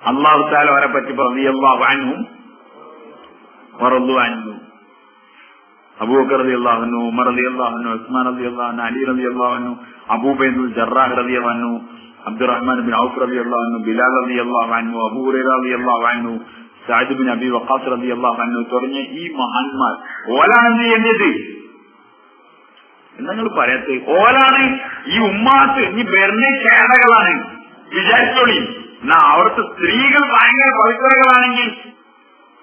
അല്ലാഹു തആല അവരെ പറ്റി റളിയല്ലാഹു അൻഹും വറളു അൻഹു. അബൂബക്കർ റളിയല്ലാഹു അൻഹു, ഉമർ റളിയല്ലാഹു അൻഹു, ഉസ്മാൻ റളിയല്ലാഹു അൻഹു, അലി റളിയല്ലാഹു അൻഹു, അബൂ ഉബൈദുൽ ജറാഹ് റളിയല്ലാഹു അൻഹു, അബ്ദുറഹ്മാൻ ബിൻ ഔഫ് റളിയല്ലാഹു അൻഹു, ബിലാൽ റളിയല്ലാഹു അൻഹു, അബൂ ഹുറൈറ റളിയല്ലാഹു അൻഹു, സഅദ് ബിൻ അബി വഖാസ് റളിയല്ലാഹു അൻഹു തുടങ്ങിയ ഈ മഹാന്മാർ ഓലാണ് എന്നത് നിങ്ങൾ പറയത്തെ. ഓലാണ് ഈ ഉമ്മാത്ത് ഈ ബെർണി ചേടകളാണ് വിചാരിച്ചോളി. എന്നാ അവിടുത്തെ സ്ത്രീകൾ ഭയങ്കര പവിത്രകളാണെങ്കിൽ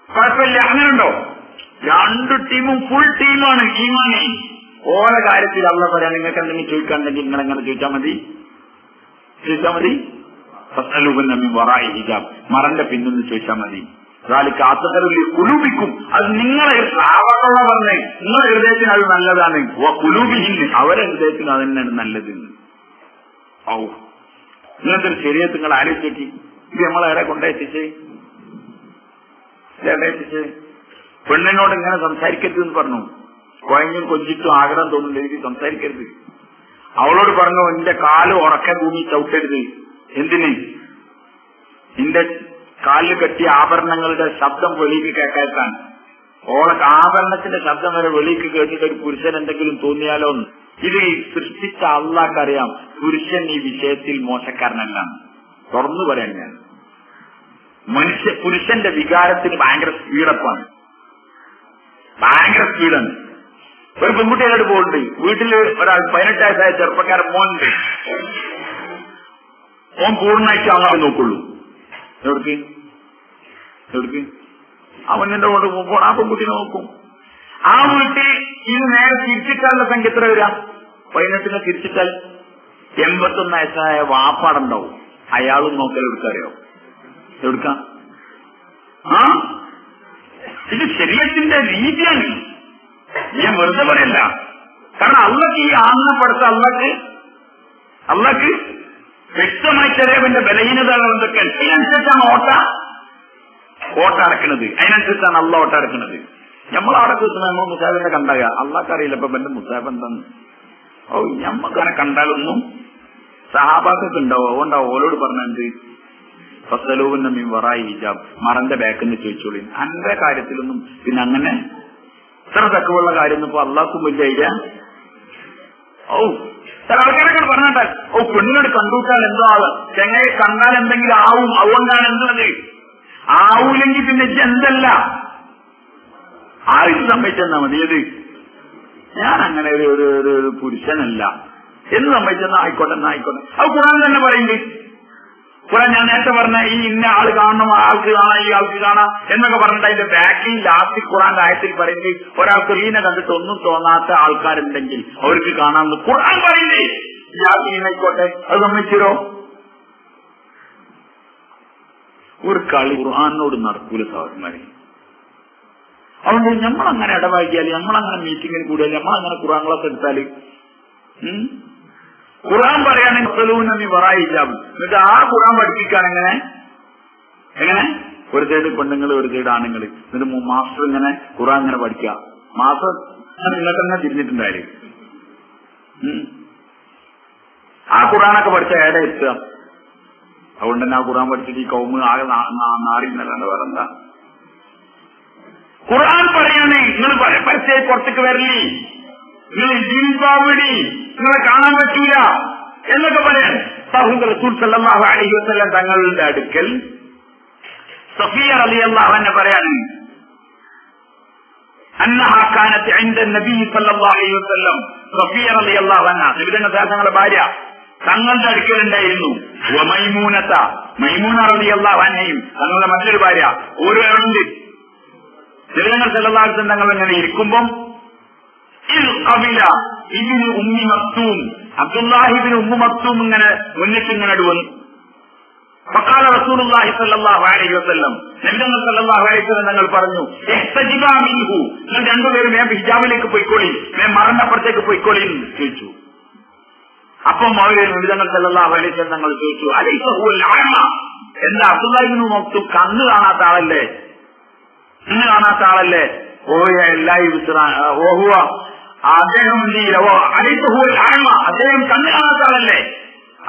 കുഴപ്പമില്ല. അങ്ങനെയുണ്ടോ? രണ്ടു ടീമും ഫുൾ ടീമാണ്. ഈമാനി ഓരോ കാര്യത്തിൽ അള്ളാഹ് പറയാൻ നിങ്ങൾക്ക് എന്തെങ്കിലും ചോദിക്കാനുണ്ടെങ്കിൽ നിങ്ങൾ എങ്ങനെ ചോദിച്ചാൽ മതി. ഫസ്അലൂഹുന്ന മിൻ വറാഇ ഹിജാബ്, മറന്റെ പിന്നിന്ന് ചോദിച്ചാൽ മതി. കുലൂബിക്കും, അത് നിങ്ങളെ സാവകള പറഞ്ഞേ, നിങ്ങളുടെ ഹൃദയത്തിന് അത് നല്ലതാണ്. കുലൂബിഹിൻ, അവരുടെ ഹൃദയത്തിന് അത് തന്നെയാണ് നല്ലത്. ഔ, ഇങ്ങനത്തെ ഒരു ശരീരത്തിൽ നിങ്ങൾ ആലോചിച്ച് ഇത് നമ്മളെവിടെ കൊണ്ടെത്തിച്ച് പെണ്ണിനോട് ഇങ്ങനെ സംസാരിക്കരുത് എന്ന് പറഞ്ഞു. കോയഞ്ഞും കൊഞ്ചിട്ടും ആഗ്രഹം തോന്നുന്നില്ല, എനിക്ക് സംസാരിക്കരുത്. അവളോട് പറഞ്ഞു, എന്റെ കാല് ഉറക്ക ഭൂമി ചവിട്ടരുത്. എന്തിന്? നിന്റെ കാലിൽ കെട്ടിയ ആഭരണങ്ങളുടെ ശബ്ദം വെളിക്ക് കേൾക്കാൻ. ഓളക്ക് ആഭരണത്തിന്റെ ശബ്ദം വരെ വെളിക്ക് കേട്ടിട്ട് ഒരു പുരുഷൻ എന്തെങ്കിലും തോന്നിയാലോ? ഇത് സൃഷ്ടിച്ച അള്ളാഹ്ക്കറിയാം പുരുഷൻ ഈ വിഷയത്തിൽ മോശക്കാരനല്ല. തുറന്നു പറയാൻ ഞാൻ പുരുഷന്റെ വികാരത്തിന് ഭയങ്കര സ്പീഡപ്പാണ്, ഭയങ്കര സ്പീഡാണ്. ഒരു പെൺകുട്ടിയോട് പോകുന്നുണ്ട്, വീട്ടില് ഒരാൾ 18 വയസ്സായ ചെറുപ്പക്കാരൻ മോനുണ്ട്. മോൻ പൂർണ്ണമായിട്ട് അങ്ങനെ നോക്കുള്ളൂ. എവിടേക്ക് അവന്റെ കൊണ്ട് പോകുമ്പോൾ ആ പെൺകുട്ടിനെ നോക്കും. ആ വീട്ടിൽ ഇത് നേരെ തിരിച്ചിട്ടാലുള്ള സംഖ്യ എത്ര വരാ? 18 തിരിച്ചിട്ടാൽ 81 വയസ്സായ വാപ്പാടുണ്ടാവും. അയാളും നോക്കൽ എടുക്കാറിയോ? എടുക്കാം. ഇത് ശരീരത്തിന്റെ രീതിയാണ്, ഞാൻ വെറുതെ പറയല്ല. കാരണം അള്ളക്ക് ഈ ആത്മപ്പെടുത്ത അള്ളക്ക് വ്യക്തമായി ചെറിയവന്റെ ബലഹീനതകൾ എന്തൊക്കെ, അതിനനുസരിച്ചാണ് ഓട്ട അടക്കുന്നത്. അതിനനുസരിച്ചാണ് അള്ള ഓട്ട അടക്കുന്നത്. നമ്മളവിടെ കിട്ടുന്ന നമ്മൾ മുസാഫിനെ കണ്ടാക അള്ളാഹ്ക്കറിയില്ല ഇപ്പൊ എന്റെ മുസാഫ് എന്താന്ന്. ഓ ഞമ്മക്കങ്ങനെ കണ്ടാലൊന്നും സഹാബാക്കൊക്കെ ഉണ്ടാവും. അതുകൊണ്ടാവും ഓരോട് പറഞ്ഞത് ഫസ്അലൂഹുന്ന മിൻ വറാഇ ഹിജാബ്, മറന്റെ ബാക്കെന്ന് ചോദിച്ചോളി. അന്റെ കാര്യത്തിലൊന്നും പിന്നെ അങ്ങനെ ഇത്ര തക്കവുള്ള കാര്യമൊന്നും ഇപ്പൊ അള്ളാഹ്ക്കും വലിയ ഐഡിയ. ഓ ചില ആൾക്കാരൊക്കെ പറഞ്ഞാൽ പെണ്ണിനോട് കണ്ടുവിട്ടാൽ എന്തോ ആവും, ചെങ്ങയെ കണ്ടാൽ എന്തെങ്കിലും ആവും, അതുകൊണ്ടാണ് എന്തുള്ളത്. ആവൂലെങ്കിൽ പിന്നെ എന്തല്ല ആയിട്ട് സമ്മതിച്ചെന്നാ മതി. ഏത് ഞാൻ അങ്ങനെ ഒരു പുരുഷനല്ല എന്ന് സമ്മതിച്ചെന്നാ ആയിക്കോട്ടെ എന്നായിക്കോട്ടെ. അത് ഖുർആൻ തന്നെ പറയുന്നത്. ഖുർആൻ ഞാൻ നേരത്തെ പറഞ്ഞ ഈ ഇന്ന ആള് കാണണം, ആൾക്ക് കാണാം, ഈ ആൾക്ക് കാണാം എന്നൊക്കെ പറഞ്ഞിട്ട് അതിന്റെ ബാക്കിൽ ലാസ്റ്റ് ഖുർആന്റെ ആയത്തിൽ പറയുന്നത് ഒരാൾക്ക് ലീന കണ്ടിട്ട് ഒന്നും തോന്നാത്ത ആൾക്കാരുണ്ടെങ്കിൽ അവർക്ക് കാണാമെന്ന് ഖുർആൻ പറയുന്നേ. ഇയാൾക്ക് ലീനായിക്കോട്ടെ, അത് സമ്മതിച്ചോ? ഒരു കളി ഖുർആനോട് നടക്കൂല സഹോദരന്മാരെ. അതുകൊണ്ട് നമ്മളങ്ങനെ ഇടവാക്കിയാല്, നമ്മളങ്ങനെ മീറ്റിങ്ങിന് കൂടിയാല്, നമ്മളങ്ങനെ ഖുർആനുകളൊക്കെ എടുത്താല് ഖുർആൻ പറയാണെങ്കിൽ വറായിജാബ്, എന്നിട്ട് ആ ഖുർആൻ പഠിപ്പിക്കാൻ എങ്ങനെ ഒരു സൈഡ് പെണ്ണുങ്ങൾ ഒരു സൈഡ് ആണുങ്ങൾ, എന്നിട്ട് മാസ്റ്റർ ഇങ്ങനെ ഖുർആൻ ഇങ്ങനെ പഠിക്കുക. മാസ്റ്റർ നിങ്ങൾക്ക് തന്നെ തിരിഞ്ഞിട്ടുണ്ടായാലും ആ ഖുർആനൊക്കെ പഠിച്ച ഏടെ എത്തുക. അതുകൊണ്ട് തന്നെ ആ ഖുർആൻ പഠിച്ചിട്ട് ഈ കൗമ് ആകെ നാറിന്നല്ലാണ്ട് വേറെന്താ. ഖുർആൻ പറയാണ് നിങ്ങൾ പരസ്യമായി പുറത്തേക്ക് വരലി, നിങ്ങൾ ജീൻപാവിടി, നിങ്ങളെ കാണാൻ പറ്റൂല എന്നൊക്കെ പറയാൻ റസൂൽ സല്ലല്ലാഹു അലൈഹി വസല്ലം തങ്ങളുടെ അടുക്കൽ സഫിയ റളിയല്ലാഹു അൻഹ പറയാണ് അന്നഹാ കാനത് ഇൻദ നബി സല്ലല്ലാഹു അലൈഹി വസല്ലം. സഫിയ റളിയല്ലാഹു അൻഹ നബിയുടെ ഭാര്യ തങ്ങളുടെ അടുക്കലുണ്ടായിരുന്നു. മൈമൂനത, മൈമൂന റളിയല്ലാഹു അൻഹയും തങ്ങളുടെ മറ്റൊരു ഭാര്യ ഓരോരുണ്ട്. നബിതങ്ങൾ സല്ലല്ലാഹു അലൈഹി വസല്ലം തങ്ങൾ ഇങ്ങനെ ഇരിക്കുമ്പം ഇബ്നു ഉമ്മി മക്തൂം, അബ്ദുല്ലാഹിബ്നു ഉമ്മു മക്തൂം ഇങ്ങനെ മുന്നിട്ട് ഇങ്ങനെ വന്നു. ഫഖാല റസൂലുള്ളാഹി സ്വല്ലല്ലാഹു അലൈഹി വസല്ലം, നബിതങ്ങൾ സല്ലല്ലാഹു അലൈഹി വസല്ലം തങ്ങൾ പറഞ്ഞു, ഇഹ്തജിബാ മിൻഹു, നിങ്ങൾ രണ്ടുപേരും ഹിജാബിലേക്ക് പോയിക്കോളി, മരണപ്പുറത്തേക്ക് പോയിക്കോളി എന്ന് ചോദിച്ചു. അപ്പം അവര് നബിതങ്ങൾ സല്ലല്ലാഹു അലൈഹി വസല്ലം തങ്ങൾ ചോദിച്ചു, അലൈസ ഹുവൽ അഅമ, എന്താ അബ്ദുല്ലാഹിബ്നു മക്തൂം കണ്ണ് കാണാത്ത ആളല്ലേ? കണ്ണ് കാണാത്ത ആളല്ലേ? ഓഹുവ അദ്ദേഹം എന്ത് ചെയ്യില്ല, അദ്ദേഹം കണ്ണ് കാണാത്ത ആളല്ലേ?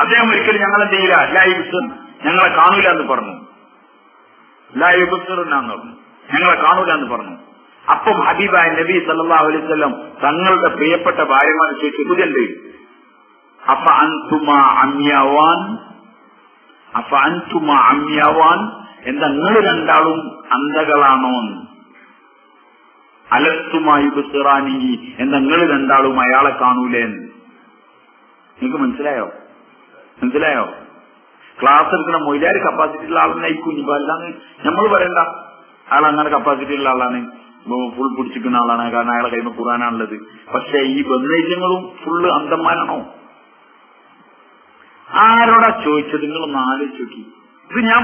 അദ്ദേഹം ഒരിക്കലും ഞങ്ങളെന്ത് ചെയ്യില്ല, ലായിബുസർ, ഞങ്ങളെ കാണൂല എന്ന് പറഞ്ഞു. ലായിബുസറിനാന്ന് പറഞ്ഞു, ഞങ്ങളെ കാണൂല എന്ന് പറഞ്ഞു. അപ്പം ഹബീബായ നബി സല്ലല്ലാഹു അലൈഹി വസല്ലം തങ്ങളുടെ പ്രിയപ്പെട്ട ഭാര്യമാരെ ചോദിച്ചു, ഇതുണ്ട് അഫ അൻതുമാ അമ്യാവാൻ, അഫ അൻതുമാ അമ്യാവാൻ, എന്താ നിങ്ങൾ രണ്ടാളും അന്ധകളാണോ? അലസ്തുമായി ബുസ്റാനി, എന്താ നിങ്ങൾ രണ്ടാളും അയാളെ കാണൂലേന്ന്. നിങ്ങൾക്ക് മനസ്സിലായോ? ക്ലാസ് എടുക്കുന്ന മൊയിലാര് കപ്പാസിറ്റി ഉള്ള ആളെന്നായിരിക്കും. ഇനിയിപ്പോ അല്ലാന്ന് നമ്മൾ പറയണ്ട, അയാൾ അങ്ങനെ കപ്പാസിറ്റി ഉള്ള ആളാണ്, ഫുൾ പിടിച്ചിരിക്കുന്ന ആളാണ്, കാരണം അയാളെ കൈമ ഖുർആനാണുള്ളത്. പക്ഷെ ഈ ബന്ധങ്ങളും ഫുള്ള് അന്ധന്മാരാണോ? ആരോടാ ചോദിച്ചത്? നിങ്ങളൊന്ന് ആലോചിച്ച് നോക്കി. ഇത് ഞാൻ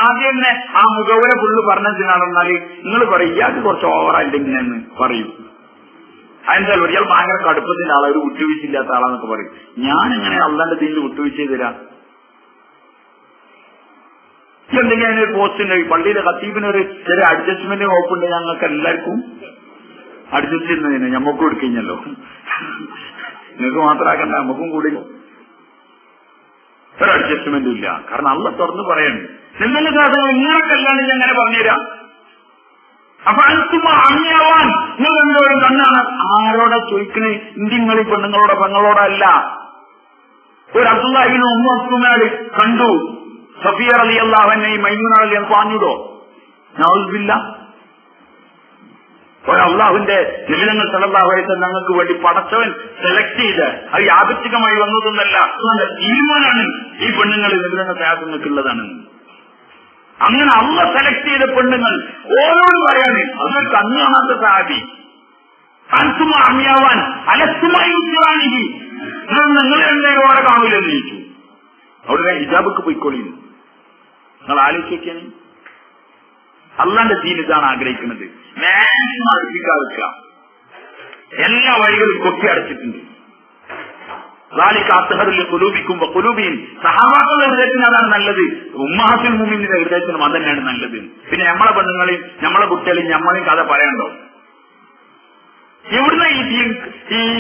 ആദ്യം തന്നെ ആ മുഖവര ഫുള്ള് പറഞ്ഞതിനാണെന്നാല് നിങ്ങൾ പറയും ഇയാൾക്ക് കുറച്ച് ഓവറായിട്ട് ഇങ്ങനെയെന്ന് പറയും. അതെന്താ ഇയാൾ ഭയങ്കര കടുപ്പത്തിന്റെ ആളാ, ഒരു വിട്ടുവീഴ്ചയില്ലാത്ത ആളാന്നൊക്കെ പറയും. ഞാൻ എങ്ങനെ അള്ളാന്റെ തീയിൽ വിട്ടുവീഴ്ച തരാം? എന്തെങ്കിലും അതിനൊരു പോസ്റ്റ് ഉണ്ട്, പള്ളിയിലെ ഖത്തീബിനൊരു ചെറിയ അഡ്ജസ്റ്റ്മെന്റ് ഓപ്പുണ്ട്, ഞങ്ങൾക്ക് എല്ലാവർക്കും അഡ്ജസ്റ്റ് ചെയ്യുന്നതിന് ഞമ്മക്കും എടുക്കഴിഞ്ഞല്ലോ. നിങ്ങൾക്ക് മാത്രമാക്കണ്ട, നമുക്കും കൂടി ഒരു അഡ്ജസ്റ്റ്മെന്റും ഇല്ല. കാരണം അള്ള തുറന്ന് പറയണം, നിങ്ങളുടെ സാധനം ഇങ്ങനെയൊക്കെല്ലാണ്ട് ഞാൻ അങ്ങനെ പറഞ്ഞുതരാം. അപ്പൊ അൻതുമാ അമ്യാവാൻ, നിങ്ങൾ എന്തോരം കണ്ണാണ്? ആരോടെ ചോദിക്കണേ? ഇന്ത്യങ്ങളിൽ പെണ്ണുങ്ങളോടോ പെങ്ങളോടല്ല. ഒരു അബ്ദുല്ലാഹിബ്നു ഉമ്മു മക്തൂമിനെ കണ്ടു, സഫിയ റളിയല്ലാഹു അൻഹയും മൈമൂന റളിയല്ലാഹു പറഞ്ഞുടോ? നൗസുബില്ല. അള്ളാഹുവിന്റെ നബിതങ്ങൾ സല്ലല്ലാഹു അലൈഹി വസല്ലം ഞങ്ങൾക്ക് വേണ്ടി പടച്ചവൻ സെലക്ട് ചെയ്ത്, അത് യാദൃച്ഛികമായി വന്നതൊന്നല്ല, തീരുമാനമാണ് ഈ പെണ്ണുങ്ങൾ നബിതങ്ങൾ തയ്യാറുള്ളതാണ്. അങ്ങനെ അള്ള സെലക്ട് ചെയ്ത പെണ്ണുങ്ങൾ ഓരോന്നും പറയാണ്. അതൊരു കണ്ണ് കാണാത്ത സഹാബി. അൻതുമാ അമ്യാവാൻ അലസ്തുമായി ഉത്തരാണെങ്കിൽ നിങ്ങൾ രണ്ടേരും അവിടെ കാണൂലെന്ന് ചോദിച്ചു. അവിടെ ഹിജാബക്ക് പോയിക്കോളി. നിങ്ങൾ ആലോചിക്കാൻ അള്ളാന്റെ ദീൻ ഇതാണ് ആഗ്രഹിക്കുന്നത്. മാക്സിമം അടുപ്പിക്കാതിരിക്കുക. എല്ലാ വഴികളും കൊത്തി അടച്ചിട്ടുണ്ട്. കുലൂബിക്കുമ്പോ കുലൂബിയും സഹാബാക്കളുടെ ഹൃദയത്തിന് അതാണ് നല്ലത്, ഉമ്മഹാത്തുൽ മുഅ്മിനീന്റെ ഹൃദയത്തിനും അത് തന്നെയാണ് നല്ലത്. പിന്നെ നമ്മളെ പെണ്ണുങ്ങളെയും നമ്മളെ കുട്ടികളെയും നമ്മളെയും കഥ പറയണ്ടോ? എവിടുന്ന ഈ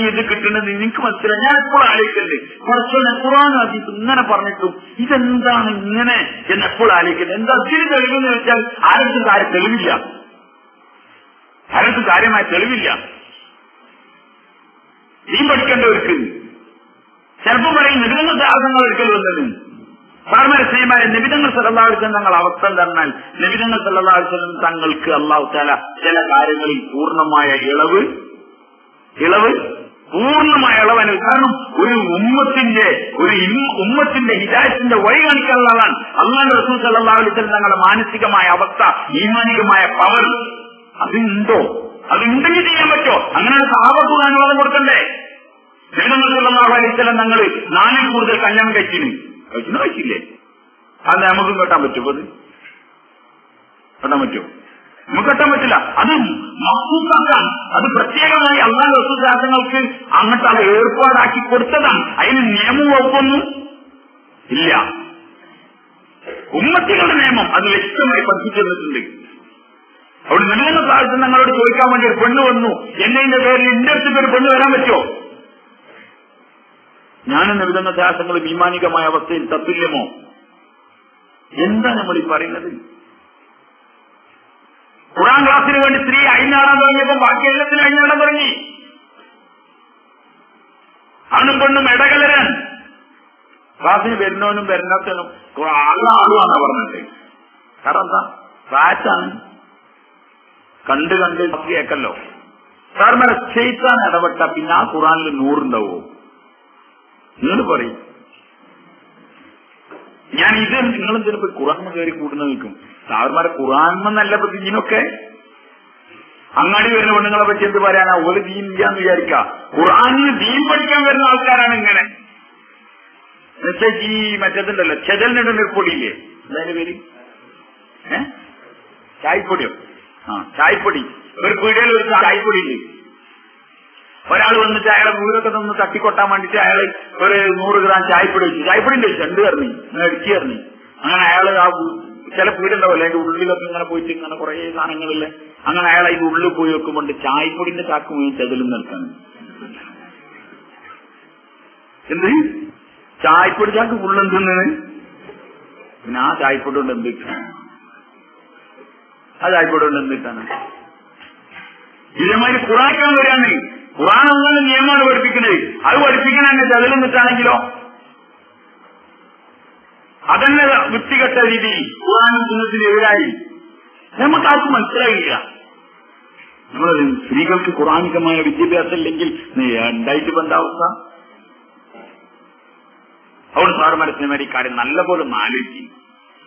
ഇത് കിട്ടുന്നത് നിങ്ങൾക്ക് മനസ്സിലായി. ഞാൻ എപ്പോഴും ആലോചിക്കല്ലേ, കുറച്ചുകൂടെ ഖുർആനും ഹദീസും ഇങ്ങനെ പറഞ്ഞിട്ടും ഇതെന്താണ് ഇങ്ങനെ എന്നെപ്പോഴും ആലോചിക്കുന്നത്. എന്താ ഇതിന് തെളിവെന്ന് വെച്ചാൽ ആർക്കും തെളിവില്ല, ആർക്കും കാര്യമായ തെളിവില്ല. ഈ പഠിക്കേണ്ടവർക്ക് ചിലപ്പോൾ പറയും നിബിധങ്ങൾ സാധനങ്ങൾ ഒരിക്കൽ വന്നത്. സാർമാരെ സ്നേഹമാരെ, നബിതങ്ങൾ സല്ലല്ലാഹു അലൈഹി വസല്ലം തങ്ങൾ അവസ്ഥ എന്നാൽ നബിതങ്ങൾ സല്ലല്ലാഹു അലൈഹി വസല്ലം തങ്ങൾക്ക് അല്ലാഹു തആല ചില കാര്യങ്ങളിൽ പൂർണ്ണമായ ഇളവ് പൂർണ്ണമായ ഇളവന്. കാരണം ഒരു ഉമ്മത്തിന്റെ ഹിദായത്തിന്റെ വഴി കാണിക്കാനുള്ള ആളാണ് അല്ലാഹുവിന്റെ റസൂൽ സല്ലല്ലാഹു അലൈഹി വസല്ലം തങ്ങളുടെ മാനസികമായ അവസ്ഥ, ഈമാനികമായ പവർ അതുണ്ടോ? അതുണ്ടെങ്കിൽ ചെയ്യാൻ പറ്റോ? അങ്ങനെയാണ് സഹാബത്ത് അനുവാദം കൊടുക്കണ്ടേ? നബിതങ്ങൾ സല്ലല്ലാഹു അലൈഹി വസല്ലം തങ്ങൾ 4 കൂടുതൽ കല്യാണം കഴിച്ചില്ലേ? അത് നമുക്കും കെട്ടാൻ പറ്റുമോ? കെട്ടാൻ പറ്റുമോ? നമുക്ക് കെട്ടാൻ പറ്റില്ല. അത് മഹ്സൂസാക്കാൻ, അത് പ്രത്യേകമായി അല്ലാഹു റസൂൽ ശാസ്ത്രങ്ങൾക്ക് അങ്ങോട്ട് അത് ഏർപ്പാടാക്കി കൊടുത്തതാണ്. അതിന് നിയമവും വകുപ്പൊന്നും ഇല്ല. ഉമ്മത്തികളുടെ നിയമം അത് വ്യക്തമായി പഠിപ്പിച്ചു തന്നിട്ടുണ്ട്. അവിടെ നിലനിന്ന പ്രാവശ്യം ഞങ്ങളോട് ചോദിക്കാൻ വേണ്ടി ഒരു പെണ്ണ് വന്നു, എന്നതിന്റെ പേരിൽ എന്റെ അടുത്തേക്ക് ഒരു പെണ്ണ് വരാൻ പറ്റുമോ? ഞാനും നബിതന്ന ശാസ്ത്രങ്ങൾ ഈമാനികമായ അവസ്ഥയിൽ തത്തുല്യമോ? എന്താ നമ്മൾ ഈ പറയുന്നത്? ഖുർആൻ ക്ലാസിന് വേണ്ടി സ്ത്രീ അഴിഞ്ഞാടാൻ തുടങ്ങിയപ്പോൾ ബാക്കി എല്ലാത്തിനും അഴിഞ്ഞാടാൻ തുടങ്ങി. ആണും പെണ്ണും ഇടകലരാൻ. ക്ലാസ്സിന് വരുന്നവനും വരുന്നവനും ആളുവാന്നാ പറഞ്ഞിട്ട്. കാരണം എന്താ? ഫ്ലാറ്റാണ്. കണ്ട് കേക്കല്ലോ. സാർമാരെ ശൈത്താൻ ഇടപെട്ട പിന്നെ ആ ഖുർആനിൽ 100 ഉണ്ടാവോ? നിങ്ങൾ പറയും. ഞാൻ ഇത് നിങ്ങളും ചിലപ്പോൾ ഖുർആൻ കയറി കൂടുന്ന നിൽക്കും. സാർമാരെ ഖുർആൻമെന്നല്ല ഇപ്പൊ ദീനൊക്കെ. അങ്ങാടി വരുന്ന പെണ്ണുങ്ങളെ പറ്റി എന്ത് പറയാനാ? ഒരു ദീൻ ഇല്ലാന്ന് വിചാരിക്ക. ഖുർആനിന് ദീൻ പഠിക്കാൻ വരുന്ന ആൾക്കാരാണ് ഇങ്ങനെ. എന്നുവെച്ചാൽ ഈ മറ്റേതുണ്ടല്ലോ, ചെതലിനിടുന്ന പൊടിയില്ലേ, എന്തായാലും പേര് ചായപ്പൊടിയോ? ചായപ്പൊടി. ഒരു പീടികയിൽ ഒരു ചായപ്പൊടി ഇല്ലേ, ഒരാൾ വന്നിട്ട് അയാളെ വീടൊക്കെ നിന്ന് തട്ടിക്കൊട്ടാൻ വേണ്ടിട്ട് അയാൾ ഒരു 100 ഗ്രാം ചായപ്പൊടി വെച്ചു. ചായപ്പൊടിന്റെ ചെണ്ട് കയറി ഇടിച്ചു കയറി. അങ്ങനെ അയാൾ ആ ചില വീടുണ്ടാവല്ലോ അതിന്റെ ഉള്ളിലൊക്കെ ഇങ്ങനെ പോയിട്ട് ഇങ്ങനെ കുറെ സാധനങ്ങളില്ലേ, അങ്ങനെ അയാൾ അതിന്റെ ഉള്ളിൽ പോയി വെക്കുമ്പോണ്ട് ചായപ്പൊടിന്റെ ചാക്ക് മുഴുവൻ ചെതലും നിൽക്കാണ്. എന്ത് ചായപ്പൊടി ചാക്ക് ഉള്ളെന്തെന്ന്? പിന്നെ ആ ചായപ്പൊടി കൊണ്ട് എന്ത് കിട്ടാണ്? ആ ചായപ്പൊടി കൊണ്ട് എന്ത് കിട്ടാണ്? ഇതേമാതിരി ഖുർആൻ വരികയാണ്. ഖുർആൻ അങ്ങനെ നിയമമാണ് പഠിപ്പിക്കുന്നത്. അത് പഠിപ്പിക്കാൻ തന്നെ ചെതലും നിട്ടാണെങ്കിലോ അതന്നെ വൃത്തികെട്ട രീതി ഖുർആനും സുന്നത്തിന് എതിരായി. നമുക്കാർക്കും മനസ്സിലായില്ല. നമ്മൾ സ്ത്രീകൾക്ക് ഖുർആനികമായ വിദ്യാഭ്യാസം ഇല്ലെങ്കിൽ ഉണ്ടായിട്ട് ബന്ധാവസ്ഥ. അവിടെ സാറുമാരെ സിനിമ കാര്യം നല്ലപോലെ ആലോചിക്കും.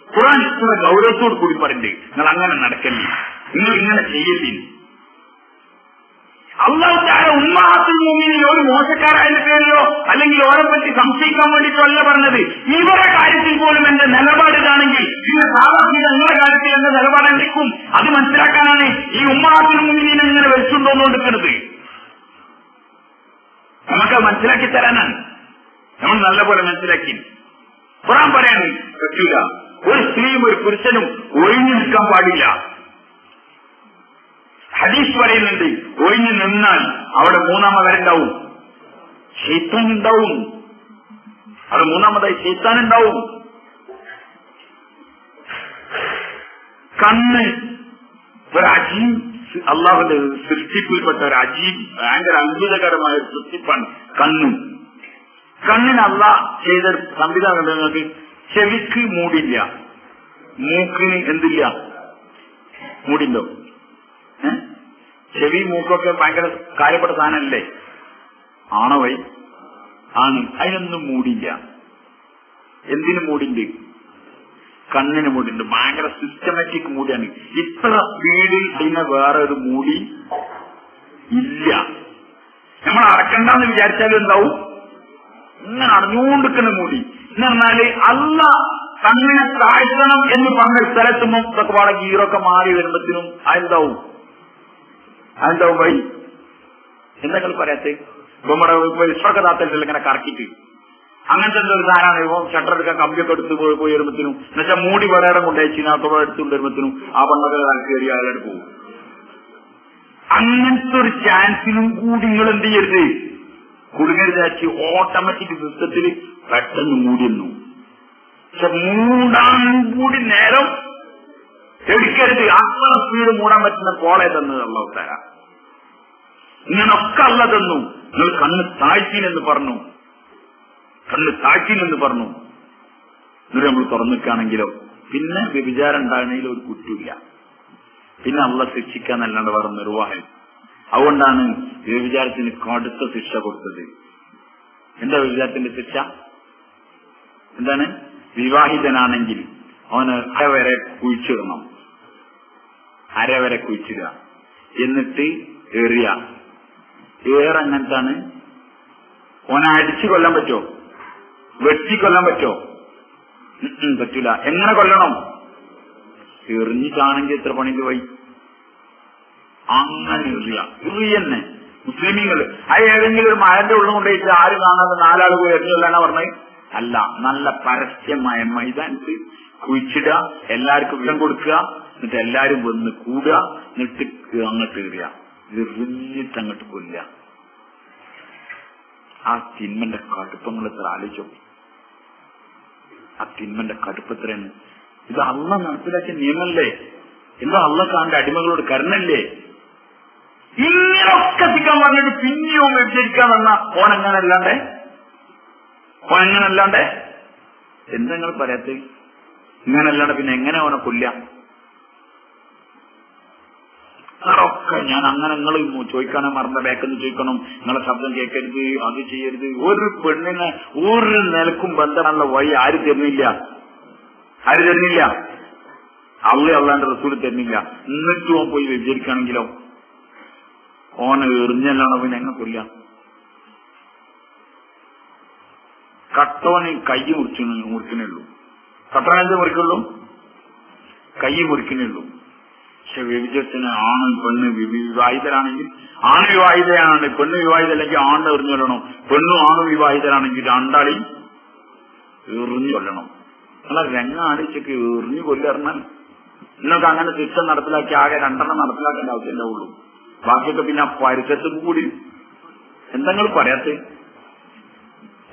ഖുർആൻ ഇത്ര ഗൗരവത്തോട് കൂടി പറഞ്ഞേ, നിങ്ങൾ അങ്ങനെ നടക്കല്ലേ, നിങ്ങൾ ഇങ്ങനെ ചെയ്യല്ലേ. അല്ലാഹു തആല ഉമ്മഹാത്തുൽ മുഅ്മിനീൻ ഒരു മോശക്കാരായതിന്റെ പേരിലോ അല്ലെങ്കിൽ ഓരെ പറ്റി സംശയിക്കാൻ വേണ്ടിയിട്ടോ അല്ല പറഞ്ഞത്. ഇവരുടെ കാര്യത്തിൽ പോലും എന്റെ നിലപാട് ഇതാണെങ്കിൽ പിന്നെ സാധാരണ ഞങ്ങളുടെ കാര്യത്തിൽ എന്റെ നിലപാടെന്തിക്കും അത് മനസ്സിലാക്കാനാണ് ഈ ഉമ്മഹാത്തുൽ മുഅ്മിനീൻ ഇങ്ങനെ വെച്ചുകൊണ്ടുവന്നുകൊണ്ടിരിക്കുന്നത്. നമുക്ക് മനസ്സിലാക്കി തരാനാണ്. നമ്മൾ നല്ലപോലെ മനസ്സിലാക്കി. ഖുർആൻ പറയാൻ പറ്റൂല, ഒരു സ്ത്രീയും ഒരു പുരുഷനും ഒഴിഞ്ഞു നിൽക്കാൻ പാടില്ല. ഹദീസ് പറയുന്നുണ്ട്, ഒഴിഞ്ഞു നിന്നാൽ അവിടെ മൂന്നാമതാരുണ്ടാവും, ശൈത്താൻ ഉണ്ടാവും. അവിടെ മൂന്നാമതായി ശൈത്താൻ ഉണ്ടാവും. കണ്ണ് ഒരു അജീബ്, അള്ളാഹുവിന്റെ സൃഷ്ടിപ്പിൽപ്പെട്ട ഒരു അജീബ് ഭയങ്കര അത്ഭുതകരമായ ഒരു സൃഷ്ടിപ്പാണ് കണ്ണും. കണ്ണിന് അള്ളാഹ് ചെയ്ത സംവിധാനം നിങ്ങൾക്ക് ചെവിക്ക് മൂടില്ല, മൂക്കിന് എന്തില്ല, മൂടില്ലോ. ചെവി മൂക്കൊക്കെ ഭയങ്കര കാര്യപ്പെട്ട സാധനമല്ലേ? ആണോ വൈ? ആണ്. അതിനൊന്നും മൂടില്ല. എന്തിനു മൂടിണ്ട്? കണ്ണിന് മൂടിണ്ട്. ഭയങ്കര സിസ്റ്റമാറ്റിക് മൂടിയാണ്. ഇത്ര സ്പീഡിൽ പിന്നെ വേറെ ഒരു മൂടി ഇല്ല. നമ്മൾ അടക്കണ്ടെന്ന് വിചാരിച്ചാലും എന്താവും? ഇങ്ങനെ അടഞ്ഞുകൊണ്ടിരിക്കുന്ന മൂടി എന്ന് പറഞ്ഞാല് അല്ലാഹ് കണ്ണിനെ താഴ്ത്തണം എന്ന് പറഞ്ഞ സ്ഥലത്തുമ്പോൾ ഇതൊക്കെ പാടെ ഗീറൊക്കെ മാറി വരുമ്പത്തിനും അതെന്താവും വഴി. എന്തെങ്കിലും പറയാത്തേ? ഇപ്പൊ നമ്മുടെ വിശ്വകഥാത്തിൽ ഇങ്ങനെ കറക്കിട്ട് അങ്ങനത്തെ ഒരു സാധനമാണ്. ഇപ്പൊ ഷട്ടർ എടുക്കാൻ കമ്പിയൊക്കെ എടുത്ത് പോയി വരുമ്പത്തിനും എന്നുവെച്ചാൽ മൂടി പടേരം കൊണ്ടുപോയി എടുത്തുകൊണ്ട് വരുമ്പത്തിനും ആ പണ്ടൊക്കെ കയറി അയാളെടുത്ത് പോകും. അങ്ങനത്തെ ഒരു ചാൻസിനും കൂടി നിങ്ങൾ എന്ത് ചെയ്യരുത്, കുടുങ്ങരുതാച്ച് ഓട്ടോമാറ്റിക് സിസ്റ്റത്തിൽ പെട്ടെന്ന് മൂടിയെന്നു. പക്ഷെ മൂടാനും കൂടി നേരം എടുക്കരുത്. അത്ര സ്പീഡ് മൂടാൻ പറ്റുന്ന കോളേ തന്നത് അല്ലാഹു തആല. ഇങ്ങനൊക്കെ അല്ല തന്നു. നിങ്ങൾ കണ്ണ് താഴ്ത്തിനെന്ന് പറഞ്ഞു. കണ്ണ് താഴ്ത്തിയില്ലെന്ന് പറഞ്ഞു. എന്നിട്ട് നമ്മൾ തുറന്നിക്കുകയാണെങ്കിലോ പിന്നെ വ്യഭിചാരം ഉണ്ടാകുന്നതിൽ ഒരു കുറ്റമില്ല. പിന്നെ അള്ളാഹ് ശിക്ഷിക്കാന്നല്ലാണ്ട് വേറെ നിർവാഹം. അതുകൊണ്ടാണ് വ്യഭിചാരത്തിന് കടുത്ത ശിക്ഷ കൊടുത്തത്. എന്താ വ്യഭിചാരത്തിന്റെ ശിക്ഷ? എന്താണ്? വിവാഹിതനാണെങ്കിൽ അവന് അരവരെ കുഴിച്ചിടണം. അരവരെ കുഴിച്ചിടുക, എന്നിട്ട് എറിയ. അങ്ങനത്താണ്. ഓനെ അടിച്ചു കൊല്ലാൻ പറ്റോ? വെട്ടി കൊല്ലാൻ പറ്റോ? പറ്റൂല. എങ്ങനെ കൊല്ലണം? എറിഞ്ഞിട്ടാണെങ്കിൽ എത്ര പണിക്ക് പോയി. അങ്ങനെ എറിയന്നെ. മുസ്ലിമീങ്ങൾ അത് ഏതെങ്കിലും ഒരു മഴന്റെ ഉള്ളിൽ കൊണ്ടുപോയിട്ട് ആരും കാണാതെ 4 ആൾ പോയി എറിഞ്ഞല്ലാണോ പറഞ്ഞത്? അല്ല, നല്ല പരസ്യമായ മൈതാനത്ത് കുഴിച്ചിടുക, എല്ലാവർക്കും വിഷം കൊടുക്കുക, എന്നിട്ട് എല്ലാരും വന്ന് കൂടുക, എന്നിട്ട് അങ്ങോട്ട് എറിയ. എറിഞ്ഞിട്ട് അങ്ങോട്ട് കൊല്ലുക. ആ തിന്മന്റെ കടുപ്പങ്ങൾ എത്ര ആലോചിച്ചോ. ആ തിന്മന്റെ കടുപ്പത്രയാണ്. ഇത് അള്ളാഹ് നടപ്പിലാക്കിയ നിയമല്ലേ? എന്താ അള്ളാഹ് കാണേണ്ട അടിമകളോട് കരുണല്ലേ? ഇങ്ങനൊക്കെ ചിക്കാൻ പറഞ്ഞിട്ട് പിന്നെയും വ്യഭിചരിക്കാൻ വന്ന ഓനെങ്ങനല്ലാണ്ടേ എന്താ നിങ്ങൾ പറയാത്ത? ഇങ്ങനല്ലാണ്ട് പിന്നെ എങ്ങനെ ഓനെ കൊല്ലാം? അതൊക്കെ ഞാൻ അങ്ങനെ നിങ്ങൾ ചോദിക്കണം, മറന്ന ബാക്കെന്ന് ചോദിക്കണം, നിങ്ങളെ ശബ്ദം കേൾക്കരുത്, അത് ചെയ്യരുത്. ഒരു പെണ്ണിനെ ഒരു നിലക്കും ബന്ധമുള്ള വഴി ആര് തരുന്നില്ല? അള്ളാന്റെ റസൂൽ തരുന്നില്ല. എന്നിട്ടും ഓൻ പോയി വ്യഭിചരിക്കുകയാണെങ്കിലോ ഓനെ എറിഞ്ഞല്ലാണോ പിന്നെ എങ്ങനെ കൊല്ലാം? കട്ടോന് കൈ മുറിക്കുന്നുള്ളൂ. കട്ടോൻ എന്ത് മുറിക്കുള്ളൂ? കൈ മുറിക്കുന്നുള്ളൂ. പക്ഷെ വ്യഭിചരത്തിന് ആണ് പെണ്ണ് വിവാഹിതരാണെങ്കിൽ ആണ് വിവാഹിതയാണ്, പെണ്ണ് വിവാഹിതല്ലെങ്കിൽ ആണ് എറിഞ്ഞു കൊല്ലണം. പെണ്ണും ആണും വിവാഹിതരാണെങ്കിൽ രണ്ടാളെയും എറിഞ്ഞു കൊല്ലണം. അല്ല രംഗം ആലോചിച്ചൊക്കെ എറിഞ്ഞു കൊല്ലറിഞ്ഞാൽ നിങ്ങൾക്ക് അങ്ങനെ ശിക്ഷ നടപ്പിലാക്കി ആകെ 2 നടപ്പിലാക്കേണ്ട ആവശ്യമല്ലേ ഉള്ളൂ. ബാക്കിയൊക്കെ പിന്നെ പരിസരത്തും കൂടി എന്തെങ്കിലും പറയാത്ത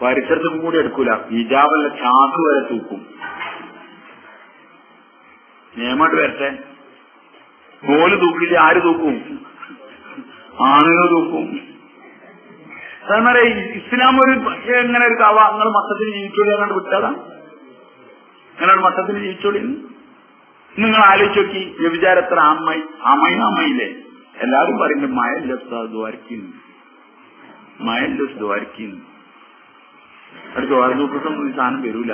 പരിസരത്തും കൂടി എടുക്കൂല. ഹിജാബല്ല ചാക്ക് വരെ തൂക്കും. നിയമമായിട്ട് വരട്ടെ. കോല് തൂക്കില്ല, ആര് തൂക്കും? ആണുങ്ങൾ തൂക്കും. അതേമാരെ ഇസ്ലാം ഒരു എങ്ങനെ ഒരു കവ നിങ്ങൾ മട്ടത്തിന് ജീവിച്ചോളി അങ്ങോട്ട് വിട്ടതാ. നിങ്ങളൊരു മട്ടത്തിന് ജീവിച്ചോളി. നിങ്ങൾ ആലോചിച്ച് നോക്കി. വ്യഭിചാരത്ര അമ്മയില്ലേ? എല്ലാവരും പറയുന്നത് മയല്ലസ്ദ്വാരിക്കുന്നു. അടുത്ത് ദ്വാരനൂക്കൊന്നും ഈ സാധനം വരൂല.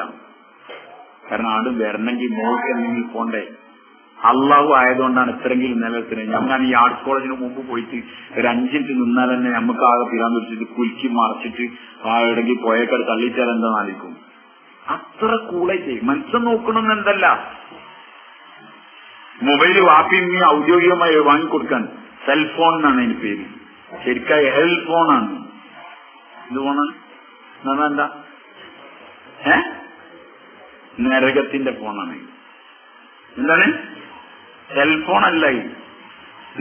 കാരണം ആടും വരണമെങ്കിൽ മോൾക്ക് എന്തെങ്കിലും പോണ്ടേ. അള്ളാഹു ആയതുകൊണ്ടാണ് ഇത്രയെങ്കിലും നിലനിർത്തുന്നത്. ഞാൻ ഈ ആർട്സ് കോളേജിന് മുമ്പ് പോയിട്ട് ഒരു 5 മിനിറ്റ് നിന്നാൽ തന്നെ നമുക്ക് ആകെ പിരാൻ പിടിച്ചിട്ട് കുലുക്കി മറച്ചിട്ട് ആ എവിടെങ്കിൽ പോയേക്കാട് തള്ളിച്ചാൽ എന്താ നാലിക്കും. അത്ര കൂളായിട്ട് മനുഷ്യൻ നോക്കണമെന്ന് എന്തല്ല. മൊബൈല് വാപ്പിമ്മി ഔദ്യോഗികമായി വാങ്ങിക്കൊടുക്കാൻ സെൽഫോൺ എന്നാണ് അതിന് പേര്. ശരിക്കായ ഹെൽ ഫോണാണ്. ഇത് ഫോണാണ് എന്താ? നരകത്തിന്റെ ഫോണാണ്. എന്താണ്? സെൽഫോൺ അല്ല.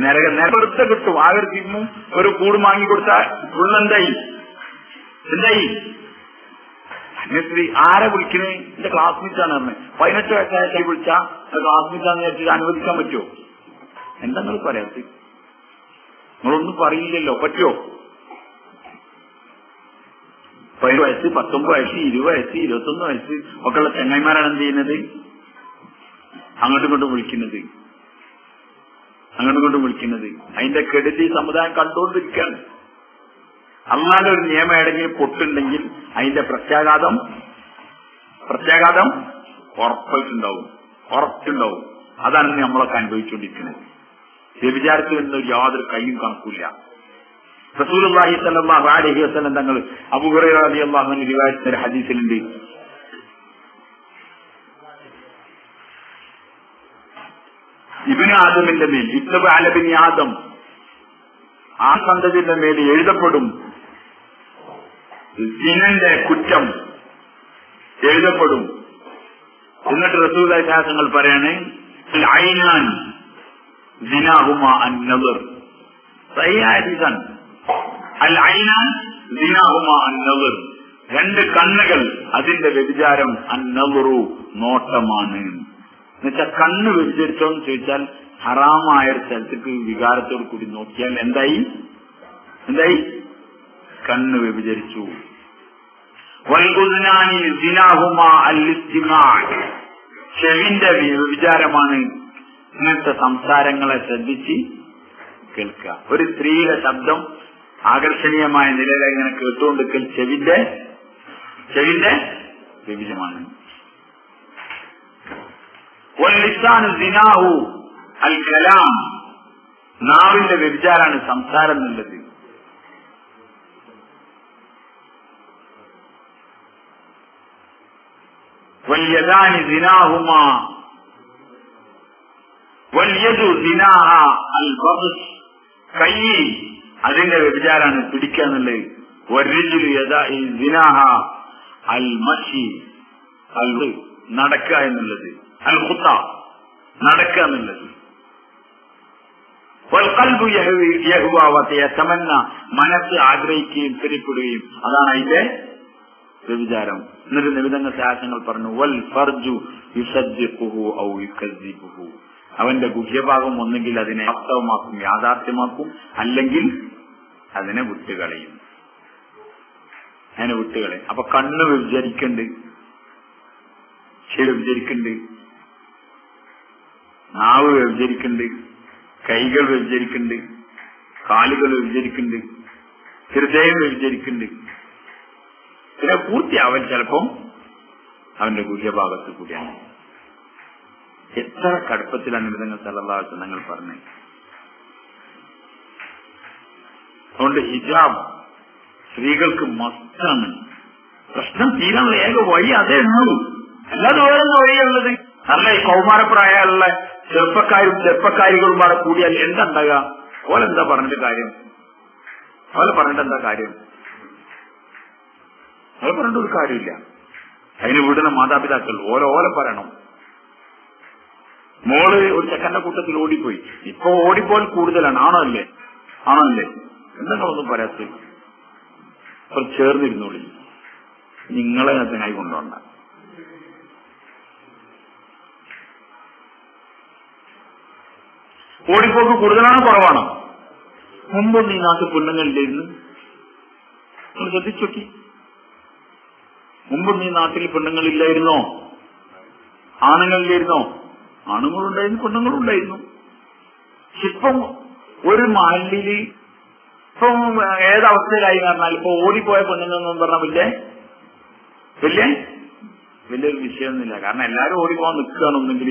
നരകത്തെ കിട്ടും. ആകെ തിമ്മും ഒരു കൂട് വാങ്ങിക്കൊടുത്താൽ ഫുള്ളെന്തായി? അന്യസ്ത്രീ ആരെ വിളിക്കണേ? എന്റെ ക്ലാസ്മേറ്റാണ് പറഞ്ഞത്. 18 വയസ്സായ കൈ വിളിച്ചാ ക്ലാസ്മേറ്റാന്ന് വിചാരിച്ചിട്ട് അനുവദിക്കാൻ പറ്റുമോ? എന്താ നിങ്ങൾ പറയാത്ത? നിങ്ങളൊന്നും പറയില്ലല്ലോ. പറ്റുമോ? 15 വയസ്സ് 19 വയസ്സ് 20 വയസ്സ് 21 വയസ്സ് ഒക്കെയുള്ള ചെങ്ങായിമാരാണ് എന്ത് ചെയ്യുന്നത്? അങ്ങോട്ടും ഇങ്ങോട്ടും വിളിക്കുന്നത്. അതിന്റെ കെടുതി സമുദായം കണ്ടുകൊണ്ടിരിക്കുകയാണ്. അല്ലാതെ ഒരു നിയമം ഏടെങ്കിലും പൊട്ടുണ്ടെങ്കിൽ അതിന്റെ പ്രത്യാഘാതം ഉറപ്പായിട്ടുണ്ടാവും. അതാണ് നമ്മളൊക്കെ അനുഭവിച്ചുകൊണ്ടിരിക്കുന്നത്. വ്യഭിചാരത്തിൽ നിന്ന് യാതൊരു കയ്യും കണക്കൂല. റസൂലുള്ളാഹി സ്വല്ലല്ലാഹു അലൈഹി വസല്ലം തങ്ങൾ അബൂ ഹുറൈറ റളിയല്ലാഹു അൻഹു റിവായത്ത് ചെയ്ത ഹദീസിലുണ്ട്, ഇബ്നു ആദമിന്റെ മേൽ യുക്തബ അല ഇബ്നി ആദം, ആ സന്തതിയുടെ മേൽ എഴുതപ്പെടും സിനന്റെ കുറ്റം എഴുതപ്പെടും. എന്നിട്ട് റസൂലുള്ളാഹി തങ്ങൾ പറയാണ് ഐനാൻ സിനാഹുമാ അൻ-നദർ. സഹിഹായ ഹദീസാണ്. അൽ ഐനാൻ സിനാഹുമാ അൻ-നദർ. 2 കണ്ണുകൾ അതിന്റെ വ്യഭിചാരം അൻ-നദറു നോട്ടമാണ്. എന്നുവെച്ചാൽ കണ്ണ് വ്യഭിചരിച്ചോന്ന് ചോദിച്ചാൽ ഹറാമായ ഒരു സ്ഥലത്തേക്ക് വികാരത്തോട് കൂടി നോക്കിയാൽ എന്തായി? കണ്ണ് വ്യഭിചരിച്ചു. വൽഉദ്നാനി സിനാഹുമാ അൽ-ഇസ്തിമാ, ചെവിന്റെ വിചാരമാണ് ഇങ്ങനത്തെ സംസാരങ്ങളെ ശ്രദ്ധിച്ച് കേൾക്കുക. ഒരു സ്ത്രീയുടെ ശബ്ദം ആകർഷണീയമായ നിലയിൽ ഇങ്ങനെ കേട്ടുകൊണ്ടിരിക്കൽ ചെവിന്റെ വ്യഭിചാരമാണ്. വൽ-ലിസാനു സിനാഹു അൽ-കലാം, നാവിന്റെ വ്യഭിചാരാണ് സംസാരം എന്നുള്ളത്. വൽയദാനി സിനാഹുമാ വൽയദു സിനാഹ അൽ-ബത്ഷ്, കൈ അതിന്റെ വ്യഭിചാരാണ് പിടിക്കുക എന്നുള്ളത്. വൽരിജ്ലു യദാഇ സിനാഹ അൽ-മശി, നടക്കുക എന്നുള്ളത്. അൽ-ഖുത്ത, നടക്കുക എന്നുള്ളത്. വൽഖൽബു യഹ്വാ വയതമന്ന, മനസ്സ് ആഗ്രഹിക്കുകയും പിരിപ്പെടുകയും, അതാണ് അതിന്റെ വ്യഭിചാരം. എന്നിട്ട് നിബിധങ്ങൾ ശാസനങ്ങൾ പറഞ്ഞു, വൽ ഫർജു യുസദ്ദിഖുഹു ഔ യുകദ്ദിബുഹു, അവന്റെ ഗുഹ്യഭാഗം ഒന്നെങ്കിൽ അതിനെ വാസ്തവമാക്കും, യാഥാർത്ഥ്യമാക്കും, അല്ലെങ്കിൽ അതിനെ വിട്ടുകളയും. അതിനെ വിട്ടുകളയും. അപ്പൊ കണ്ണ് വ്യഭിചരിക്കുന്നുണ്ട്, ചെവി വ്യഭിചരിക്കുന്നുണ്ട്, നാവ് വ്യഭിചരിക്കുന്നുണ്ട്, കൈകൾ വ്യഭിചരിക്കുന്നുണ്ട്, കാലുകൾ വ്യഭിചരിക്കുന്നുണ്ട്, ഹൃദയം വ്യഭിചരിക്കുന്നുണ്ട്. പിന്നെ പൂർത്തിയാവൻ ചിലപ്പം അവന്റെ ഗുഹ്യഭാഗത്ത് കൂടിയാണ്. എത്ര കടുപ്പത്തിലാണ് നിബിധങ്ങൾ സല്ലല്ലാഹു അലൈഹി വസല്ലം തങ്ങൾ പറഞ്ഞത്. അതുകൊണ്ട് ഹിജാബ് സ്ത്രീകൾക്ക് മസ്റ്റാണ്. പ്രശ്നം തീരാനുള്ള ഏക വഴി അതേ ഉള്ളൂ, അല്ലാതെ വേറെ വഴിയുള്ളത്. നല്ല ഈ കൗമാരപ്രായമുള്ള ചെറുപ്പക്കാരികളും അവിടെ കൂടിയാൽ എന്താ ഉണ്ടാകുക? ഓലെന്താ പറഞ്ഞിട്ട് കാര്യം? ഓലെ പറഞ്ഞിട്ട് എന്താ കാര്യം? ഓലെ പറഞ്ഞിട്ട് ഒരു കാര്യമില്ല. അതിന് വിടുന്ന മാതാപിതാക്കൾ ഓലെ പറയണം. മോള് ഒരു ചെക്കന്റെ കൂട്ടത്തിൽ ഓടിപ്പോയി. ഇപ്പൊ ഓടിപ്പോൽ കൂടുതലാണ്. ആണോ അല്ലേ? എന്തെങ്കിലൊന്നും പറയാത്ത അവർ ചേർന്നിരുന്നോളി, നിങ്ങളെ അതിനായി കൊണ്ടുപോണ്ട. ഓടിപ്പോക്ക് കൂടുതലാണോ കുറവാണോ? മുമ്പൊന്നും ഈ നാട്ടിൽ പെണ്ണുങ്ങളില്ലായിരുന്നു. നിങ്ങൾ ശ്രദ്ധിച്ചോക്കി, മുമ്പൊന്നും ഈ നാട്ടിൽ പെണ്ണുങ്ങളില്ലായിരുന്നോ? ആണുങ്ങളില്ലായിരുന്നോ? ആണുങ്ങളുണ്ടായിരുന്നു, പെണ്ണുങ്ങളുണ്ടായിരുന്നു. ഇപ്പം ഒരു മഹല്ലില് ഇപ്പം ഏതവസ്ഥയിലായി പറഞ്ഞാൽ ഇപ്പൊ ഓടിപ്പോയ പെണ്ണുങ്ങളെന്നും പറഞ്ഞാൽ വലിയൊരു വിഷയമൊന്നുമില്ല. കാരണം എല്ലാരും ഓടിപ്പോകാൻ നിൽക്കുകയാണെന്നെങ്കിൽ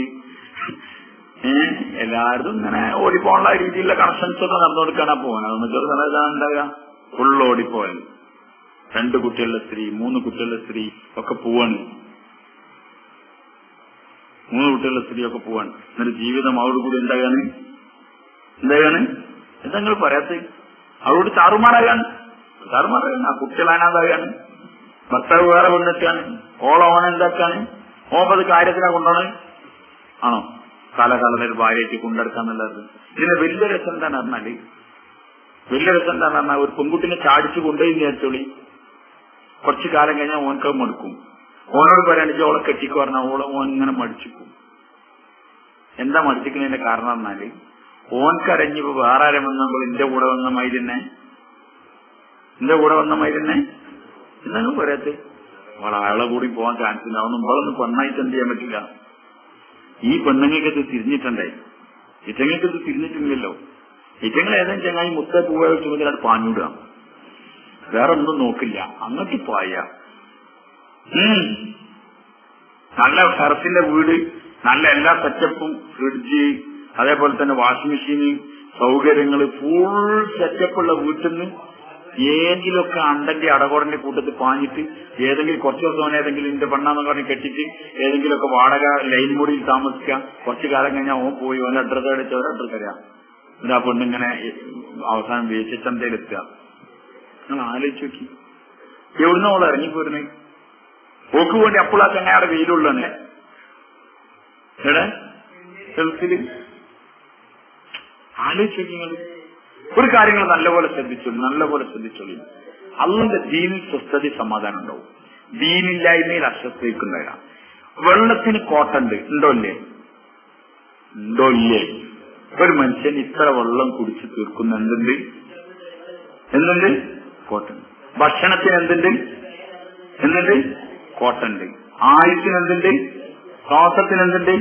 എല്ലാവരും ഇങ്ങനെ ഓടിപ്പോകാനുള്ള രീതിയിലുള്ള കണക്ഷൻസ് ഒക്കെ നടന്നു കൊടുക്കാനാ പോകാൻ. അതൊന്നും ചെറുതാണ് ഉണ്ടാകുക. ഫുള്ള് ഓടിപ്പോയാൽ 2 കുട്ടികളുടെ സ്ത്രീ, 3 കുട്ടികളുടെ സ്ത്രീ ഒക്കെ പോവാണ്. 3 കുട്ടികളുടെ സ്ത്രീ ഒക്കെ പോവാണ്. എന്നിട്ട് ജീവിതം അവരോടുകൂടി എന്താകാണ്? എന്താ നിങ്ങൾ പറയാത്ത? അവരോട് ചാറുമാറാകാണ്. ആ കുട്ടികൾ അനാഥാകാണ്. ഭർത്താവ് വേറെ കൊണ്ടിട്ടാണ്. ഓളോനെ എന്താക്കാണ്? ഓമ്പത് കാര്യത്തിനാ കൊണ്ടോണ് ആണോ? കാലകാലം ഒരു ഭാര്യയ്ക്ക് കൊണ്ടെടുക്കാന്നുള്ളത്. ഇതിന് വലിയ രസം എന്താണെന്ന് പറഞ്ഞാൽ ഒരു പെൺകുട്ടിനെ ചാടിച്ചു കൊണ്ടുപോയി നേരത്തോളി. കുറച്ചു കാലം കഴിഞ്ഞാൽ ഓൻക്ക് മടുക്കും. ഓനോട് പറയാണെങ്കിൽ ഓളെ കെട്ടിക്ക് പറഞ്ഞാൽ ഓൻ ഇങ്ങനെ മടിച്ചിക്കും. എന്താ മടിച്ചിക്കുന്നതിന്റെ കാരണം എന്നാല് ഓൻക്കരഞ്ഞിപ്പോ വേറെ ആരും വന്നപ്പോൾ എന്റെ കൂടെ വന്ന മാതിരി തന്നെ എന്താണ് പറയാത്ത? അയാളെ കൂടി പോകാൻ ചാൻസ് ഇല്ല. അതൊന്നും ഇവളൊന്നും പെണ്ണായിട്ട് എന്ത് ചെയ്യാൻ പറ്റില്ല. ഈ പെണ്ണുങ്ങൾക്കത് തിരിഞ്ഞിട്ടുണ്ടായി. ഇറ്റങ്ങൾക്കത് തിരിഞ്ഞിട്ടില്ലല്ലോ. ഇറ്റങ്ങൾ ഏതെങ്കിലും ചങ്ങായി മുത്ത പൂവ വെച്ച് മുതൽ അത് പാഞ്ഞൂടുക, വേറെ ഒന്നും നോക്കില്ല, അങ്ങോട്ട് പായ. നല്ല ടെറസിന്റെ വീട്, നല്ല എല്ലാ സെറ്റപ്പും, ഫ്രിഡ്ജ്, അതേപോലെ തന്നെ വാഷിംഗ് മെഷീന്, സൗകര്യങ്ങള്, ഫുൾ സെറ്റപ്പുള്ള വീട്ടിൽ നിന്ന് ഏതെങ്കിലുമൊക്കെ അണ്ടന്റെ അടകോടന്റെ കൂട്ടത്തിൽ പാഞ്ഞിട്ട് ഏതെങ്കിലും കുറച്ച് ദിവസം ഏതെങ്കിലും എന്റെ പെണ്ണാന്ന് പറഞ്ഞ് കെട്ടിട്ട് ഏതെങ്കിലുമൊക്കെ വാടക ലൈൻ മുറിയിൽ താമസിക്കാം. കുറച്ചു കാലം കഴിഞ്ഞാൽ ഓൻ പോയി ഓരോ അഡ്രസ് അടിച്ച് ഓരോ അഡ്രസ് തരാം. എന്നിട്ട് ആ പെണ്ണിങ്ങനെ അവസാനം വേശ്യച്ചന്തയിലെത്തുക. നിങ്ങൾ ആലോചിച്ച് നോക്കി, എവിടുന്ന ഓൾ ഇറങ്ങിപ്പോരുന്നേ? ഓക്ക് വേണ്ടി അപ്പോൾ ആ ചങ്ങാടെ വെയിലുള്ളതന്നെ എവിടെ ഗൾഫില്. ആലോചിച്ച് നോക്കി നിങ്ങൾ. ഒരു കാര്യങ്ങൾ നല്ലപോലെ ശ്രദ്ധിച്ചോളി. അള്ളാന്റെ ദീനിൽ സ്വസ്ഥത സമാധാനം ഉണ്ടാവും. ദീനില്ലായ്മയിൽ അസ്വസ്ഥതയ്ക്കുണ്ടായില്ല. വെള്ളത്തിന് കോട്ടുണ്ട്, ഉണ്ടോ ഇല്ലേ? ഒരു മനുഷ്യൻ ഇത്ര വെള്ളം കുടിച്ച് തീർക്കുന്ന എന്തുണ്ട്? കോട്ടുണ്ട്. ഭക്ഷണത്തിന് എന്തുണ്ട്? കോട്ടുണ്ട്. ആയുസ്സിന് എന്തുണ്ട്? ശ്വാസത്തിന് എന്തുണ്ട്?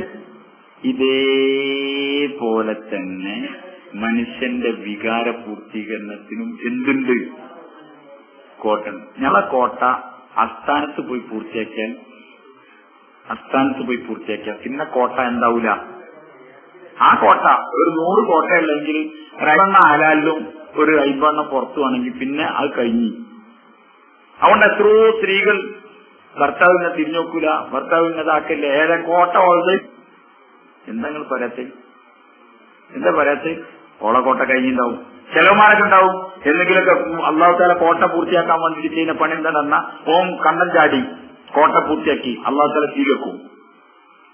ഇതേപോലെ തന്നെ മനുഷ്യന്റെ വികാര പൂർത്തീകരണത്തിനും എന്തുണ്ട്? കോട്ടുണ്ട്. ഞങ്ങളെ കോട്ട ആസ്ഥാനത്ത് പോയി പൂർത്തിയാക്കിയാൽ പിന്നെ കോട്ട എന്താവൂല? ആ കോട്ട ഒരു 100 കോട്ടയല്ലെങ്കിൽ 1 ഹലാലിലും ഒരു 50 പുറത്തുവാണെങ്കിൽ പിന്നെ അത് കഴിഞ്ഞു. അതുകൊണ്ട് എത്രയോ സ്ത്രീകൾ ഭർത്താവിനെ തിരിഞ്ഞു നോക്കൂല, ഭർത്താവിനെ ഇതാക്കല്ലേ, ഏറെ കോട്ട ഉള്ളത്. എന്താ നിങ്ങൾ പറയാത്ത? ഓളെ കോട്ട കഴിഞ്ഞിട്ടുണ്ടാവും. ചിലവന്മാരൊക്കെ ഉണ്ടാവും എന്തെങ്കിലുമൊക്കെ അള്ളാഹു തആല കോട്ട പൂർത്തിയാക്കാൻ വേണ്ടിട്ട് ചെയ്യുന്ന പണി എന്താണെന്നാ, ഓം കണ്ണൻ ചാടി കോട്ട പൂർത്തിയാക്കി അള്ളാഹു തആല തീ വെക്കും.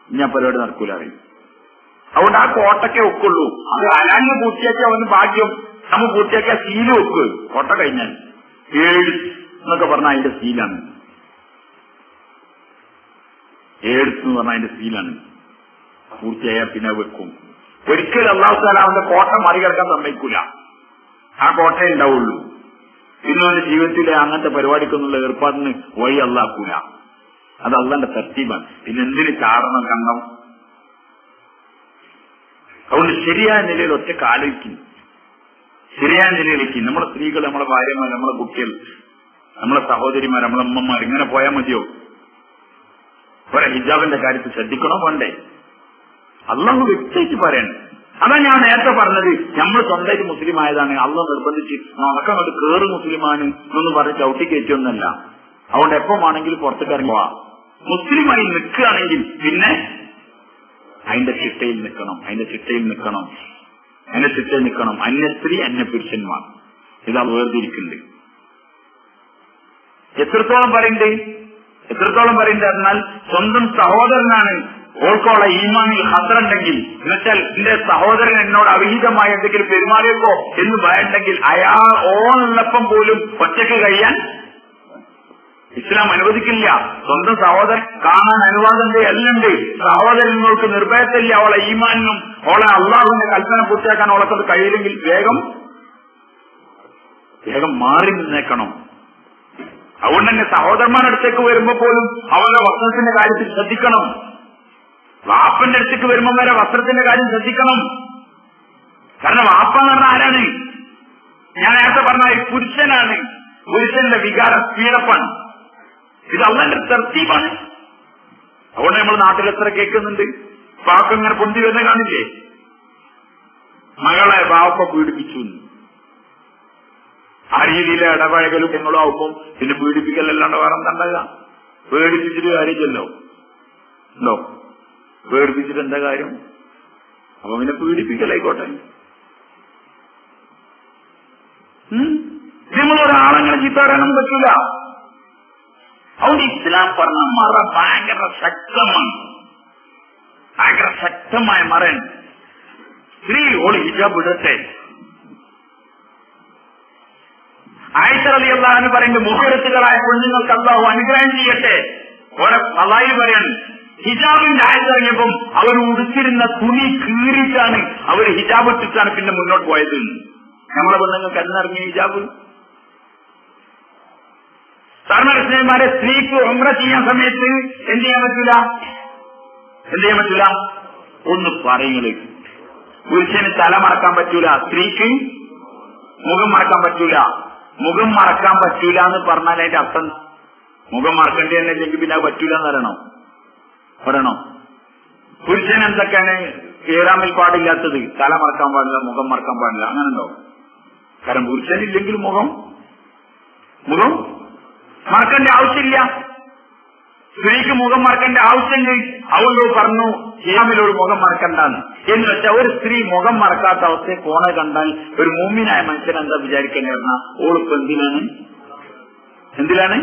ഞാൻ പരിപാടി നടക്കൂല അറിയും. അതുകൊണ്ട് ആ കോട്ടയ്ക്കേ ഒക്കുള്ളൂ. അത് അലാലിന് പൂർത്തിയാക്കിയ അവന് ഭാഗ്യം. നമ്മൾ പൂർത്തിയാക്കിയ സീല് വെക്ക്. കോട്ട കഴിഞ്ഞാൽ 7 എന്നൊക്കെ പറഞ്ഞാൽ അതിന്റെ സീലാണ്. 7 എന്ന് പറഞ്ഞാൽ അതിന്റെ സീലാണ്. പൂർത്തിയായാൽ പിന്നെ വെക്കും. ഒരിക്കലും അല്ലാഹു തആല അവന്റെ കോട്ട മറികടക്കാൻ സമ്മതിക്കൂല. ആ കോട്ടയെ ഉണ്ടാവുള്ളൂ. പിന്നെ അവന്റെ ജീവിതത്തിലെ അങ്ങനത്തെ പരിപാടിക്കൊന്നുള്ള ഏർപ്പാടിന് വഴി അല്ലാക്കൂല. അത് അള്ളാന്റെ തർത്തീബാണ്. പിന്നെ എന്തിന് ചാടണം കണ്ണം? അതുകൊണ്ട് ശരിയായ നിലയിൽ ഒറ്റക്ക് ആലോചിക്കും. ശരിയായ നിലയിലേക്ക് നമ്മളെ സ്ത്രീകൾ, നമ്മളെ ഭാര്യമാർ, നമ്മളെ കുട്ടികൾ, നമ്മളെ സഹോദരിമാർ, നമ്മളെ അമ്മമാർ ഇങ്ങനെ പോയാൽ മതിയോ? ഒരേ ഹിജാബിന്റെ കാര്യത്തിൽ ശ്രദ്ധിക്കണോ വേണ്ടേ? അള്ളാഹു വ്യക്തിക്ക് പറയണം. അതാ ഞാൻ നേരത്തെ പറഞ്ഞത്. നമ്മൾ സ്വന്തമായിട്ട് മുസ്ലിം ആയതാണ്. അള്ളാഹ് നിർബന്ധിച്ച് നടക്കങ്ങോട്ട് കേറ് മുസ്ലിമാണ് എന്നൊന്നും പറഞ്ഞ് ചവിട്ടി കയറ്റിയൊന്നല്ല. അതുകൊണ്ട് എപ്പോഴാണെങ്കിലും പുറത്തേക്ക് ഇറങ്ങുക. മുസ്ലിമായി നിൽക്കുകയാണെങ്കിൽ പിന്നെ അതിന്റെ ചിട്ടയിൽ നിൽക്കണം. അന്യ സ്ത്രീ അന്യ പുരുഷന്മാർ ഇതാ വേർതിരിക്കുന്നുണ്ട്. എത്രത്തോളം പറയുന്നുണ്ട് എന്നാൽ സ്വന്തം സഹോദരനാണ് ഓൾക്കോളെ ഈമാനിൽ ഹസറുണ്ടെങ്കിൽ, എന്നുവെച്ചാൽ എന്റെ സഹോദരൻ എന്നോട് അവിഹിതമായ എന്തെങ്കിലും പെരുമാറിയപ്പോ എന്ന് ഭയണ്ടെങ്കിൽ ഓണുള്ളപ്പം പോലും ഒറ്റയ്ക്ക് കഴിയാൻ ഇസ്ലാം അനുവദിക്കില്ല. സ്വന്തം സഹോദരൻ കാണാൻ അനുവാദമുണ്ട്, എല്ലാം ഉണ്ട്. സഹോദരങ്ങൾക്ക് നിർഭയത്തില്ല. അവളെ ഈമാനിനും അവളെ അള്ളാഹുവിന്റെ കൽപ്പന പൂർത്തിയാക്കാൻ അവളെക്കൊണ്ട് കഴിയില്ലെങ്കിൽ വേഗം മാറി നിന്നേക്കണം. അതുകൊണ്ട് തന്നെ സഹോദരന്മാരുടെ അടുത്തേക്ക് വരുമ്പോ പോലും അവരുടെ വസ്ത്രത്തിന്റെ കാര്യത്തിൽ ശ്രദ്ധിക്കണം. വാപ്പന്റെ അടുത്തേക്ക് വരുമ്പോ വരെ വസ്ത്രത്തിന്റെ കാര്യം ശ്രദ്ധിക്കണം. കാരണം വാപ്പ എന്ന് പറഞ്ഞാൽ ആരാണ്? ഞാൻ നേരത്തെ പറഞ്ഞ പുരുഷനാണ്. പുരുഷന്റെ വികാരം സ്പീഡപ്പാണ്. ഇത് അള്ളാന്റെ തർത്തീബാണ്. അതുകൊണ്ട് നമ്മൾ നാട്ടിൽ എത്ര കേൾക്കുന്നുണ്ട്. വാപ്പ ഇങ്ങനെ പൊന്തി വരുന്ന കാണില്ലേ? മകളെ വാപ്പ പീഡിപ്പിച്ചു. ആ രീതിയിലെ ഇടപഴകലും നിങ്ങളും ആവുമ്പം പിന്നെ പീഡിപ്പിക്കലല്ലാണ്ട് വേറെ എന്താ? പേടിപ്പിച്ചിട്ട് കാര്യമില്ലല്ലോ. ഉണ്ടോ? പേടിപ്പിച്ചിട്ട് എന്താ കാര്യം? അപ്പൊ പിന്നെ പീഡിപ്പിക്കലായിക്കോട്ടെ. നമ്മളൊരാളങ്ങനെ ചീത്ത പറയാനൊന്നും പറ്റൂല. അതുകൊണ്ട് ഇസ്ലാം പറഞ്ഞ മറ ഭയങ്കര ശക്തമായ മറയാണ്. സ്ത്രീ ഓൾ ഹിജാബ് ഇടട്ടെ. ആയിഷ റളിയല്ലാഹു അൻഹ പറയുന്നത് മുഹറത്തുകളായ പെണ്ണുങ്ങൾക്ക് അല്ലാഹു അനുഗ്രഹം ചെയ്യട്ടെ. ഓരോ അള്ളാഹു പറയാണ്, ഹിജാബിന്റെ ആയത്തിറങ്ങിയപ്പം അവർ ഉടുത്തിരുന്ന തുണി കീറിയിട്ടാണ് അവർ ഹിജാബ് ഇട്ടിട്ടാണ് പിന്നെ മുന്നോട്ട് പോയത്. നമ്മളെ പെണ്ണുങ്ങൾക്ക് എന്നിറങ്ങിയ ഹിജാബ്. സാധാരണ സ്ത്രീക്ക് ഉംറ ചെയ്യാൻ സമയത്ത് എന്ത് ചെയ്യാൻ പറ്റൂല? ഒന്ന് പറയുന്നത്, പുരുഷന് തല മറക്കാൻ പറ്റൂല, സ്ത്രീക്ക് മുഖം മറക്കാൻ പറ്റൂല. മുഖം മറക്കാൻ പറ്റൂല എന്ന് പറഞ്ഞാൽ അതിന്റെ അർത്ഥം മുഖം മറക്കേണ്ടി തന്നെ ഇല്ലെങ്കിൽ പിന്നെ അത് പറ്റൂല എന്ന് പറയണോ? പുരുഷൻ എന്തൊക്കെയാണ് ഇഹ്റാമിൽ പാടില്ലാത്തത്? തല മറക്കാൻ പാടില്ല, മുഖം മറക്കാൻ പാടില്ല. അങ്ങനെ ഉണ്ടോ? കാരണം പുരുഷനില്ലെങ്കിൽ മുഖം മറക്കേണ്ട ആവശ്യമില്ല. സ്ത്രീക്ക് മുഖം മറക്കേണ്ട ആവശ്യമില്ല. അവളോട് പറഞ്ഞു ഇഹ്റാമിലോട് മുഖം മറക്കണ്ടെന്ന്. എന്ന് വെച്ചാൽ ഒരു സ്ത്രീ മുഖം മറക്കാത്ത അവസ്ഥയെ കോണ കണ്ടാൽ ഒരു മുഅ്മിനായ മനുഷ്യൻ എന്താ വിചാരിക്കേണ്ടി പറഞ്ഞാൽ ഓളിപ്പോ എന്തിലാണ്?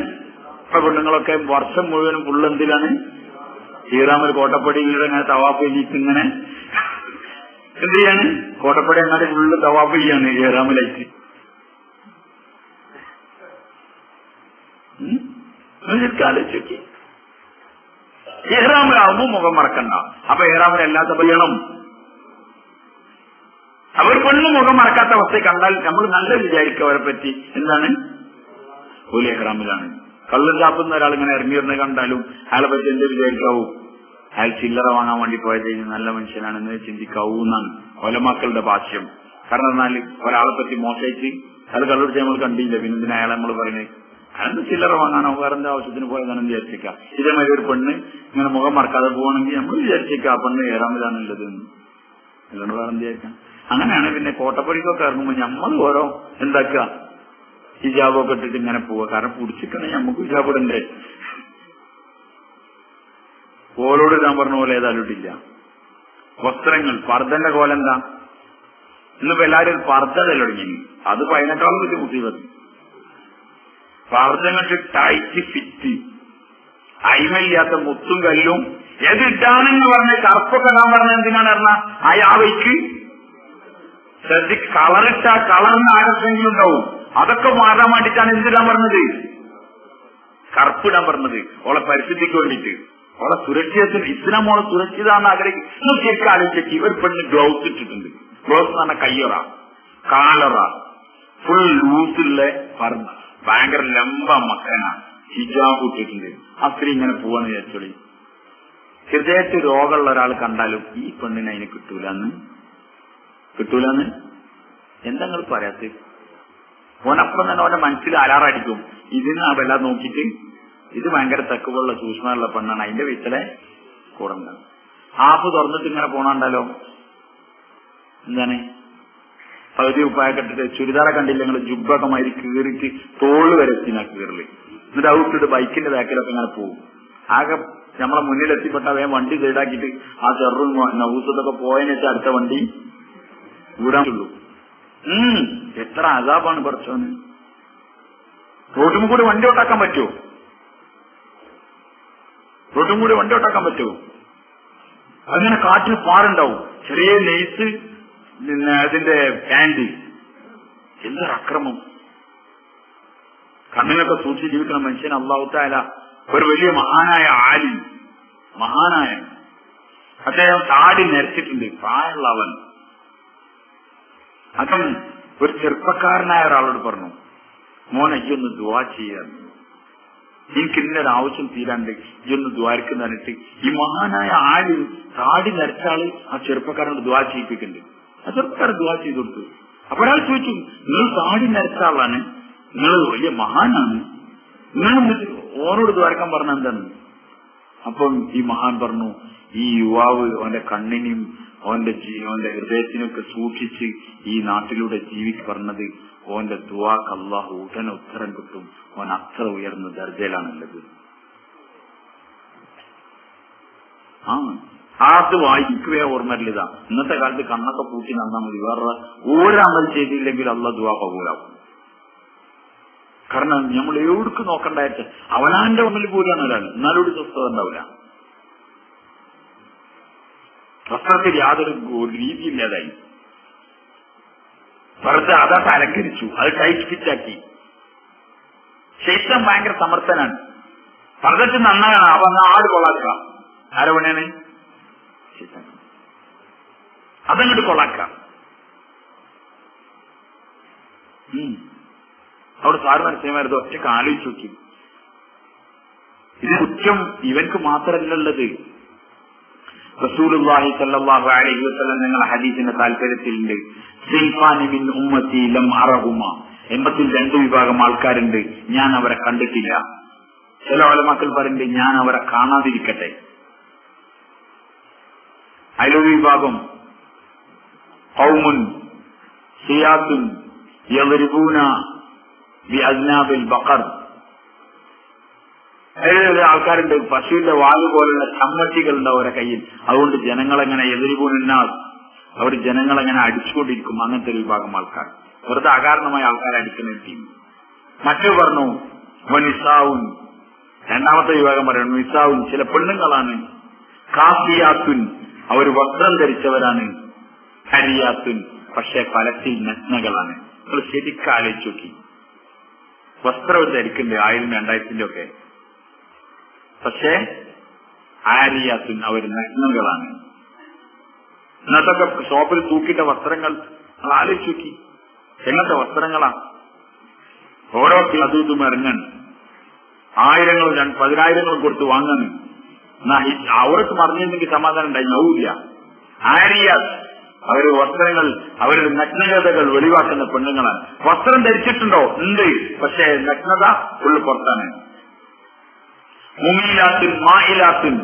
ഇപ്പൊ പെണ്ണുങ്ങളൊക്കെ വർഷം മുഴുവനും ഫുള്ള് എന്തിലാണ്? ഇഹ്റാമിൽ കോട്ടപ്പടിയിലൂടെ ഇങ്ങനെ തവാഫ് ചെയ്തിട്ട് ഇങ്ങനെ എന്ത് ചെയ്യാണ്? കോട്ടപ്പടി അങ്ങാടി ഫുള്ള് തവാഫ് ചെയ്യാണ് ഇഹ്റാമിലേക്ക്. ആലോചിച്ച് ഇഹ്റാമിലാവുമ്പോ മുഖം മറക്കണ്ട. അപ്പൊ ഇഹ്റാമിൽ അല്ലാത്ത ചെയ്യണം. അവർ പെണ്ണ് മുഖം മറക്കാത്ത അവസ്ഥ കണ്ടാൽ നമ്മൾ നല്ല വിചാരിക്കുക അവരെ പറ്റി. എന്താണ്? ഒരു ഇഹ്റാമിലാണ്. കള്ളും ചാപ്പുന്ന ഒരാൾ ഇങ്ങനെ ഇറങ്ങിയിരുന്ന് കണ്ടാലും അയാളെ പറ്റി എന്ത് വിചാരിക്കാവൂ? അയാൾ ചില്ലറ വാങ്ങാൻ വേണ്ടി പോയത് നല്ല മനുഷ്യനാണെന്ന് ചിന്തിക്കാവൂ എന്നാണ് ഒലമാക്കളുടെ ഭാഷ്യം. കാരണം എന്നാൽ ഒരാളെ പറ്റി മോശമായിട്ട് അയാൾ കള്ളുടിച്ച് നമ്മൾ കണ്ടില്ല, പിന്നെ എന്തിനാ അയാളെ നമ്മൾ പറയുന്നത്? അയാൾ ചില്ലറ വാങ്ങാനോ വേറെ എന്താ ആവശ്യത്തിന് പോയതാണെന്ന് വിചാരിച്ചേക്കാം. ഇതേമാതിരി ഒരു പെണ്ണ് ഇങ്ങനെ മുഖം മറക്കാതെ പോവാണെങ്കിൽ നമ്മൾ വിചാരിച്ചേക്കാം ആ പെണ്ണ് ഏറാമതാണുള്ളത് എന്ന്. അതുകൊണ്ട് വേറെ എന്ത് വിചാരിക്കാം? അങ്ങനെയാണ് പിന്നെ കോട്ടപ്പടിക്കൊക്കെ ഇറങ്ങുമ്പോൾ നമ്മൾ ഓരോ എന്താക്കുക ഹിജാബൊക്കെ ഇട്ടിട്ട് ഇങ്ങനെ പോവുക. കാരണം പിടിച്ചിക്കണേ നമുക്ക് ഹിജാബ് ഇടണ്ടേ. ഓരോട് ഞാൻ പറഞ്ഞ പോലെ ഏതായാലും ഇട്ടില്ല. വസ്ത്രങ്ങൾ പർദ്ദന്റെ കോലെന്താ? ഇന്നിപ്പോ എല്ലാവരും പർദ്ദ തുടങ്ങി. അത് 18 വലിയ മുസീബത്ത്. പർദ്ദങ്ങട്ട് ടൈറ്റ് ഫിറ്റ്, അയിമയില്ലാത്ത മുത്തും കല്ലും ഏതിട്ടാണെന്ന് പറഞ്ഞ കറുപ്പൊക്കെ ഞാൻ പറഞ്ഞ എന്തിനാണ് പറഞ്ഞ അയാൾക്ക് ശ്രദ്ധിക്ക്. കളറിട്ട കളറിന് ആകർഷെങ്കിലും ഉണ്ടാവും. അതൊക്കെ മാറാൻ വേണ്ടിയിട്ടാണ് എന്തിടാൻ പറഞ്ഞത്? കറുപ്പിടാൻ പറഞ്ഞത്. ഓളെ പരിസ്ഥിതിക്ക് വേണ്ടിയിട്ട്, ഓളെ സുരക്ഷിതത്തിന്. ഇസ്ലാം ഓളെ സുരക്ഷിതാന്ന് ആഗ്രഹിക്കും. ശരിക്കും ആലോചിച്ചു, ഒരു പെണ്ണ് ഗ്ലൗസ് ഇട്ടിട്ടുണ്ട്. ഗ്ലൗസ് എന്ന് പറഞ്ഞ കയ്യൊറ, കാലറ, ഫുൾ ലൂസുള്ള പർദ്ദ, ഭയങ്കര ലംബ മക്കന, ഹിജാബ് ഇട്ടിട്ടുണ്ട്. ആ സ്ത്രീ ഇങ്ങനെ പോവാന്ന് വിചാരിച്ചോളി. ഹൃദയത്തിൽ രോഗമുള്ള ഒരാൾ കണ്ടാലും ഈ പെണ്ണിനെ അതിന് കിട്ടൂലെന്ന് എന്താ നിങ്ങൾ പറയാത്ത? ഓനപ്പം തന്നെ ഓന്റെ മനസ്സിൽ അലാറടിക്കും. ഇതിന് അവെല്ലാം നോക്കിയിട്ട് ഇത് ഭയങ്കര തെക്കുള്ള സൂക്ഷ്മമുള്ള പെണ്ണാണ്, അതിന്റെ വീട്ടിലെ കൂടെ ഉണ്ടാകും. ആപ്പ് തുറന്നിട്ട് ഇങ്ങനെ പോണുണ്ടല്ലോ, എന്താണ് പകുതി ഉപ്പായൊക്കെ ഇട്ടിട്ട് ചുരിദാറെ കണ്ടില്ല നിങ്ങൾ, ജുബൊക്കെ മാതിരി കീറിയിട്ട് തോള് വരെ എത്തിനാ കീറല്. എന്നിട്ട് ഔട്ടിട്ട് ബൈക്കിന്റെ ബാക്കിലൊക്കെ ഇങ്ങനെ പോകും. ആകെ നമ്മളെ മുന്നിൽ എത്തിപ്പെട്ട വേഗം വണ്ടി സൈഡാക്കിയിട്ട് ആ ചെറും നൗസത്തൊക്കെ പോയതിനു വെച്ചാൽ അടുത്ത വണ്ടി വിടാനുള്ളൂ. എത്ര അതാപാണ് പറച്ചോന്. റോഡും കൂടി വണ്ടി ഓട്ടാക്കാൻ പറ്റുമോ? അങ്ങനെ കാറ്റിൽ പാറുണ്ടാവും. ചെറിയ ലേസ്, പിന്നെ അതിന്റെ പാന്റ്. എന്തൊരു അക്രമം. കണ്ണിനൊക്കെ സൂക്ഷിച്ച് ജീവിക്കുന്ന മനുഷ്യൻ അല്ലാഹു തആല ഒരു വലിയ മഹാനായ ആലിം, മഹാനായ അദ്ദേഹം താടി നരച്ചിട്ടുണ്ട്. പ്രായമുള്ള അവൻ. അതും ഒരു ചെറുപ്പക്കാരനായ ഒരാളോട് പറഞ്ഞു, മോനെ ഇയൊന്ന് ദുആ ചെയ്യാൻ, എനിക്ക് ഇന്നൊരു ആവശ്യം തീരാണ്ട് ഇയൊന്ന് ദ്വാരക്കുന്ന പറഞ്ഞിട്ട് ഈ മഹാനായ ആലിം താടി നരച്ചാള് ആ ചെറുപ്പക്കാരനോട് ദുആ ചെയ്യിപ്പിക്കുന്നുണ്ട്. ആ ചെറുപ്പക്കാരൻ ദുആ ചെയ്ത് കൊടുത്തു. അപ്പൊ ഒരാൾ ചോദിച്ചു, നിങ്ങൾ താടി നരച്ച ആളാണ്, നിങ്ങൾ വലിയ മഹാനാണ്, നിങ്ങൾ ഓനോട് ദ്വാരക്കാൻ പറഞ്ഞ എന്താണ്? അപ്പം ഈ മഹാൻ പറഞ്ഞു, ഈ യുവാവ് അവന്റെ കണ്ണിനെയും അവന്റെ ഹൃദയത്തിനൊക്കെ സൂക്ഷിച്ച് ഈ നാട്ടിലൂടെ പറഞ്ഞത് ഓന്റെ ദുആക്ക് അല്ലാഹു ഉടനെ ഉത്തരം കിട്ടും. ഓൻ അത്ര ഉയർന്ന ദർജയിലാണുള്ളത്. അത് വായിക്കുകയെ ഓർമ്മയില്ലതാ. ഇന്നത്തെ കാലത്ത് കണ്ണൊക്കെ പൂട്ടി നന്നാ മതി, വേറെ ഒരമൽ ചെയ്തില്ലെങ്കിൽ അല്ലാഹു ദുആ കബൂലാക്കും. കാരണം നമ്മൾ എവിടേക്ക് നോക്കണ്ടായിട്ട് അവനാന്റെ മുന്നിൽ പോലാണ് ഒരാൾ, എന്നാലോട് സ്വസ്ഥത ഉണ്ടാവില്ല. വസ്ത്രത്തിൽ യാതൊരു രീതിയില്ലാതായി. വെറുതെ അതാട്ട് അലങ്കരിച്ചു, അത് ടൈറ്റ് ഫിറ്റാക്കി. ശേഷം ഭയങ്കര സമർത്ഥനാണ്. പറഞ്ഞിട്ട് നന്നാണ്. അവൻ ആട് കൊള്ളാക്കുക. ആരെ പണിയാണ്? അതങ്ങോട്ട് കൊള്ളാക്കാം. അവിടെ സാറ് മനസ്സിലായത് ഒറ്റക്ക് ആലോചിച്ച് നോക്കി. ഇത് കുറ്റം ഇവൻക്ക് മാത്രമല്ലുള്ളത്. റസൂലുള്ളാഹി സ്വല്ലല്ലാഹു അലൈഹി വസല്ലം ഞങ്ങളുടെ ഹദീസിന്റെ താല്പര്യത്തിലുണ്ട്. സിൻഫാനി മിൻ ഉമ്മത്തി ലം അറഹുമ, 82 വിഭാഗം ആൾക്കാരുണ്ട്, ഞാൻ അവരെ കണ്ടിട്ടില്ല. ചില ഉലമാക്കൾ പറയുന്നുണ്ട് ഞാൻ അവരെ കാണാതിരിക്കട്ടെ. അതിലൊരു വിഭാഗം ഖൗമുൻ സിയാത്തുൻ യദ്രിബൂന ബിഅസ്നാബിൽ ബഖർ. അതിലൊരു ആൾക്കാരുണ്ട്, പശുവിന്റെ വാല് പോലുള്ള ചമ്മട്ടികളുണ്ട് അവരുടെ കയ്യിൽ. അതുകൊണ്ട് ജനങ്ങളെങ്ങനെ എതിരിപൂനാസ്, അവർ ജനങ്ങളെങ്ങനെ അടിച്ചുകൊണ്ടിരിക്കും. അങ്ങനത്തെ ഒരു വിഭാഗം ആൾക്കാർ, വെറുതെ അകാരണമായ ആൾക്കാരെ അടിക്കുന്ന ടീം. മറ്റു പറഞ്ഞു നിസാവുൻ, രണ്ടാമത്തെ വിഭാഗം പറയുന്നു നിസാവുൻ, ചില പെണ്ണുങ്ങളാണ്. കാസിയാത്തുൻ, അവർ വസ്ത്രം ധരിച്ചവരാണ്. ഹരിയാത്തുൻ, പക്ഷെ ഫലത്തിൽ നഗ്നകളാണ്. നിങ്ങൾ ശരിക്കും ആലോചിച്ച് നോക്കി. വസ്ത്രം ധരിക്കുന്നുണ്ട് 1000 2000 ഒക്കെ, പക്ഷേ ആരിയാത്തുൻ, അവർ നഗ്നകളാണ്. ഇന്നത്തൊക്കെ ഷോപ്പിൽ തൂക്കിയിട്ട വസ്ത്രങ്ങൾ ആലോചിച്ച് നോക്കി. എങ്ങനത്തെ വസ്ത്രങ്ങളാ? ഓരോ അതും ഇറങ്ങാൻ 1000ങ്ങളും 10,000ങ്ങളും കൊടുത്ത് വാങ്ങാൻ. അവർക്ക് മറിഞ്ഞിരുന്നെങ്കിൽ സമാധാനം ഉണ്ടാവില്ല. ആരിയാസ് അവര് വസ്ത്രങ്ങൾ, അവരുടെ നഗ്നതകൾ വെളിവാക്കുന്ന പെണ്ണുങ്ങളാണ്. വസ്ത്രം ധരിച്ചിട്ടുണ്ടോ? ഉണ്ട്, പക്ഷേ നഗ്നത ഫുള്ള് പുറത്താണ്. മുമീലാത്തുൻ മായിലാത്തുൻ,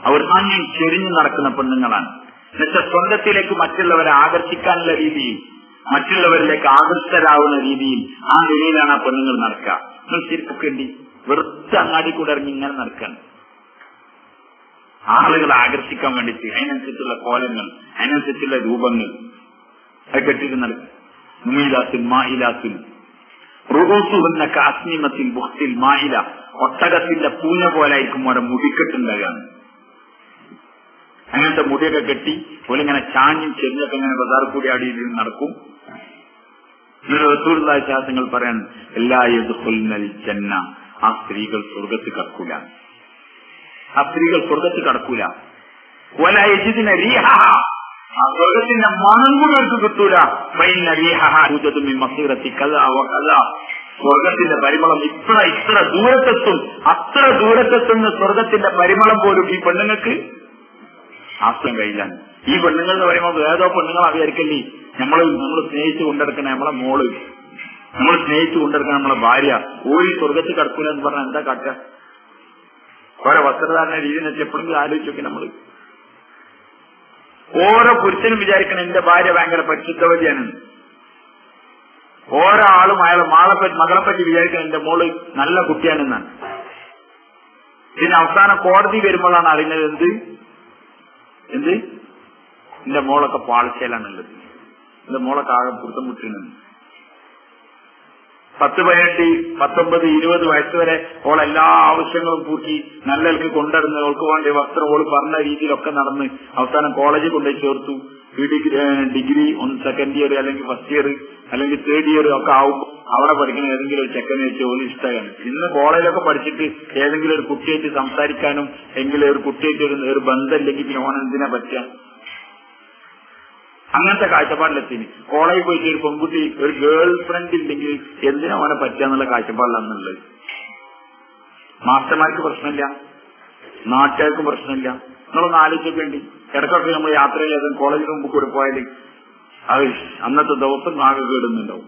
അവർ താങ്ങി ചെരിഞ്ഞു നടക്കുന്ന പെണ്ണുങ്ങളാണ്. എന്നുവെച്ചാൽ സ്വന്തത്തിലേക്ക് മറ്റുള്ളവരെ ആകർഷിക്കാനുള്ള രീതിയിൽ, മറ്റുള്ളവരിലേക്ക് ആകർഷകരാവുന്ന രീതിയിൽ ആ നിലയിലാണ് ആ പെണ്ണുങ്ങൾ നടക്കുക. നിങ്ങൾ ശരിക്കൊണ്ടി വെറുതെ അങ്ങാടി കൂടെ ഇറങ്ങി ഇങ്ങനെ നടക്കാൻ, ആളുകളെ ആകർഷിക്കാൻ വേണ്ടിയിട്ട് അതിനനുസരിച്ചുള്ള കോലങ്ങൾ, അതിനനുസരിച്ചുള്ള രൂപങ്ങൾ അത് കെട്ടിട്ട് നടക്കും. മുമീലാത്തുൻ മായിലാത്തുൻ റുഊസുഹുന്ന കഅസ്നിമത്തിൽ ബുഖ്തിൽ മായില, ഒട്ടകത്തിന്റെ പൂഞ്ഞ പോലായിരിക്കും അവരുടെ മുടിക്കെട്ടുണ്ടാകാണ്. അങ്ങനത്തെ മുടിയൊക്കെ കെട്ടി ഓലിങ്ങനെ ചാഞ്ഞും ചെറിയൊക്കെ ഇങ്ങനെ ബസാർ കൂടി അടിയിൽ നടക്കും. റസൂലുള്ളാഹി ശാസ്ത്രങ്ങൾ പറയാൻ ലാ യദ്ഖുൽനൽ ജന്ന, ആ സ്ത്രീകൾ സ്വർഗത്തിൽ കടക്കൂല. ആ സ്ത്രീകൾ സ്വർഗത്തിൽ കടക്കൂല. വലാ യജിദ്ന റീഹഹ, ആ സ്വർഗത്തിന്റെ മണം കൂടി അവർക്ക് കിട്ടൂല. ഫൈന റീഹഹ യൂജദു മിൻ മസീറത്തി കദാ വ കദാ, സ്വർഗത്തിന്റെ പരിമളം ഇത്ര ദൂരത്തെത്തും, അത്ര ദൂരത്തെത്തുന്ന സ്വർഗത്തിന്റെ പരിമളം പോലും ഈ പെണ്ണുങ്ങൾക്ക് ആസ്വദിക്കാൻ കഴിയില്ല. ഈ പെണ്ണുങ്ങൾ എന്ന് പറയുമ്പോൾ ഏതോ പെണ്ണുങ്ങൾ വിചാരിക്കല്ലേ, നമ്മൾ സ്നേഹിച്ചു കൊണ്ടെടുക്കണ നമ്മളെ മോള്, നമ്മൾ സ്നേഹിച്ചു കൊണ്ടെടുക്കണ നമ്മളെ ഭാര്യ, ഓരോ സ്വർഗത്തിൽ കടക്കൂല എന്ന് പറഞ്ഞാൽ എന്താ കാട്ടുക? ഓരോ വസ്ത്രധാരണ രീതി വെച്ച് എപ്പോഴെങ്കിലും ആലോചിച്ച് നോക്കി. നമ്മൾ ഓരോ പുരുഷനും വിചാരിക്കണം എന്റെ ഭാര്യ ഭയങ്കര പരിശുദ്ധവതിയാണ്. ഓരോ ആളും അയാളെ മകളെപ്പറ്റി വിചാരിക്കണം എന്റെ മോള് നല്ല കുട്ടിയാണെന്നാണ്. പിന്നെ അവസാനം കോടതി വരുമ്പോഴാണ് അറിയുന്നത് എന്ത് എന്റെ മോളൊക്കെ പാളിച്ചയിലാണുള്ളത്, എന്റെ മോളൊക്കെ ആകെ പുറത്തം മുട്ടിരുന്നത്. 10, 18, 19, 20 വയസ്സ് വരെ ഓൾ എല്ലാ ആവശ്യങ്ങളും പൂർത്തി നല്ലവർക്ക് കൊണ്ടുവരുന്ന ഓൾക്ക് വേണ്ടി വസ്ത്രം ഓൾ പറഞ്ഞ രീതിയിലൊക്കെ നടന്ന് അവസാനം കോളേജിൽ കൊണ്ടുപോയി ചേർത്തു. ഡിഗ്രി 2nd ഇയർ അല്ലെങ്കിൽ 1st ഇയർ അല്ലെങ്കിൽ 3rd ഇയർ ഒക്കെ ആവുമ്പോൾ അവിടെ പഠിക്കുന്ന ഏതെങ്കിലും ഒരു ചെക്കനെ വെച്ച് ഓല് ഇഷ്ടമാണ്. ഇന്ന് കോളേജിലൊക്കെ പഠിച്ചിട്ട് ഏതെങ്കിലും ഒരു കുട്ടിയായിട്ട് സംസാരിക്കാനും എങ്കിലും ഒരു കുട്ടിയായിട്ട് ഒരു ബന്ധം ഇല്ലെങ്കിൽ പിന്നെ ഓൻ എന്തിനാ പറ്റുക? അങ്ങനത്തെ കാഴ്ചപ്പാടിലെത്തി. കോളേജിൽ പോയിട്ട് ഒരു പെൺകുട്ടി ഒരു ഗേൾ ഫ്രണ്ട് ഇല്ലെങ്കിൽ എന്തിനാ ഓനെ പറ്റുക കാഴ്ചപ്പാടിലാണെന്നുള്ളത്. മാസ്റ്റർമാർക്ക് പ്രശ്നമില്ല, നാട്ടുകാർക്കും പ്രശ്നമില്ല. നിങ്ങളൊന്ന് ആലോചിക്കേണ്ടി. ഇടയ്ക്കൊക്കെ നമ്മൾ യാത്ര ചെയ്ത് കോളേജിന് മുമ്പ് കൂടെ പോയാൽ അത് അന്നത്തെ ദിവസം ആകെ കേടുന്നുണ്ടാവും.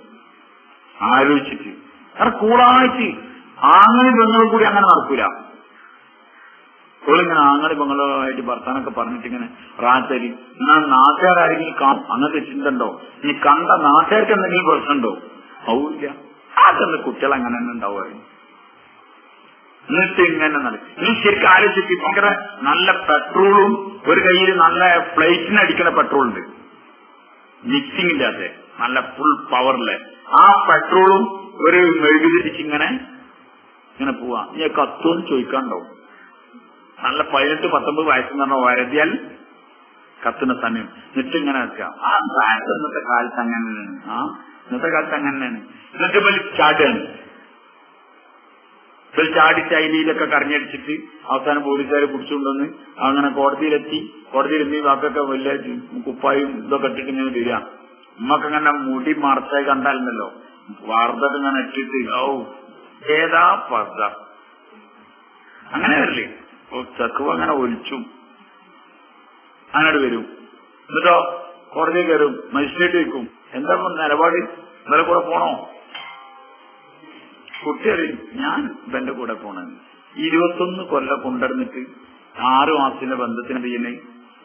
ആലോചിച്ചിട്ട് കാരണം കൂളായിട്ട് ആങ്ങളി പെങ്ങളും കൂടി അങ്ങനെ നടക്കൂല. ഇങ്ങനെ ആങ്ങളി പെങ്ങളുമായിട്ട് ഭർത്താനൊക്കെ പറഞ്ഞിട്ട് ഇങ്ങനെ റാത്തരി എന്നാൽ നാട്ടുകാരാരെങ്കിലും കാണും. അങ്ങനത്തെ ചിന്ത ഉണ്ടോ? ഇനി കണ്ട നാട്ടുകാർക്ക് എന്തെങ്കിലും പ്രശ്നമുണ്ടോ? ആവില്ല. അതെന്താ കുട്ടികൾ അങ്ങനെ തന്നെ ഉണ്ടാവുമായിരുന്നു. എന്നിട്ട് ഇങ്ങനെ നടക്കും. ഇനി ശരിക്കും ആലോചിച്ച് ഭയങ്കര നല്ല പെട്രോളും ഒരു കയ്യിൽ നല്ല പ്ലേറ്റിന് അടിക്കുന്ന പെട്രോൾ ഉണ്ട്, മിക്സിംഗിന്റെ അകത്ത് നല്ല ഫുൾ പവറില്. ആ പെട്രോളും ഒരു മെഴുകുതിരിച്ച് ഇങ്ങനെ പോവാ. ഇനി കത്തുമെന്ന് ചോദിക്കാണ്ടാവും. നല്ല 18, 19 വയസ്സെന്ന് പറഞ്ഞാൽ വരതിയാൽ കത്തുന്ന സമയം എന്നിട്ട് ഇങ്ങനെ വെക്കാം. ആ പ്രായത്ത് ഇന്നത്തെ കാലത്ത് അങ്ങനെ തന്നെയാണ്. ഇന്നത്തെ കാലത്ത് അങ്ങനെ തന്നെയാണ്. എന്നിട്ട് ചാടുകയാണ്. ചാടി ശൈലിയിലൊക്കെ കറങ്ങിയടിച്ചിട്ട് അവസാനം പോലീസുകാരെ പിടിച്ചുകൊണ്ടുവന്ന് അങ്ങനെ കോടതിയിലെത്തി. കോടതിയിൽ ഈ വാക്കൊക്കെ വലിയ കുപ്പായും ഇതൊക്കെ ഇട്ടിട്ട് ഇങ്ങനെ വരിക. ഉമ്മക്ക് അങ്ങനെ മുടി മറച്ചായി കണ്ടാലുണ്ടല്ലോ, വാർത്തയൊക്കെ ഇങ്ങനെ ഇട്ടിട്ട് ഏതാ പർദ്ദ അങ്ങനെ വരില്ലേ. ചക്കുവ അങ്ങനെ ഒലിച്ചും അങ്ങനെ വരും. എന്നിട്ടോ കോടതിയിൽ കയറും, മജിസ്ട്രേറ്റ് വയ്ക്കും. എന്താ നിലപാട്? ഇന്നലെ കൂടെ പോണോ? കുട്ടികളിൽ ഞാൻ ഇവന്റെ കൂടെ പോണെന്ന് 21 കൊല്ലം കൊണ്ടുവന്നിട്ട് 6 മാസത്തിന്റെ ബന്ധത്തിന് ചെയ്യുന്നേ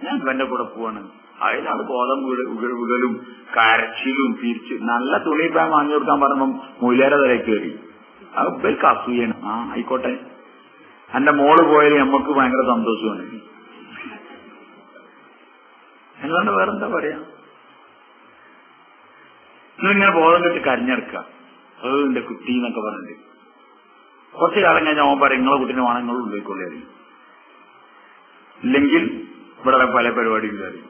ഞാൻ ഇവന്റെ കൂടെ പോവാണ്. അതിലാണ് ബോധം വിടലും കരച്ചിലും തിരിച്ച് നല്ല തുണിപ്പാൻ വാങ്ങി കൊടുക്കാൻ പറഞ്ഞപ്പം മൂല്യാരെ തലയിൽ കയറി. അത് ഇവർക്ക് അസൂയാണ്. ആയിക്കോട്ടെ, എന്റെ മോള് പോയാൽ നമ്മക്ക് ഭയങ്കര സന്തോഷമാണ്. എന്നാണ്ട് വേറെന്താ പറയാ? ഇങ്ങനെ ബോധം കെട്ടി കരഞ്ഞെടുക്കുക. എന്റെ കുട്ടി എന്നൊക്കെ പറഞ്ഞിട്ട് കുറച്ചു കാലം കഴിഞ്ഞാൽ അവൻ പറയും നിങ്ങളെ കുട്ടീനെ വേണം നിങ്ങൾ ഉപയോഗിക്കൊള്ളേ, ഇല്ലെങ്കിൽ ഇവിടെ പല പരിപാടിയും കയറി.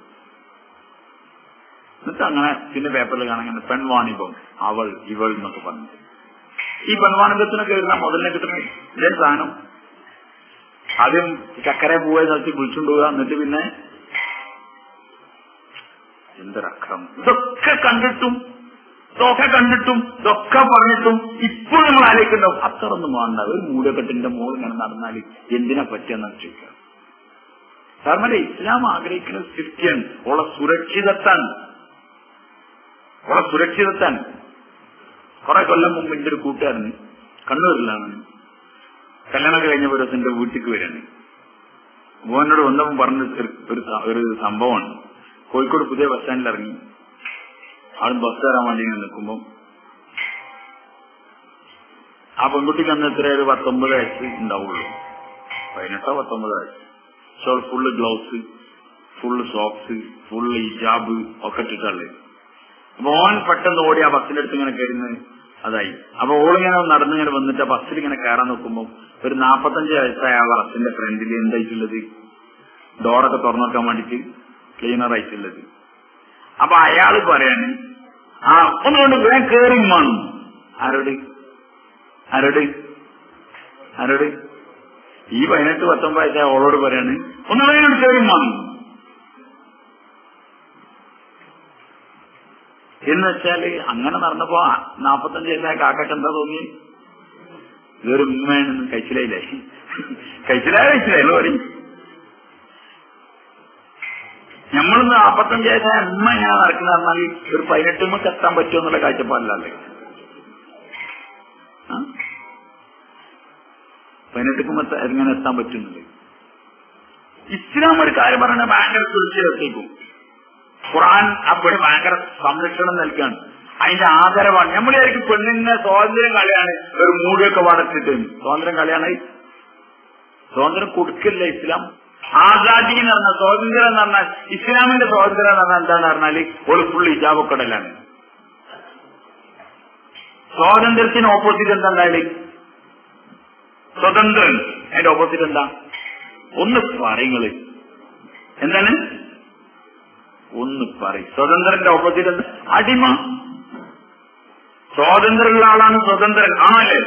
എന്നിട്ട് അങ്ങനെ പിന്നെ പേപ്പറിൽ കാണാൻ പെൺവാണിഭം, അവൾ ഇവൾ എന്നൊക്കെ പറഞ്ഞിട്ട് ഈ പെൺവാണിഭത്തിനൊക്കെ വരുന്ന മുതലിനെ കിട്ടുന്ന ഇതേ സാധനം ആദ്യം ചക്കര പൂവെ നിർത്തി വിളിച്ചുകൊണ്ടുപോവുക. എന്നിട്ട് പിന്നെ എന്തൊരക്രമം. ഇതൊക്കെ കണ്ടിട്ടും ഇതൊക്കെ കണ്ടിട്ടും ഇതൊക്കെ പറഞ്ഞിട്ടും ഇപ്പോൾ നമ്മൾ ആലോചിക്കുന്നുണ്ടാവും അത്ര ഒന്നും വേണ്ട. ഒരു മൂലക്കെട്ടിന്റെ മോൾ ഇങ്ങനെ നടന്നാല് എന്തിനാ പറ്റിയെന്നാണ് ചോദിക്കുക. കാരണം ഇസ്ലാം ആഗ്രഹിക്കുന്ന സൃഷ്ടിയാണ്, ഓളെ സുരക്ഷിതത്താണ്. കുറെ കൊല്ലം മുമ്പ് എന്റെ ഒരു കൂട്ടുകാരന് കണ്ണൂരിലാണ് കല്യാണം കഴിഞ്ഞ ഒരു ദിവസം എന്റെ വീട്ടിലേക്ക് വരാണ്. മോനോട് വന്നപ്പോൾ പറഞ്ഞ ഒരു സംഭവമാണ്. കോഴിക്കോട് പുതിയ ബസ് സ്റ്റാൻഡിൽ ഇറങ്ങി ആൾ ബസ് കയറാൻ വേണ്ടി നിൽക്കുമ്പോ ആ പെൺകുട്ടിക്ക് അന്ന് എത്ര ഒരു 19 വയസ്സ് ഉണ്ടാവുള്ളൂ, 18-19 വയസ്സ്. പക്ഷെ അവൾ full gloves, full socks, full ഹിജാബ് ഒക്കെ ഇട്ടിട്ടുള്ളത്. അപ്പൊ ഓൻ പെട്ടെന്ന് ഓടി ആ ബസ്സിന്റെ അടുത്ത് ഇങ്ങനെ കയറുന്നത് അതായി. അപ്പൊ ഓളിങ്ങനെ നടന്നിങ്ങനെ വന്നിട്ട് ആ ബസ്സിൽ ഇങ്ങനെ കയറാൻ നോക്കുമ്പോൾ ഒരു 45 വയസ്സായ ആ ബസ്സിന്റെ ഫ്രണ്ടിൽ എന്തായിട്ടുള്ളത്, ഡോറൊക്കെ തുറന്നു വേണ്ടിട്ട് ക്ലീനർ ആയിട്ടുള്ളത്. അപ്പൊ അയാള് പറയാണ് ഒന്നുകൊണ്ട് വേഗം കയറി വേണം. ആരോട് ഈ 18-19 വയസ്സായ ഓളോട് പറയാണ് ഒന്ന് വേഗം കയറി വേണം എന്ന് വെച്ചാല് അങ്ങനെ നടന്നപ്പോ 45 വയസ്സായ കാക്കക്ക് എന്താ തോന്നി? ഇതൊരു ഉമ്മയാണെന്ന് കഴിച്ചിലായല്ലോ പറയും. നമ്മളിന്ന് 45 വയസ്സായ ഉമ്മ ഇങ്ങനെ നടക്കുന്ന പറഞ്ഞാൽ ഒരു 18 എത്താൻ പറ്റുമോ എന്നുള്ള കാഴ്ചപ്പാടില്ലല്ലേ. 18 എങ്ങനെ എത്താൻ പറ്റുന്നത്? ഇസ്ലാം ഒരു കാര്യം പറഞ്ഞ ഭയങ്കര സുരക്ഷിതത്തേക്കും ഖുർആൻ അപ്പോഴും ഭയങ്കര സംരക്ഷണം നൽകാണ്. അതിന്റെ ആദരവാണ്. നമ്മളായിരിക്കും പെണ്ണിന് സ്വാതന്ത്ര്യം കളിയാണ്, ഒരു മൂടിയൊക്കെ വളർത്തിട്ട് സ്വാതന്ത്ര്യം കളിയാണ്. സ്വാതന്ത്ര്യം കൊടുക്കില്ല ഇസ്ലാം. ആസാദി എന്ന് പറഞ്ഞാൽ സ്വാതന്ത്ര്യം എന്ന് പറഞ്ഞാൽ ഇസ്ലാമിന്റെ സ്വാതന്ത്ര്യം എന്ന് പറഞ്ഞാൽ എന്താന്ന് പറഞ്ഞാല് ഒരു ഫുൾ ഹിജാബൊക്കെടലാണ്. സ്വാതന്ത്ര്യത്തിന് ഓപ്പോസിറ്റ് എന്താ ഉണ്ടായാല്? സ്വതന്ത്രൻ. അതിന്റെ ഓപ്പോസിറ്റ് എന്താ? ഒന്ന് പറയുന്നത് എന്താണ്? ഒന്ന് പറയും. സ്വതന്ത്രന്റെ ഓപ്പോസിറ്റ് എന്താ? അടിമ. സ്വാതന്ത്ര്യമുള്ള ആളാണ് സ്വതന്ത്രൻ ആണല്ലേ.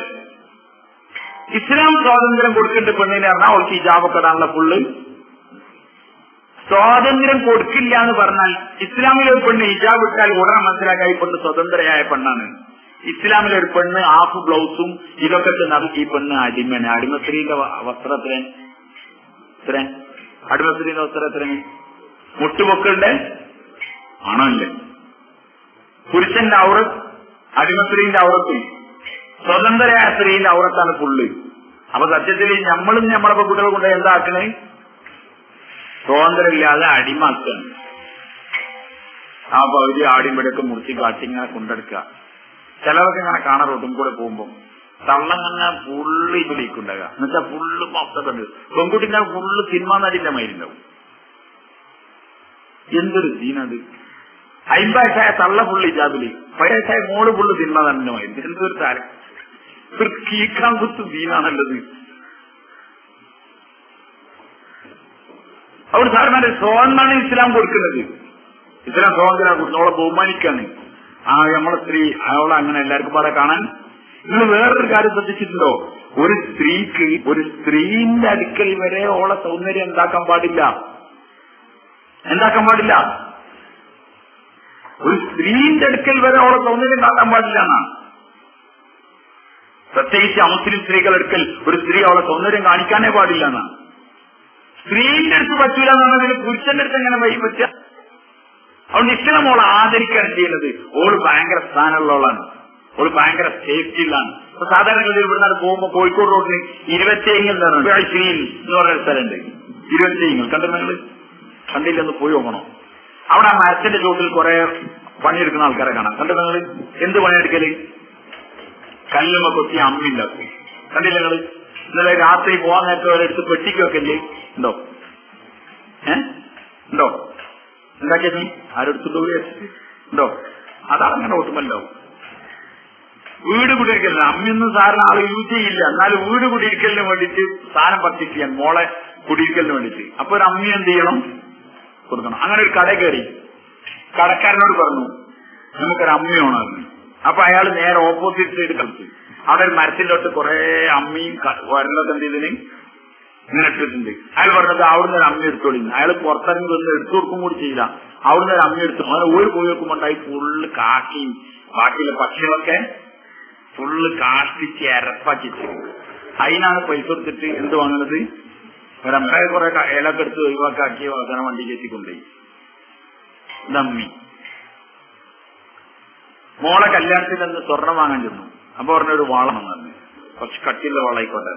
ഇസ്ലാം സ്വാതന്ത്ര്യം കൊടുക്കേണ്ട പെണ്ണിനെ പറഞ്ഞാൽ അവൾക്ക് ഹിജാബൊക്കെ ഇടാനുള്ള ഫുള്ള് സ്വാതന്ത്ര്യം കൊടുക്കില്ല എന്ന് പറഞ്ഞാൽ ഇസ്ലാമിലെ ഒരു പെണ്ണ് ഹിജാബ് ഇട്ടാൽ ഉടനെ മനസ്സിലാക്കാൻ ഈ പെണ്ണ് സ്വതന്ത്രയായ പെണ്ണാണ്. ഇസ്ലാമിലെ ഒരു പെണ്ണ് ഹാഫ് ബ്ലൗസും ഇതൊക്കെ ഈ പെണ്ണ് അടിമയാണ്. അടിമസ്ത്രീന്റെ വസ്ത്രത്തിന് എത്ര? അടിമസ്ത്രീന്റെ വസ്ത്രം എത്ര? മുട്ടുപൊക്കളുടെ ആണോ അല്ലേ? പുരുഷന്റെ ഔറത്ത് അടിമസ്ത്രീന്റെ ഔറത്തും സ്വതന്ത്രയായ സ്ത്രീന്റെ ഔറത്താണ് ഫുള്ള്. അപ്പൊ സത്യത്തിൽ നമ്മളും നമ്മളെ കുട്ടികളെ കൊണ്ട് എന്താക്കണേ? സ്വാതന്ത്ര്യമില്ലാതെ അടിമാക്കാണ്. ആ പകുതി ആടിമ്പടിയൊക്കെ മുറിച്ച് കാട്ടിങ്ങനെ കൊണ്ടെടുക്കുക. ചിലവൊക്കെ ഇങ്ങനെ കാണാൻ റോട്ടും കൂടെ പോകുമ്പോ തള്ളങ്ങനെ ഫുള്ള് ഇതിലേക്കുണ്ടാകുക. എന്നുവെച്ചാൽ ഫുള്ള് മൊത്തം ഉണ്ട്. പെൺകുട്ടിന്റെ ഫുള്ള് സിനിമാ നടിന്റെ മയിലുണ്ടാവും. എന്തൊരു സീനത്! 50 വയസ്സായ തള്ള ഫുള്ള് ഹിജാബില്, 10 വയസ്സായ മോള് ഫുള്ള് സിനിമാ നടിന്റെ മയിൽ. എന്തൊരു താരം! ഒരു കീക്കാൻ കുത്ത് സീനാണല്ലത്. അവിടെ സാറിന് സ്വാതന്ത്ര്യമാണ് ഇസ്ലാം കൊടുക്കുന്നത്. ഇസ്ലാം സ്വാതന്ത്ര്യം കൊടുക്കുന്നത് അവളെ ബഹുമാനിക്കാണ്. നമ്മളെ സ്ത്രീ അവളെ അങ്ങനെ എല്ലാവർക്കും പാടെ കാണാൻ. നിങ്ങൾ വേറൊരു കാര്യം ശ്രദ്ധിച്ചിട്ടുണ്ടോ? ഒരു സ്ത്രീക്ക് ഒരു സ്ത്രീന്റെ അടുക്കൽ വരെ ഓളെ സൗന്ദര്യം എന്താക്കാൻ പാടില്ല. ഒരു സ്ത്രീന്റെ അടുക്കൽ വരെ ഓളെ സൗന്ദര്യം കാട്ടാൻ പാടില്ല എന്നാണ്. പ്രത്യേകിച്ച് അമുസ്ലിം സ്ത്രീകളുടെ അടുക്കൽ ഒരു സ്ത്രീ അവളെ സൗന്ദര്യം കാണിക്കാനേ പാടില്ല എന്നാണ്. സ്ത്രീന്റെ അടുത്ത് പറ്റൂല എന്നുള്ളതിൽ പുരുഷന്റെ അടുത്ത് എങ്ങനെ വഴി പറ്റുക? അതുകൊണ്ട് ഇസ്ലാം ഓളെ ആദരിക്കുകയാണ് ചെയ്യുന്നത്. ഓള് ഭയങ്കര സ്ഥാനമുള്ളവളാണ്, ഓള് ഭയങ്കര സേഫ്റ്റിയിലാണ്. ഇപ്പൊ സാധാരണ ഇവിടുന്ന് പോകുമ്പോ കോഴിക്കോട് റോഡിന് 20 എന്ന് പറഞ്ഞ സ്ഥലമുണ്ട്. 20 കണ്ടിരുന്ന നിങ്ങള്? കണ്ടില്ലെന്ന് പോയി നോക്കണം. അവിടെ ആ മരത്തിന്റെ ചോട്ടിൽ കുറെ പണിയെടുക്കുന്ന ആൾക്കാരെ കാണാം. കണ്ടിരുന്ന നിങ്ങള്? എന്ത് പണിയെടുക്കല്? കല്ലുമ്മ കൊത്തി അമ്മി ഉണ്ടാക്കും. കണ്ടില്ല നിങ്ങള്? ഇന്നലെ രാത്രി പോകാൻ നേരത്തെ അവരെടുത്ത് പെട്ടിക്ക് വെക്കല്ലേ? ഉണ്ടോ? ഉണ്ടോ? ഉണ്ടാക്കിയ നീ ആരെടുത്തുണ്ടോ? ഉണ്ടോ? അതാണ് അങ്ങനെ ഓട്ടുമല്ലാവും. വീട് കുടിയിരിക്കലിന് അമ്മയൊന്നും സാറിന് ആള് യൂസ് ചെയ്യില്ല. എന്നാലും വീട് കുടിയിരിക്കലിന് വേണ്ടിയിട്ട് സാധനം പർച്ചേസ് ചെയ്യാൻ, മോളെ കുടിയിരിക്കലിന് വേണ്ടിയിട്ട്. അപ്പൊ ഒരു അമ്മ എന്ത് ചെയ്യണം? കൊടുക്കണം. അങ്ങനെ ഒരു കട കയറി കടക്കാരനോട് പറഞ്ഞു നമുക്കൊരു അമ്മയാണെന്ന്. അപ്പൊ അയാൾ നേരെ ഓപ്പോസിറ്റ് സൈഡ് കളിച്ചു. അവിടെ ഒരു മരത്തിലോട്ട് കുറെ അമ്മിയും വരലൊക്കെ എന്ത് ചെയ്തിന് ഇങ്ങനെ ഇട്ടിട്ടുണ്ട്. അയാൾ പറഞ്ഞത് അവിടുന്ന് ഒരു അമ്മ എടുത്തോളി. അയാൾ പുറത്തിറങ്ങി വന്ന് എടുത്തു കൊടുക്കും കൂടി ചെയ്യില്ല. അവിടുന്ന് ഒരു അമ്മ എടുത്തു. അങ്ങനെ ഒരു പോയി നോക്കുമ്പോണ്ടായി ഫുള്ള് കാക്കിയും ബാക്കിയുള്ള പക്ഷികളൊക്കെ ഫുള്ള് കാഷ്ടിച്ച് എരപ്പാക്കിച്ച്. അതിനാണ് പൈസ കൊടുത്തിട്ട് എന്ത് വാങ്ങുന്നത്? ഒരമ്മയെ കുറെ ഇലക്കെ എടുത്ത് ഒഴിവാക്കാക്കി അവസാനം വണ്ടിയിൽ എത്തിക്കൊണ്ടുപോയി. ഇതമ്മി മോളെ കല്യാണത്തിൽ നിന്ന് സ്വർണം വാങ്ങാൻ ചെന്നു. അപ്പൊ പറഞ്ഞൊരു വാളം വന്നു, കുറച്ച് കട്ടിയുള്ള വളായിക്കോട്ടെ.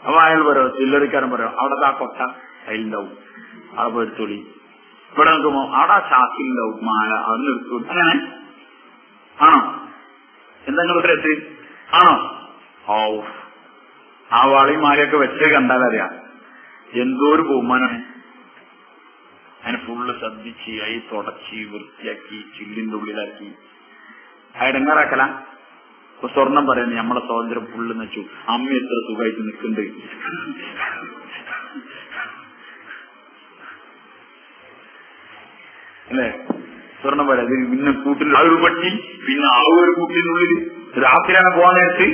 അപ്പൊ അയാൾ പറയോ, ചില്ലറിക്കാരൻ പറയോ, അവിടെ ആ കൊട്ട അതിലുണ്ടാവും, അവിടെ പോയി എടുത്തോളി. ഇവിടെ നോക്കുമ്പോ അവിടെ ആ ചാക്കിലുണ്ടാവും മാല, അവിടെ എടുത്തോളി. അങ്ങനെ ആണോ? എന്തെങ്കിലും രസി ആണോ? ഓ, ആ വാളയും മാലയൊക്കെ വെച്ച് കണ്ടാലറിയാം എന്തോ ഒരു ബഹുമാനാണ്. അതിനെ ഫുള്ള് ശ്രദ്ധിച്ച് അയി തുടച്ച് വൃത്തിയാക്കി ചില്ലിന്റെ ഉള്ളിലാക്കി അയടങ്ങാറാക്കല. ഇപ്പൊ സ്വർണം പറയുന്നത് നമ്മളെ സ്വാതന്ത്ര്യം ഫുള്ള് വെച്ചു. അമ്മ എത്ര സുഖമായിട്ട് നിൽക്കുന്നുണ്ട് അല്ലേ? സ്വർണം പറയാം പിന്നെ കൂട്ടിൽ ആ ഒരു പട്ടി, പിന്നെ ആ ഒരു കൂട്ടിനുള്ളിൽ രാത്രിയാണ് പോകാൻ നേരത്ത്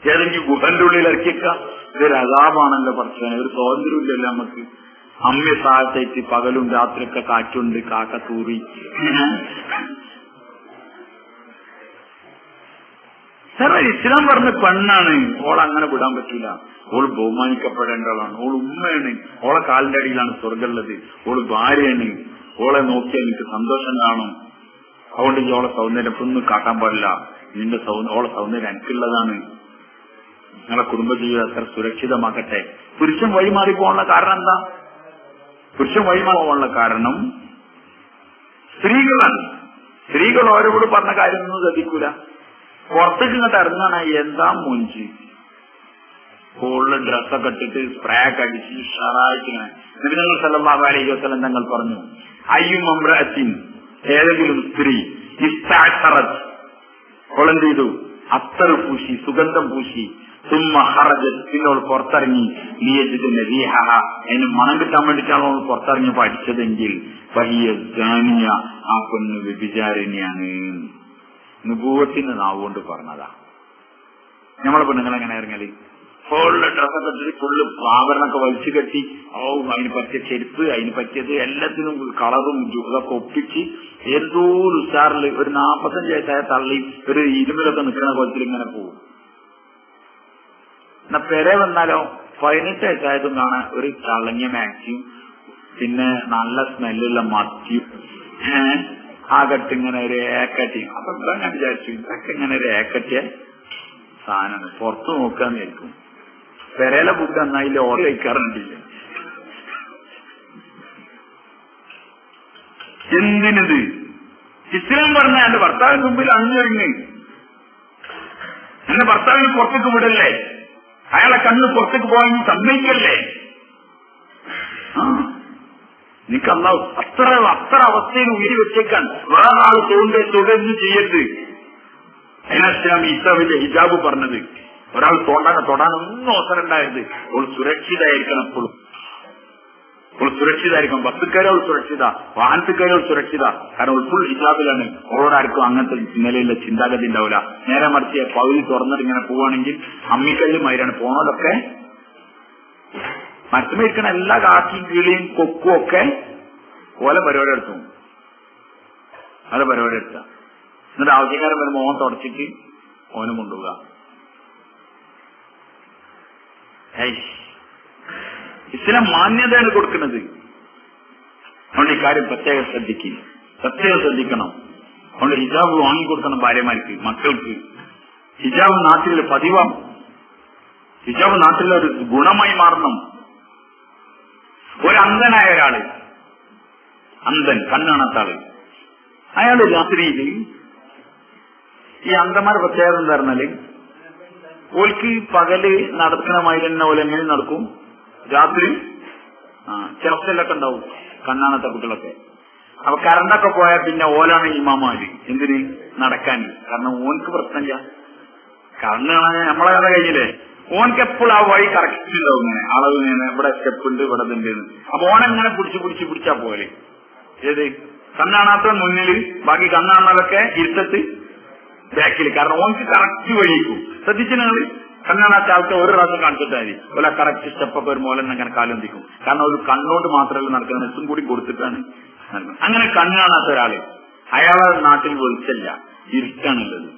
ഏതെങ്കിലും ഗുഹന്റെ ഉള്ളിൽ ഇറക്കിയേക്ക. ഇതൊരു അതാപാണല്ലോ പറച്ചാൻ. ഒരു സ്വാതന്ത്ര്യം ഇല്ലല്ലോ നമുക്ക്. അമ്മയെ താഴത്തേക്ക് പകലും രാത്രിയൊക്കെ കാറ്റുണ്ട്, കാക്കത്തൂറി. സാറേ ഇസ്ലാം പറഞ്ഞ പെണ്ണാണ്, ഓളങ്ങനെ വിടാൻ പറ്റൂല. ഓൾ ബഹുമാനിക്കപ്പെടേണ്ട ആളാണ്. ഓൾ ഉമ്മയാണ്, ഓളെ കാലിന്റെ അടിയിലാണ് സ്വർഗമുള്ളത്. ഓള് ഭാര്യയാണ്, ഓളെ നോക്കിയാൽ എനിക്ക് സന്തോഷം കാണും. അതുകൊണ്ട് ഈ ഓളെ സൗന്ദര്യം ഒന്നും കാട്ടാൻ പാടില്ല. നിന്റെ ഓളെ സൗന്ദര്യം എനിക്കുള്ളതാണ്. നിങ്ങളെ കുടുംബജീവിതം അത്ര സുരക്ഷിതമാക്കട്ടെ. പുരുഷൻ വഴിമാറി പോകാനുള്ള കാരണം എന്താ? പുരുഷൻ വഴിമാറി പോകാനുള്ള കാരണം സ്ത്രീകളാണ്. സ്ത്രീകൾ ഓരോട് പറഞ്ഞ കാര്യമൊന്നും ശ്രദ്ധിക്കൂല. പുറത്തേക്ക് ഇങ്ങോട്ട് ഇറങ്ങാണ് എന്താ മൊഞ്ച്, കൂടുതൽ ഡ്രസ്സൊക്കെ ഇട്ടിട്ട് സ്പ്രേ ഒക്കെ അടിച്ച് ഷറായിട്ടിങ്ങനെ. നബി സല്ലല്ലാഹു അലൈഹി വസല്ലം തങ്ങൾ പറഞ്ഞു, അയ്യും അംറഅത്തിൻ, ഏതെങ്കിലും സ്ത്രീ ഇസ്തഅസറത്, അവളെന്ത് ചെയ്തു? അത്തർ പൂശി, സുഗന്ധം പൂശി, സുമ്മ ഖറജത്, പിന്നെ അവൾ പുറത്തിറങ്ങി, ലിയജിദന റീഹഹ, അതിന് മണം കിട്ടാൻ വേണ്ടിയിട്ടാണ് അവൾ പുറത്തിറങ്ങിയപ്പോ അടിച്ചതെങ്കിൽ ഫഹിയ സാനിയ, ആ പെണ്ണ് വ്യഭിചാരിണിയാണ്. നുബൂവത്തിന്റെ നാവുകൊണ്ട് പറഞ്ഞതാ. നമ്മളെ പെണ്ണുങ്ങൾ എങ്ങനെ ഇറങ്ങല്? ഫുള്ള് ഡ്രസ്സൊക്കെ ഇട്ടിട്ട് ഫുള്ള് ആഭരണമൊക്കെ വലിച്ചു കെട്ടി, ഓ അതിന് പറ്റിയ ചെരുപ്പ്, അതിന് പറ്റിയത് എല്ലാത്തിനും കളറും ഇതൊക്കെ ഒപ്പിച്ച് എന്തോ ഉഷാറിൽ ഒരു 45 വയസ്സായ തള്ളി ഒരു 20 നിൽക്കുന്ന കൊലത്തിൽ ഇങ്ങനെ പോകും. എന്നാ പെരെ വന്നാലോ 18 വയസ്സായതും കാണാൻ ഒരു ചളങ്ങിയ മാക്സിയും, പിന്നെ നല്ല സ്മെല്ലുള്ള മത്തിയും, ആകട്ടിങ്ങനെ ഒരു ഏക്കട്ടി. അപ്പൊ എന്താ ഞാൻ വിചാരിച്ചു, ഇതൊക്കെ ഇങ്ങനെ ഒരു ഏക്കട്ടിയ സാധനമാണ്. പുറത്തു നോക്കാന്ന് വിചാരിക്കും. പെരയിലെ ഫുഡ് എന്നായില്ല ഓർഡർ കഴിക്കാറുണ്ടില്ല. എന്തിനത്? ഇസ്ലാം പറഞ്ഞ എന്റെ ഭർത്താവിന് മുമ്പിൽ അണിഞ്ഞൊരുങ്ങ്. എന്റെ ഭർത്താവിന് പുറത്തേക്ക് വിടല്ലേ, അയാളെ കണ്ണ് പുറത്തേക്ക് പോകാൻ സമ്മതിക്കല്ലേ. നിനക്ക് അല്ലാഹു അത്ര അവസ്ഥയിൽ ഉയരി വെച്ചേക്കാൻ വേറെ ആൾ തുടർന്ന് ചെയ്യരുത്. അതിനാണ് ഇസ്ലാമിന്റെ ഹിജാബ് പറഞ്ഞത്. ഒരാൾ തൊടാനൊന്നും അവസരം ഉണ്ടായത്. അവൾ സുരക്ഷിതായിരിക്കണം. എപ്പോഴും അവൾ സുരക്ഷിതായിരിക്കണം. ബസ്സുകാരെ അവൾ സുരക്ഷിത, വാഹനത്തുകാരെ അവൾ സുരക്ഷിത. കാരണം അവൾ ഫുൾ ഹിജാബിലാണ്. അവളോടാർക്കും അങ്ങനത്തെ നിലയിലുള്ള ചിന്താഗതി ഉണ്ടാവില്ല. നേരെ മറിച്ച് പകുതി തുറന്നിട്ട് ഇങ്ങനെ പോവുകയാണെങ്കിൽ അമ്മിക്കല്ലും മയിലാണ് പോണതൊക്കെ. മരത്തുമേരിക്കണ എല്ലാ കാക്കിയും കിളിയും കൊക്കും ഒക്കെ ഓല പരിപാടി എടുത്തു. അത് പരിപാടി എടുത്ത എന്നിട്ട് ആവശ്യക്കാരൻ വരുമ്പോൾ ഓൻ തുടച്ചിട്ട് ഓനും കൊണ്ടുപോവുക. ഇസ്ലാം മാന്യതയാണ് കൊടുക്കുന്നത്. അതുകൊണ്ട് ഇക്കാര്യം പ്രത്യേകം ശ്രദ്ധിക്കണം. അതുകൊണ്ട് ഹിജാബ് വാങ്ങിക്കൊടുക്കണം ഭാര്യമാർക്ക്, മക്കൾക്ക്. ഹിജാബ് നാട്ടിൽ പതിവാണ്. ഹിജാബ് നാട്ടിലെ ഒരു ഗുണമായി മാറണം. ഒരു അന്ധനായ ഒരാള്, അന്ധൻ, കണ്ണാണാത്ത ആള്, അയാള് രാത്രിയിൽ, ഈ അന്ധന്മാരുടെ പ്രത്യേകത എന്താ പറഞ്ഞാല് ഓൽക്ക് പകല് നടക്കണമായി തന്നെ ഓല എങ്ങനെ നടക്കും, രാത്രി ചെറുക്കലൊക്കെ ഉണ്ടാവും കണ്ണാണത്തെ കുട്ടികളൊക്കെ. അപ്പൊ കറണ്ടൊക്കെ പോയാൽ പിന്നെ ഓലാണ് ഇമാമാര്. എന്തിന്? നടക്കാൻ. കാരണം ഓൻക്ക് പ്രശ്നമില്ല. കറണ്ട് കാണാൻ നമ്മളെ കഥ കഴിഞ്ഞില്ലേ. ഓനക്ക് എപ്പോഴും ആ വഴി കറക്റ്റ് ഉണ്ടാവും. ഇങ്ങനെ അളവ് ഇങ്ങനെ ഇവിടെ സ്റ്റെപ്പ് ഉണ്ട്, ഇവിടെ ഉണ്ട്. അപ്പൊ ഓനെങ്ങനെ പിടിച്ചാ പോലെ. ഏത്? കണ്ണാണാത്ത മുന്നിൽ, ബാക്കി കണ്ണാണതൊക്കെ ഇരുത്തത്ത് ബാക്കിൽ. കാരണം ഓനക്ക് കറക്റ്റ് വഴിക്കും. ശ്രദ്ധിച്ചു നിങ്ങൾ? കണ്ണാണാത്ത ആൾക്ക് ഒരു പ്രാവശ്യം കാണിച്ചിട്ട് മതി. ഒരു കറക്റ്റ് സ്റ്റെപ്പൊക്കെ ഒരു മോലെന്ന് അങ്ങനെ കാലൊന്തിക്കും. കാരണം ഒരു കണ്ണോണ്ട് മാത്രമല്ല നടക്കുന്നത്, നെസ്സും കൂടി കൊടുത്തിട്ടാണ് നടക്കുന്നത്. അങ്ങനെ കണ്ണാണാത്ത ഒരാള്, അയാളെ നാട്ടിൽ വെളിച്ചല്ല, ഇരുട്ടാണുള്ളത്.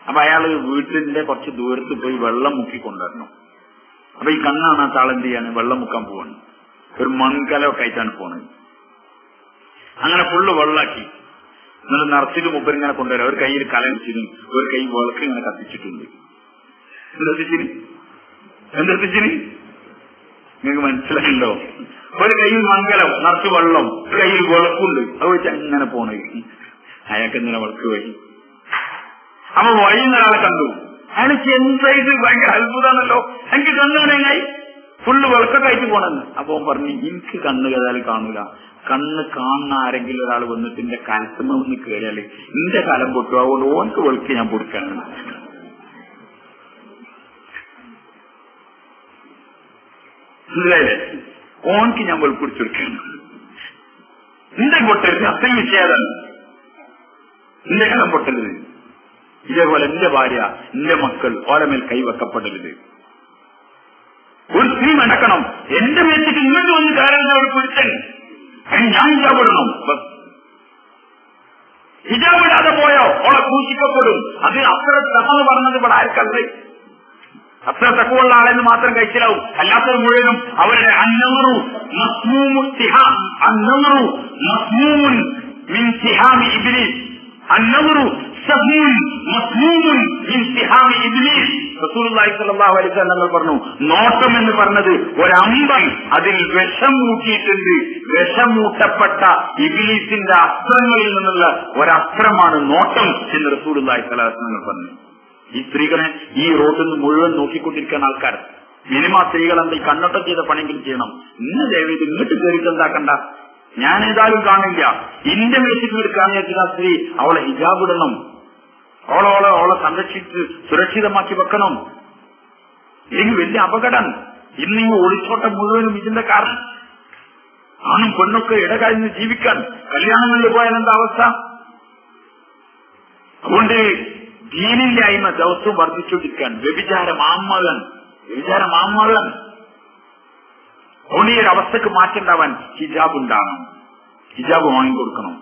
അപ്പൊ അയാള് വീട്ടിന്റെ കുറച്ച് ദൂരത്ത് പോയി വെള്ളം മുക്കിക്കൊണ്ടുവരണം. അപ്പൊ ഈ കണ്ണാണാത്ത ആളെന്ത് ചെയ്യാണ്? വെള്ളം മുക്കാൻ പോവാണ്. ഒരു മൺകലമൊക്കെ ആയിട്ടാണ് പോണത്. അങ്ങനെ ഫുള്ള് വെള്ളാക്കി എന്നിട്ട് നിറച്ചിട്ട് മുപ്പരിങ്ങനെ കൊണ്ടുവരാം. ഒരു കയ്യിൽ കല വെച്ചിട്ടും ഒരു കൈ വിളക്ക് ഇങ്ങനെ കത്തിച്ചിട്ടുണ്ട്. എന്തെത്തിച്ചിന് നിങ്ങൾക്ക് മനസ്സിലായല്ലോ? ഒരു കയ്യിൽ മംഗലം നിറച്ച് വെള്ളം, ഒരു കയ്യിൽ വിളക്കുണ്ട്. അത് വെച്ച് അങ്ങനെ പോണേ. അയാൾക്ക് എന്തിനാ വിളക്ക് വഴി? അപ്പൊ വഴിന്ന് ഒരാളെ കണ്ടു. അയാൾ എന്തായിട്ട് ഭയങ്കര അത്ഭുതമാണല്ലോ, എനിക്ക് കണ്ണുകണേങ്ങായി ഫുള്ള് വിളക്കൊക്കെ ആയിട്ട് പോണെന്ന്. അപ്പൊ പറഞ്ഞു, എനിക്ക് കണ്ണ് കതാൽ കാണൂല. കണ്ണ് കാണുന്ന ആരെങ്കിലും ഒരാൾ വന്നിട്ട് എന്റെ കലത്തുമ്പോ ഒന്ന് കയറിയാല് എന്റെ കലം പൊട്ടു. അതുകൊണ്ട് ഓർക്ക് വിളക്ക് ഞാൻ കൊടുക്കാണ്. മനസ്സിലായില്ലേ? ഓൻക്ക് ഞാൻ വെളുപ്പിടിച്ചെടുക്കാണ്. എന്റെ പൊട്ടരുത്, അത്രയും വിഷയതാണ്. എന്റെ കലം പൊട്ടരുത്. ഇതേപോലെ എന്റെ ഭാര്യ, എന്റെ മക്കൾ ഓരമേൽ കൈവെക്കപ്പെടരുത്. ഒരു സ്ത്രീ നടക്കണം. എന്റെ മേത്തേക്ക് ഇങ്ങോട്ട് വന്ന് കയറുന്ന ഒരു പുരുഷൻ, അതിന് ഞാൻ ഹിജാബിടണം. ഹിജാബിടാതെ പോയോ ഓളെ ക്രൂശിക്കപ്പെടും. അത് അത്ര തഹന്ന് പറഞ്ഞത് ഇവിടെ ആർക്കല്ലേ? അത്ര തക്കുള്ള ആളെന്ന് മാത്രം കഴിച്ചിലാവും. അല്ലാത്തത് മുഴുവനും അവരുടെ അന്നമറു മസ്മൂമുൻ മിൻ സിഹാമി ഇബ്ലീസ്. അന്നമറു സഹൂൻ മസ്മൂമുൻ മിൻ സിഹാമി ഇബ്ലീസ്. റസൂലുള്ളാഹി സ്വല്ലല്ലാഹു അലൈഹി വസല്ലം പറഞ്ഞു, നോട്ടം എന്ന് പറഞ്ഞത് ഒരമ്പൻ, അതിൽ വിഷം മൂട്ടിയിട്ടുണ്ട്. വിഷമൂട്ടപ്പെട്ട ഇബ്ലീസിന്റെ അസ്ത്രങ്ങളിൽ നിന്നുള്ള ഒരസ്ത്രമാണ് നോട്ടം എന്ന് റസൂലുള്ളാഹി സ്വല്ലല്ലാഹു അലൈഹി വസല്ലം പറഞ്ഞു. ഈ സ്ത്രീകളെ ഈ റോഡിൽ നിന്ന് മുഴുവൻ നോക്കിക്കൊണ്ടിരിക്കുന്ന ആൾക്കാർ, മിനിമം സ്ത്രീകൾ എന്താ ഈ കണ്ണോട്ടം ചെയ്ത പണിയെങ്കിലും ചെയ്യണം. ഇന്ന് ദയവേത് ഇങ്ങോട്ട് കയറിയിട്ട് എന്താക്കണ്ട, ഞാൻ ഏതായാലും കാണില്ല. ഇന്റെ മേശയ്ക്ക് എടുക്കാന്ന് വെച്ചാൽ ആ സ്ത്രീ അവളെ ഹിജാബ് ഇടണം. അവളെ സംരക്ഷിച്ച് സുരക്ഷിതമാക്കി വെക്കണം. ഇല്ലെങ്കിൽ വലിയ അപകടം. ഇന്ന് ഈ ഒളിച്ചോട്ടം മുഴുവനും ഇതിന്റെ കാരണം. ആണും പെണ്ണൊക്കെ ഇടകഴിഞ്ഞ് ജീവിക്കാൻ കല്യാണങ്ങളിൽ പോയാൽ എന്താ അവസ്ഥ? അതുകൊണ്ട് ദീനിന്റെ അയിമ ദിവസവും വർദ്ധിച്ചുകൊണ്ടിരിക്കാൻ വ്യഭിചാരം ആത്മകൻ. അതുകൊണ്ട് ഈ ഒരു അവസ്ഥക്ക് മാറ്റുണ്ടാവാൻ ഹിജാബ് ഉണ്ടാകണം. ഹിജാബ് വാങ്ങിക്കൊടുക്കണം.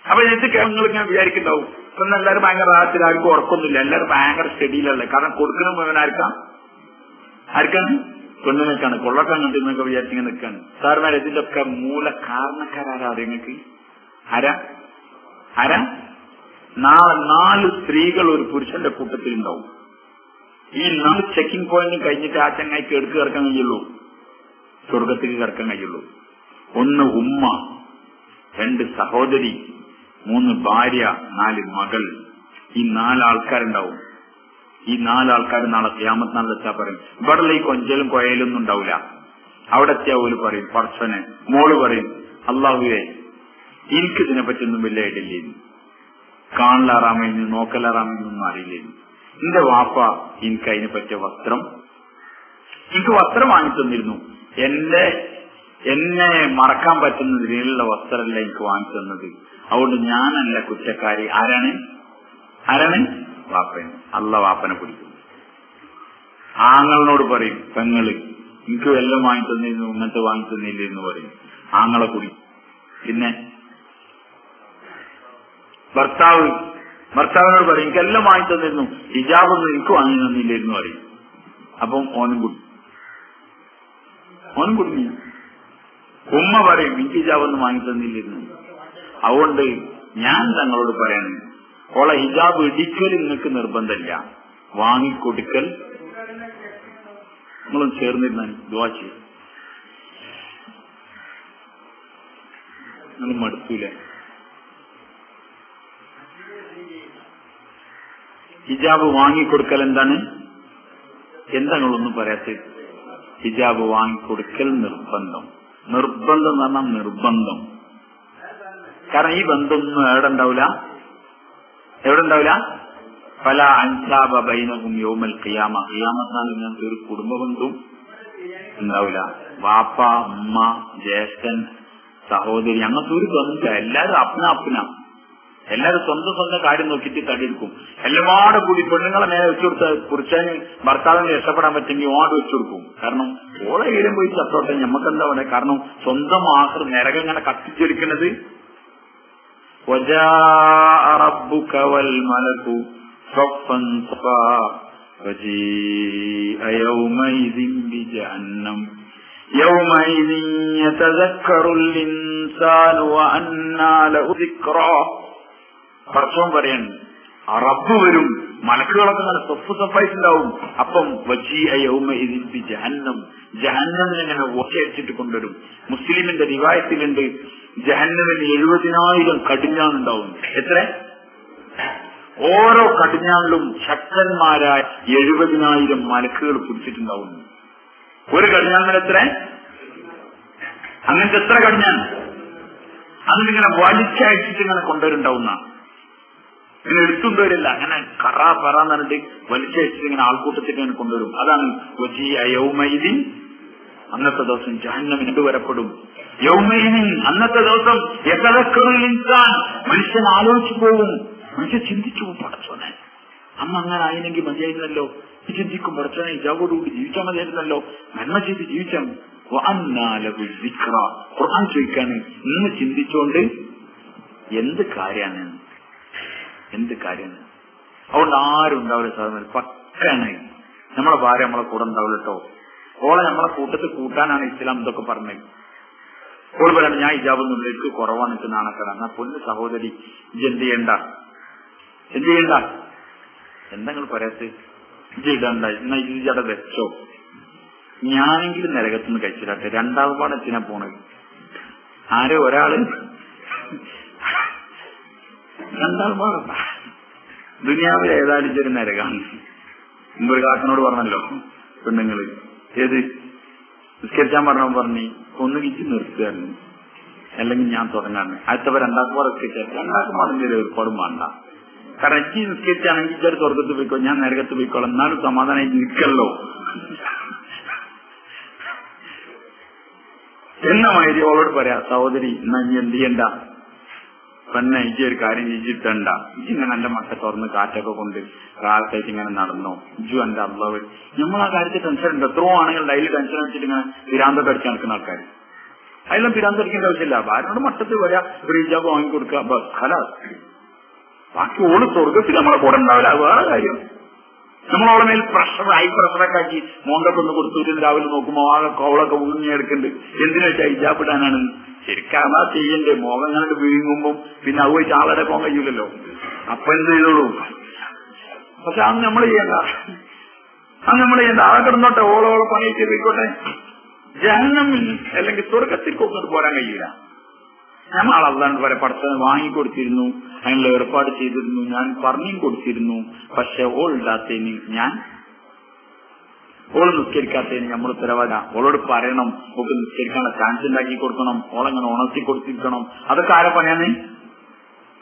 അപ്പൊ ഇത് നിങ്ങളിങ്ങനെ വിചാരിക്കുന്നുണ്ടാവും, ഇപ്പൊ എല്ലാവരും ഭയങ്കര റാഹത്തിൽ, ആർക്കും ഉറക്കൊന്നുമില്ല, എല്ലാവരും ഭയങ്കര സ്റ്റഡിയിലല്ലേ. കാരണം കൊടുക്കുന്ന മുഴുവൻ ആർക്കാണ്? പെണ്ണുങ്ങൾക്കാണ്. കൊള്ളക്കാൻ കണ്ടിരുന്നൊക്കെ വിചാരിച്ചിങ്ങനെ നിൽക്കാണ്. സാർമാർ ഇതിന്റെ ഒക്കെ മൂല കാരണക്കാരാരാ നിങ്ങൾക്ക്? ആരാ? നാളെ 4 സ്ത്രീകൾ ഒരു പുരുഷന്റെ കൂട്ടത്തിലുണ്ടാവും. ഈ 4 ചെക്കിംഗ് പോയിന്റും കഴിഞ്ഞിട്ട് ആ ചങ്ങായിക്ക് എടുക്ക് കിടക്കാൻ കഴിയുള്ളൂ, സ്വർഗത്തേക്ക് കിടക്കാൻ കഴിയുള്ളൂ. 1 ഉമ്മ, 2 സഹോദരി, 3 ഭാര്യ, 4 മകൾ. ഈ 4 ആൾക്കാരുണ്ടാവും. ഈ 4 ആൾക്കാർ നാളെ ഖിയാമത്ത് നാളിൽ വെച്ചാൽ പറയും, ഇവിടെ ഈ കൊഞ്ചലും കൊയലൊന്നും ഉണ്ടാവില്ല. അവിടെ എത്തിയാ പോലും പറയും, പടച്ചോനെ. മോള് പറയും, അള്ളാഹുവേ എനിക്ക് ഇതിനെപ്പറ്റിയൊന്നും വലിയ ഐഡിയയില്ലേന്നു, കാണലാറാമെന്ന് നോക്കലാറാമെന്നൊന്നും അറിയില്ലേന്നു. എന്റെ വാപ്പ എനിക്ക് അതിനെ പറ്റിയ എനിക്ക് വസ്ത്രം വാങ്ങി തന്നിരുന്നു. എന്നെ മറക്കാൻ പറ്റുന്ന രീതിയിലുള്ള വസ്ത്രമല്ല എനിക്ക് വാങ്ങി തന്നത്. അതുകൊണ്ട് ഞാനല്ല കുറ്റക്കാരി. ആരാണ്? വാപ്പൻ. അല്ല വാപ്പനെ പിടിക്കും. ആങ്ങളിനോട് പറയും, പെങ്ങള് എനിക്ക് എല്ലാം വാങ്ങി തന്നിരുന്നു, ഇങ്ങനത്തെ വാങ്ങി തന്നില്ല എന്ന് പറയും. ആങ്ങളെ കുടിക്കും. പിന്നെ ഭർത്താവിനോട് പറയും, എനിക്കെല്ലാം വാങ്ങി തന്നിരുന്നു, ഹിജാബൊന്നും എനിക്ക് വാങ്ങി തന്നില്ലായിരുന്നു പറയും. അപ്പം ഓനും കുടുങ്ങി. ഉമ്മ പറയും, എനിക്ക് ഹിജാബൊന്നും വാങ്ങി തന്നില്ലായിരുന്നു. അതുകൊണ്ട് ഞാൻ തങ്ങളോട് പറയണേ, ഓളെ ഹിജാബ് ഇടിക്കൽ നിങ്ങൾക്ക് നിർബന്ധമില്ല, വാങ്ങിക്കൊടുക്കൽ നിങ്ങളും ചേർന്നിരുന്നാൽ ദുആ ചെയ്യും. നിങ്ങൾ മടുക്കൂല. ഹിജാബ് വാങ്ങിക്കൊടുക്കൽ എന്താണ് നിങ്ങളൊന്നും പറയാത്ത? ഹിജാബ് വാങ്ങിക്കൊടുക്കൽ നിർബന്ധം എന്ന് പറഞ്ഞാൽ നിർബന്ധം. കാരണം ഈ ബന്ധമൊന്നും എവിടെ ഉണ്ടാവില്ല. പല അൻസാബ ബൈനഹും യൗമൽ ഖിയാമ. ഖിയാമത്താണ് ഇങ്ങനത്തെ ഒരു കുടുംബ ബന്ധവും ഉണ്ടാവില്ല. വാപ്പ, ഉമ്മ, ജ്യേഷ്ഠൻ, സഹോദരി, അങ്ങനത്തെ ഒരു ബന്ധം. എല്ലാരും അപ്ന എല്ലാവരും സ്വന്തം കാര്യം നോക്കിയിട്ട് തടിയെടുക്കും. എല്ലാപാടെ കൂടി പെണ്ണുങ്ങളെ നേരെ വെച്ചു കൊടുത്ത പുരുഷന് ഭർത്താവിന് രക്ഷപ്പെടാൻ പറ്റുമെങ്കിൽ ഓട് വെച്ചു കൊടുക്കും. കാരണം ഓളെ ഈരം പോയി ചത്തോട്ടെ, ഞമ്മക്കെന്താ പറയാ. കാരണം സ്വന്തം ആഹ്ർ നരകം ഇങ്ങനെ കത്തിച്ചൊരിക്കുന്നത്. പർച്ചോൻ പറയാണ്, റബ്ബ് വരും, മലക്കുകളൊക്കെ നല്ല സൊഫായിട്ടുണ്ടാവും. അപ്പം ജഹന്നം, ജഹന്നമിനെ ഒറ്റയടിച്ചിട്ട് കൊണ്ടുവരും. മുസ്ലിമിന്റെ റിവായത്തിലുണ്ട് ജഹന്നമിന് 70,000 കടിഞ്ഞാണുണ്ടാവും. എത്ര? ഓരോ കടിഞ്ഞാണിലും ശക്തന്മാരായ 70,000 മലക്കുകൾ പിടിച്ചിട്ടുണ്ടാവും. ഒരു കടിഞ്ഞാണിൽ എത്ര? അങ്ങനത്തെ എത്ര കടിഞ്ഞാൻ? അതിലിങ്ങനെ വലിച്ചയച്ചിട്ട് ഇങ്ങനെ കൊണ്ടുവരുണ്ടാവുന്ന, ഇങ്ങനെ എടുത്തുകൊണ്ടുവരില്ല, അങ്ങനെ കറാ പറന്ന് പറഞ്ഞിട്ട് വലിച്ചയച്ചിട്ട് ഇങ്ങനെ ആൾക്കൂട്ടത്തിൽ ഇങ്ങനെ കൊണ്ടുവരും. അതാണ് യൗമൈദിൻ. അന്നത്തെ ദിവസം ജഹന്നമിന് വരപ്പെടും. യൗമൈദിൻ, അന്നത്തെ ദിവസം യതദക്കറുൽ ഇൻസാൻ, മനുഷ്യൻ ആലോചിച്ചു പോകും, മനുഷ്യൻ ചിന്തിച്ചു പോകും. പടച്ചോനെ, അമ്മ അങ്ങനെ ആയില്ലെങ്കിൽ മതിയായിരുന്നല്ലോ. ചിന്തിക്കും, പടച്ചോനെ ഇജാബോടുകൂടി ജീവിച്ചാൽ മതിയായിരുന്നല്ലോ, നന്മ ചെയ്ത് ജീവിച്ചാൽ. ഖുർആൻ ചോദിക്കാണ്, ഇന്ന് ചിന്തിച്ചോണ്ട് എന്ത് കാര്യമാണ്, എന്ത് കാര്യമാണ്. അതുകൊണ്ട് ആരും ഉണ്ടാവില്ല സാധനം പക്കാണ്. നമ്മളെ ഭാര്യ നമ്മളെ കൂടെ ഉണ്ടാവില്ല കേട്ടോ. ഓളെ നമ്മളെ കൂട്ടത്തിൽ കൂട്ടാനാണ് ഇസ്ലാം ഇതൊക്കെ പറഞ്ഞത്. ഓൾ പറയാണ്, ഞാൻ ഇജാബൊന്നുമില്ല, എനിക്ക് കുറവാണ്, എനിക്ക് നാണക്കേടാ. എന്നാ പൊന്ന് സഹോദരി, ഇജ് എന്ത് ചെയ്യണ്ട, എന്ത് ചെയ്യണ്ട, എന്തെങ്കിലും പറയാത്ത ഇജ് ഇടണ്ട, എന്നാ ഇജടെ വെച്ചോ. ഞാനെങ്കിലും നരകത്തുനിന്ന് കഴിച്ചിട്ടാട്ടെ, രണ്ടാൾപാട് എത്തിനാ പോണത്. ആരോ ഒരാള് രണ്ടാൾപാടല്ല, ദുനിയാവിൽ ഏതായാലും ഇതൊരു നരകാണ്. മുമ്പൊരു കാക്കനോട് പറഞ്ഞല്ലോ പെണ്ണുങ്ങള്, ഏത് നിസ്കരിച്ചാൻ പറഞ്ഞു ഒന്ന് കിച്ച് നിർത്തുകയാണ്, അല്ലെങ്കിൽ ഞാൻ തുടങ്ങാണ്. അടുത്തവർ രണ്ടാക്കുപാടൊക്കെ രണ്ടാക്കുപാടിന്റെ ഏർപ്പാടും വേണ്ട. കാരണം എനിക്ക് നിസ്കരിച്ചാണെങ്കിൽ ഇച്ചൊരു സ്വർഗത്ത് പോയിക്കോ, ഞാൻ നരകത്ത് പോയിക്കോളാം, എന്നാലും സമാധാനം നിൽക്കല്ലോ എന്ന മാതിരി അവളോട് പറയാ, സഹോദരി എന്നാ ഇനി എന്ത് ചെയ്യണ്ട, പെണ്ണെ ഇജ്ജി ഒരു കാര്യം ഇജ്ജിട്ടണ്ട, ഇങ്ങനെ എന്റെ മക്ക തുറന്ന് കാറ്റൊക്കെ കൊണ്ട് കാലത്തായിട്ട് ഇങ്ങനെ നടന്നോ, ഇജ്ജു എന്റെ അള്ളാവ്. നമ്മൾ ആ കാര്യത്തിൽ ടെൻഷൻ ഉണ്ട്. എത്രയോ ആണെങ്കിൽ ഡെയിലി ടെൻഷൻ അടിച്ചിട്ട് ഇങ്ങനെ പിരാന്തൊക്കെ അടിച്ച് നടക്കുന്ന ആൾക്കാർ. അതിലും പിരാന്ത് അടിക്കേണ്ട ആവശ്യമില്ല. ഭാര്യനോട് മട്ടത്തിൽ വരാ, ഒരു ഹിജാബ് വാങ്ങിക്കൊടുക്കുക, ബസ് ഹലാസ്. ബാക്കി ഓള് സ്വർഗത്തിൽ നമ്മളെ കൂടെ ഉണ്ടാവില്ല, അത് വേറെ കാര്യം. നമ്മളോളെ മേൽ പ്രഷർ, ഹൈ പ്രഷറൊക്കെ ആക്കി മോന്തൊക്കെ ഒന്ന് കൊടുത്തിട്ട് രാവിലെ നോക്കുമ്പോൾ ആകെ കോളൊക്കെ ഉങ്ങിയെടുക്കുന്നുണ്ട്. എന്തിനു വെച്ചാൽ ഹിജാബ് ഇടാനാണ്. ശരിക്കും അതാ ചെയ്യണ്ടേ. മോഹം കണ്ടിട്ട് വീങ്ങുമ്പം പിന്നെ അത് പോയി ചാളരെ പോകാൻ കഴിയൂലല്ലോ. അപ്പൊ എന്ത് ചെയ്തോളൂ. പക്ഷെ അത് നമ്മൾ ചെയ്യണ്ട, അത് നമ്മൾ ചെയ്യണ്ട. ആളെ കിടന്നോട്ടെ, ഓളോളെ പണി ചെയ്തോട്ടെ. ജഹന്നമിൽ അല്ലെങ്കിൽ സ്വർഗത്തിൽ കൊണ്ടിട്ട് പോരാൻ കഴിയില്ല. നമ്മൾ അള്ളാഹ് പറയാം, പടച്ചവനെ വാങ്ങിക്കൊടുത്തിരുന്നു, അതിനുള്ള ഏർപ്പാട് ചെയ്തിരുന്നു, ഞാൻ പറഞ്ഞും കൊടുത്തിരുന്നു. പക്ഷെ ഓൾ ഇടാത്തതിന് ഞാൻ, ഓള് നിസ്കരിക്കാത്തതിന് നമ്മൾ ഉത്തരവാദ. ഓളോട് പറയണം, ഓൾക്ക് നിസ്കരിക്കാനുള്ള ചാൻസ് ഉണ്ടാക്കി കൊടുക്കണം, ഓളങ്ങനെ ഉണർത്തി കൊടുത്തിരിക്കണം. അതൊക്കെ ആരെ പണിയാണ്,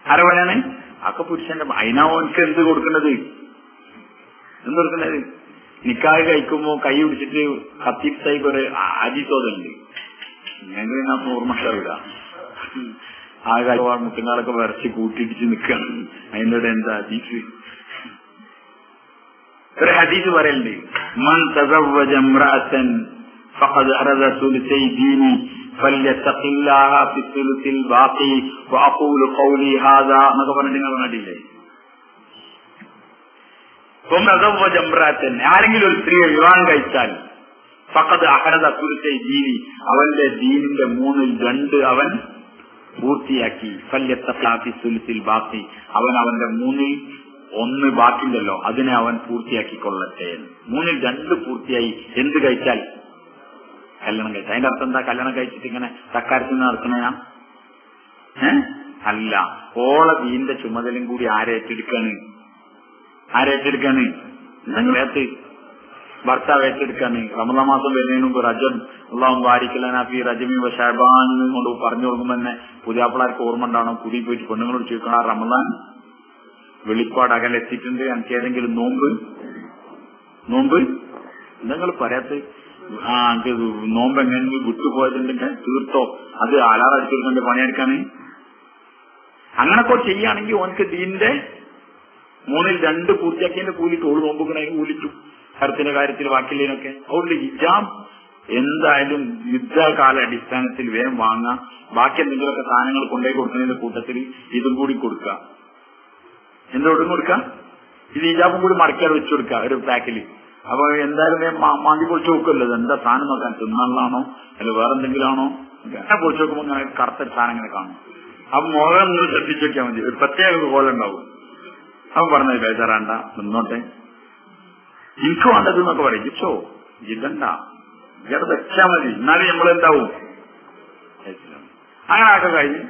ആരെ പണിയാണ്? അതൊക്കെ പുരുഷന്റെ. അതിനാ ഓനക്ക് എന്ത് കൊടുക്കുന്നത്, എന്ത് കൊടുക്കുന്നത്? നിക്കാഹ് കഴിക്കുമ്പോ കൈ പിടിച്ചിട്ട് ഹത്തീബ്സായിക്ക് ഒരു അജിത്തോതുണ്ട്, ഇങ്ങനെ ഞാൻ ഓർമ്മയില്ല. ആ കാര്യം മുട്ടുകാലൊക്കെ വരച്ച് കൂട്ടിയിടിച്ച് നിൽക്കുകയാണ്. അതിൻ്റെ എന്താ ഹദീസ്? ഒരു ഹദീസ് പറയലുണ്ട്, മൻ തസവ്വജ ഇംറഅതൻ ഫഖദ് അറദ സുൽസൈ ദീനി ഫല്യത്തഖില്ലാഹ ഫിസ്സുൽസിൽ ബാഖി വഅഖൂലു ഖൗലി ഹാദാ എന്നൊക്കെ പറഞ്ഞിട്ട് നിങ്ങൾ കണ്ടില്ലേ? തസവ്വജ ഇംറഅതൻ, ആരെങ്കിലും ഒരു സ്ത്രീയെ വിവാഹം കഴിച്ചാൽ ഫഖദ് അറദ സുൽസൈ ദീനി, അവന്റെ ദീനിന്റെ 2/3 അവൻ പൂർത്തിയാക്കി. ഫല്യത്തഖില്ലാഹ ഫിസ്സുൽസിൽ ബാഖി, അവൻ അവന്റെ 1/3 ബാക്കിണ്ടല്ലോ അതിനെ അവൻ പൂർത്തിയാക്കിക്കൊള്ളട്ടെ. 2/3 പൂർത്തിയായി. എന്ത് കഴിച്ചാൽ? കല്യാണം കഴിച്ചാൽ. അതിന്റെ അർത്ഥം എന്താ? കല്യാണം കഴിച്ചിട്ട് ഇങ്ങനെ തക്കാരത്തിൽ നടക്കണേനാ? അല്ല, ഓള ദീന്റെ ചുമതലയും കൂടി ആരേറ്റെടുക്കാണ്? ആരേറ്റെടുക്കാണ്? എന്തെങ്കിലും ഭർത്താവ് ഏറ്റെടുക്കാണ്. റമദാൻ മാസം വരുന്നതിന് മുമ്പ് റജബ് അല്ലാഹു ബാരിക് ലനാ ഫീ റജബി വ ശഅബാൻ കൊണ്ട് പറഞ്ഞു കൊടുക്കുമ്പോൾ തന്നെ പുതിയാപ്പിളാർക്ക് ഓർമ്മ ഉണ്ടാവണം. പുതിയ പോയിട്ട് പെണ്ണുങ്ങളോട് ചോദിക്കണം, ആ റമദാൻ വെളിപ്പാട് അകലെത്തിയിട്ടുണ്ട്, എനിക്ക് ഏതെങ്കിലും നോമ്പ് നിങ്ങൾ പറയാത്ത എനിക്ക് നോമ്പ് എങ്ങനെ വിട്ടുപോയതുണ്ടെങ്കിൽ തീർത്തോ, അത് അലാറടിച്ചെടുക്കേണ്ട പണിയെടുക്കാണ്. അങ്ങനൊക്കെ ചെയ്യുകയാണെങ്കിൽ ഓനക്ക് ദീനിന്റെ 2 പൂർത്തിയാക്കിയതിന്റെ കൂലിട്ട് ഓള് നോമ്പുകണതിന് കൂലിച്ചു കറുത്തിന്റെ കാര്യത്തിൽ ബാക്കിയുള്ളതിനൊക്കെ. അതുകൊണ്ട് ഹിജാബ് എന്തായാലും യുദ്ധകാല അടിസ്ഥാനത്തിൽ വേഗം വാങ്ങാം. ബാക്കി എന്തെങ്കിലുമൊക്കെ സാധനങ്ങൾ കൊണ്ടുപോയി കൊടുക്കുന്നതിന്റെ കൂട്ടത്തിൽ ഇതും കൂടി കൊടുക്കുക. എന്തോടും കൊടുക്കുക, ഇത് ഹിജാബും കൂടി മടക്കിയാൽ വെച്ചു കൊടുക്കുക ഒരു പാക്കിൽ. അപ്പൊ എന്തായാലും മാന്തി പൊളിച്ചു നോക്കുമല്ലോ, എന്താ സാധനം നോക്കാൻ, തിന്നാളാണോ അല്ല വേറെ എന്തെങ്കിലും ആണോ. പൊളിച്ചു നോക്കുമ്പോൾ ഇങ്ങനെ കറുത്ത സാധനം ഇങ്ങനെ കാണും. അപ്പൊ മുഖം നിങ്ങൾ ശ്രദ്ധിച്ചു നോക്കിയാൽ മതി, ഒരു പ്രത്യേക കോലം ഉണ്ടാവും. അവൻ പറഞ്ഞത് ബേജാറാണ്ട, നിന്നോട്ടെ, എനിക്ക് വേണ്ടത് എന്നൊക്കെ പറയും. ഇച്ചോ ഇതണ്ട, ഇയാളെ വെച്ചാൽ മതി, എന്നാലും നമ്മളെന്താവും. അങ്ങനെ ആക്കെ കഴിഞ്ഞ്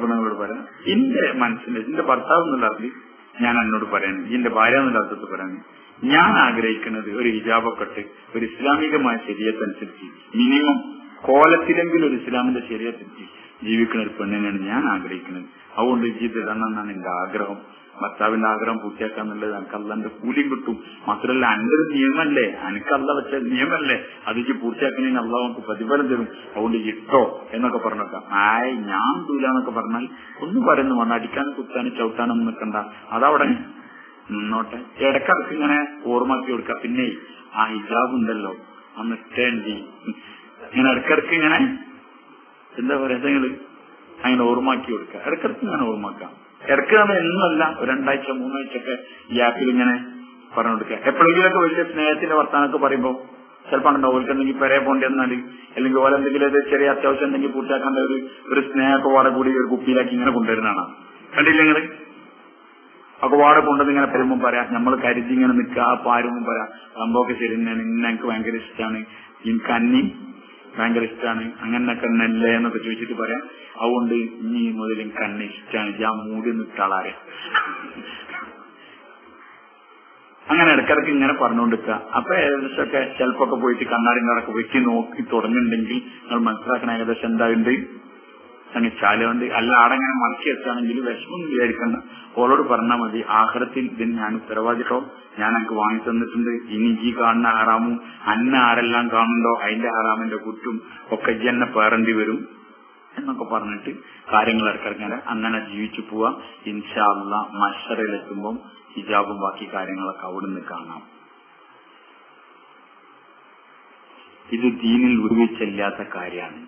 നിങ്ങളോട് പറയാം, എന്റെ മനസ്സിന്റെ എന്റെ ഭർത്താവ് എന്നുള്ള അർത്ഥത്തിൽ ഞാൻ എന്നോട് പറയാൻ, എന്റെ ഭാര്യ എന്നുള്ള അർത്ഥത്തിൽ പറയാൻ, ഞാൻ ആഗ്രഹിക്കുന്നത് ഒരു ഹിജാബൊക്കെ ഇട്ട് ഒരു ഇസ്ലാമികമായ ശരീരത്തനുസരിച്ച് മിനിമം കോലത്തിലെങ്കിലും ഒരു ഇസ്ലാമിന്റെ ശരീരത്തിൽ ജീവിക്കുന്ന ഒരു പെണ്ണിനാണ് ഞാൻ ആഗ്രഹിക്കുന്നത്. അതുകൊണ്ട് ഇതെന്നാണ് എന്റെ ആഗ്രഹം. ഭർത്താവിന്റെ ആഗ്രഹം പൂർത്തിയാക്കാന്നുള്ളത് എനിക്ക് അള്ളാന്റെ കൂലിയും കിട്ടും. മാത്രമല്ല എന്റെ ഒരു നിയമല്ലേ, എനിക്കല്ല വെച്ച നിയമല്ലേ, അത് പൂർത്തിയാക്കുന്നതിന് അള്ളാഹ് നമുക്ക് പ്രതിഫലം തരും. അതുകൊണ്ട് ഇട്ടോ എന്നൊക്കെ പറഞ്ഞേക്കാം. ഞാൻ ദൂലാന്നൊക്കെ പറഞ്ഞാൽ ഒന്നും പറയുന്നു വേണ്ട, അടിക്കാനും കുത്താനും ചവിട്ടാനൊന്നും നിൽക്കണ്ട, അതവിടെ നിന്നോട്ടെ. ഇടക്കിടക്ക് ഇങ്ങനെ ഓർമ്മയാക്കി കൊടുക്കുക. പിന്നെ ആ ഹിജാബ് ഉണ്ടല്ലോ അന്ന് ഇഷ്ടേണ്ടി ഇങ്ങനെ ഇടക്കിടക്ക് ഇങ്ങനെ എന്താ പറയാ നിങ്ങള് അങ്ങനെ ഓർമ്മയാക്കി കൊടുക്കുക. ഇടക്കിടക്ക് ഇങ്ങനെ ഓർമ്മയാക്കാം. ഇടയ്ക്ക് നമ്മൾ എന്നല്ല 2 ആഴ്ച 3 ആഴ്ചയൊക്കെ ഈ ആപ്പിൽ ഇങ്ങനെ പറഞ്ഞു കൊടുക്കുക. എപ്പോഴെങ്കിലൊക്കെ വലിയ സ്നേഹത്തിന്റെ വർത്താനൊക്കെ പറയുമ്പോൾ ചിലപ്പോൾ ഉണ്ടാവും ഓർക്ക് എന്തെങ്കിലും പെരയെ പോണ്ടി വന്നാല്, അല്ലെങ്കിൽ ഓരോ എന്തെങ്കിലും ചെറിയ അത്യാവശ്യം എന്തെങ്കിലും പൂർത്തിയാക്കേണ്ട ഒരു സ്നേഹമൊക്കെ വാട കൂടി ഒരു കുപ്പിയിലാക്കി ഇങ്ങനെ കൊണ്ടുവരുന്നതാണ്. കണ്ടില്ല നിങ്ങള്? ഒക്കെ വാട കൊണ്ടുവന്ന് ഇങ്ങനെ വരുമ്പോൾ പറയാം, നമ്മൾ കരുതി ഇങ്ങനെ നിൽക്കുക. ആ പാരുമ്പോൾ പറയാം, സംഭവമൊക്കെ ശരി തന്നെയാണ്, ഇന്ന് എനിക്ക് ഭയങ്കര ഇഷ്ടമാണ്, എനിക്ക് അന്നി ഭയങ്കര ഇഷ്ടമാണ്, അങ്ങനെയൊക്കെ നല്ലേ എന്നൊക്കെ ചോദിച്ചിട്ട് പറയാം. അതുകൊണ്ട് ഇനി മുതൽ എനിക്ക് അന്നെ ഇഷ്ടമാണ്, ഞാൻ മൂടി നിൽക്കാളാരെ അങ്ങനെ ഇടക്കിടക്ക് ഇങ്ങനെ പറഞ്ഞുകൊണ്ടിരിക്കുക. അപ്പൊ ഏകദേശമൊക്കെ ചിലപ്പൊക്കെ പോയിട്ട് കണ്ണാടിങ്ങളൊക്കെ വെച്ച് നോക്കി തുടങ്ങുന്നുണ്ടെങ്കിൽ നിങ്ങൾ മനസ്സിലാക്കണം ഏകദേശം എന്തായുണ്ട് അങ്ങനെ ചാലുണ്ട്. അല്ല ആടെങ്ങനെ മറക്കി വെച്ചാണെങ്കിൽ വിഷമൊന്നും വിചാരിക്കണ്ട, ഓളോട് പറഞ്ഞാൽ മതി, ആഖിറത്തിൽ ഇതിന് ഞാൻ ഉത്തരവാദിട്ടോ, ഞാൻ എനിക്ക് വാങ്ങി തന്നിട്ടുണ്ട്, ഇനി ഈ കാണുന്ന ഹറാമും അന്ന ആരെല്ലാം കാണുന്നുണ്ടോ അതിന്റെ ഹറാമിന്റെ കുറ്റും ഒക്കെ ഈ എന്നെ പേറേണ്ടി വരും എന്നൊക്കെ പറഞ്ഞിട്ട് കാര്യങ്ങൾ ഇടക്കിടക്കാൻ അങ്ങനെ ജീവിച്ചു പോവാ. ഇൻഷാ അല്ലാഹ് മഹ്ശറിലെത്തുമ്പം ഹിജാബും ബാക്കി കാര്യങ്ങളൊക്കെ അവിടുന്ന് കാണാം. ഇത് ദീനിൽ ഉരുവിച്ചില്ലാത്ത കാര്യമാണ്.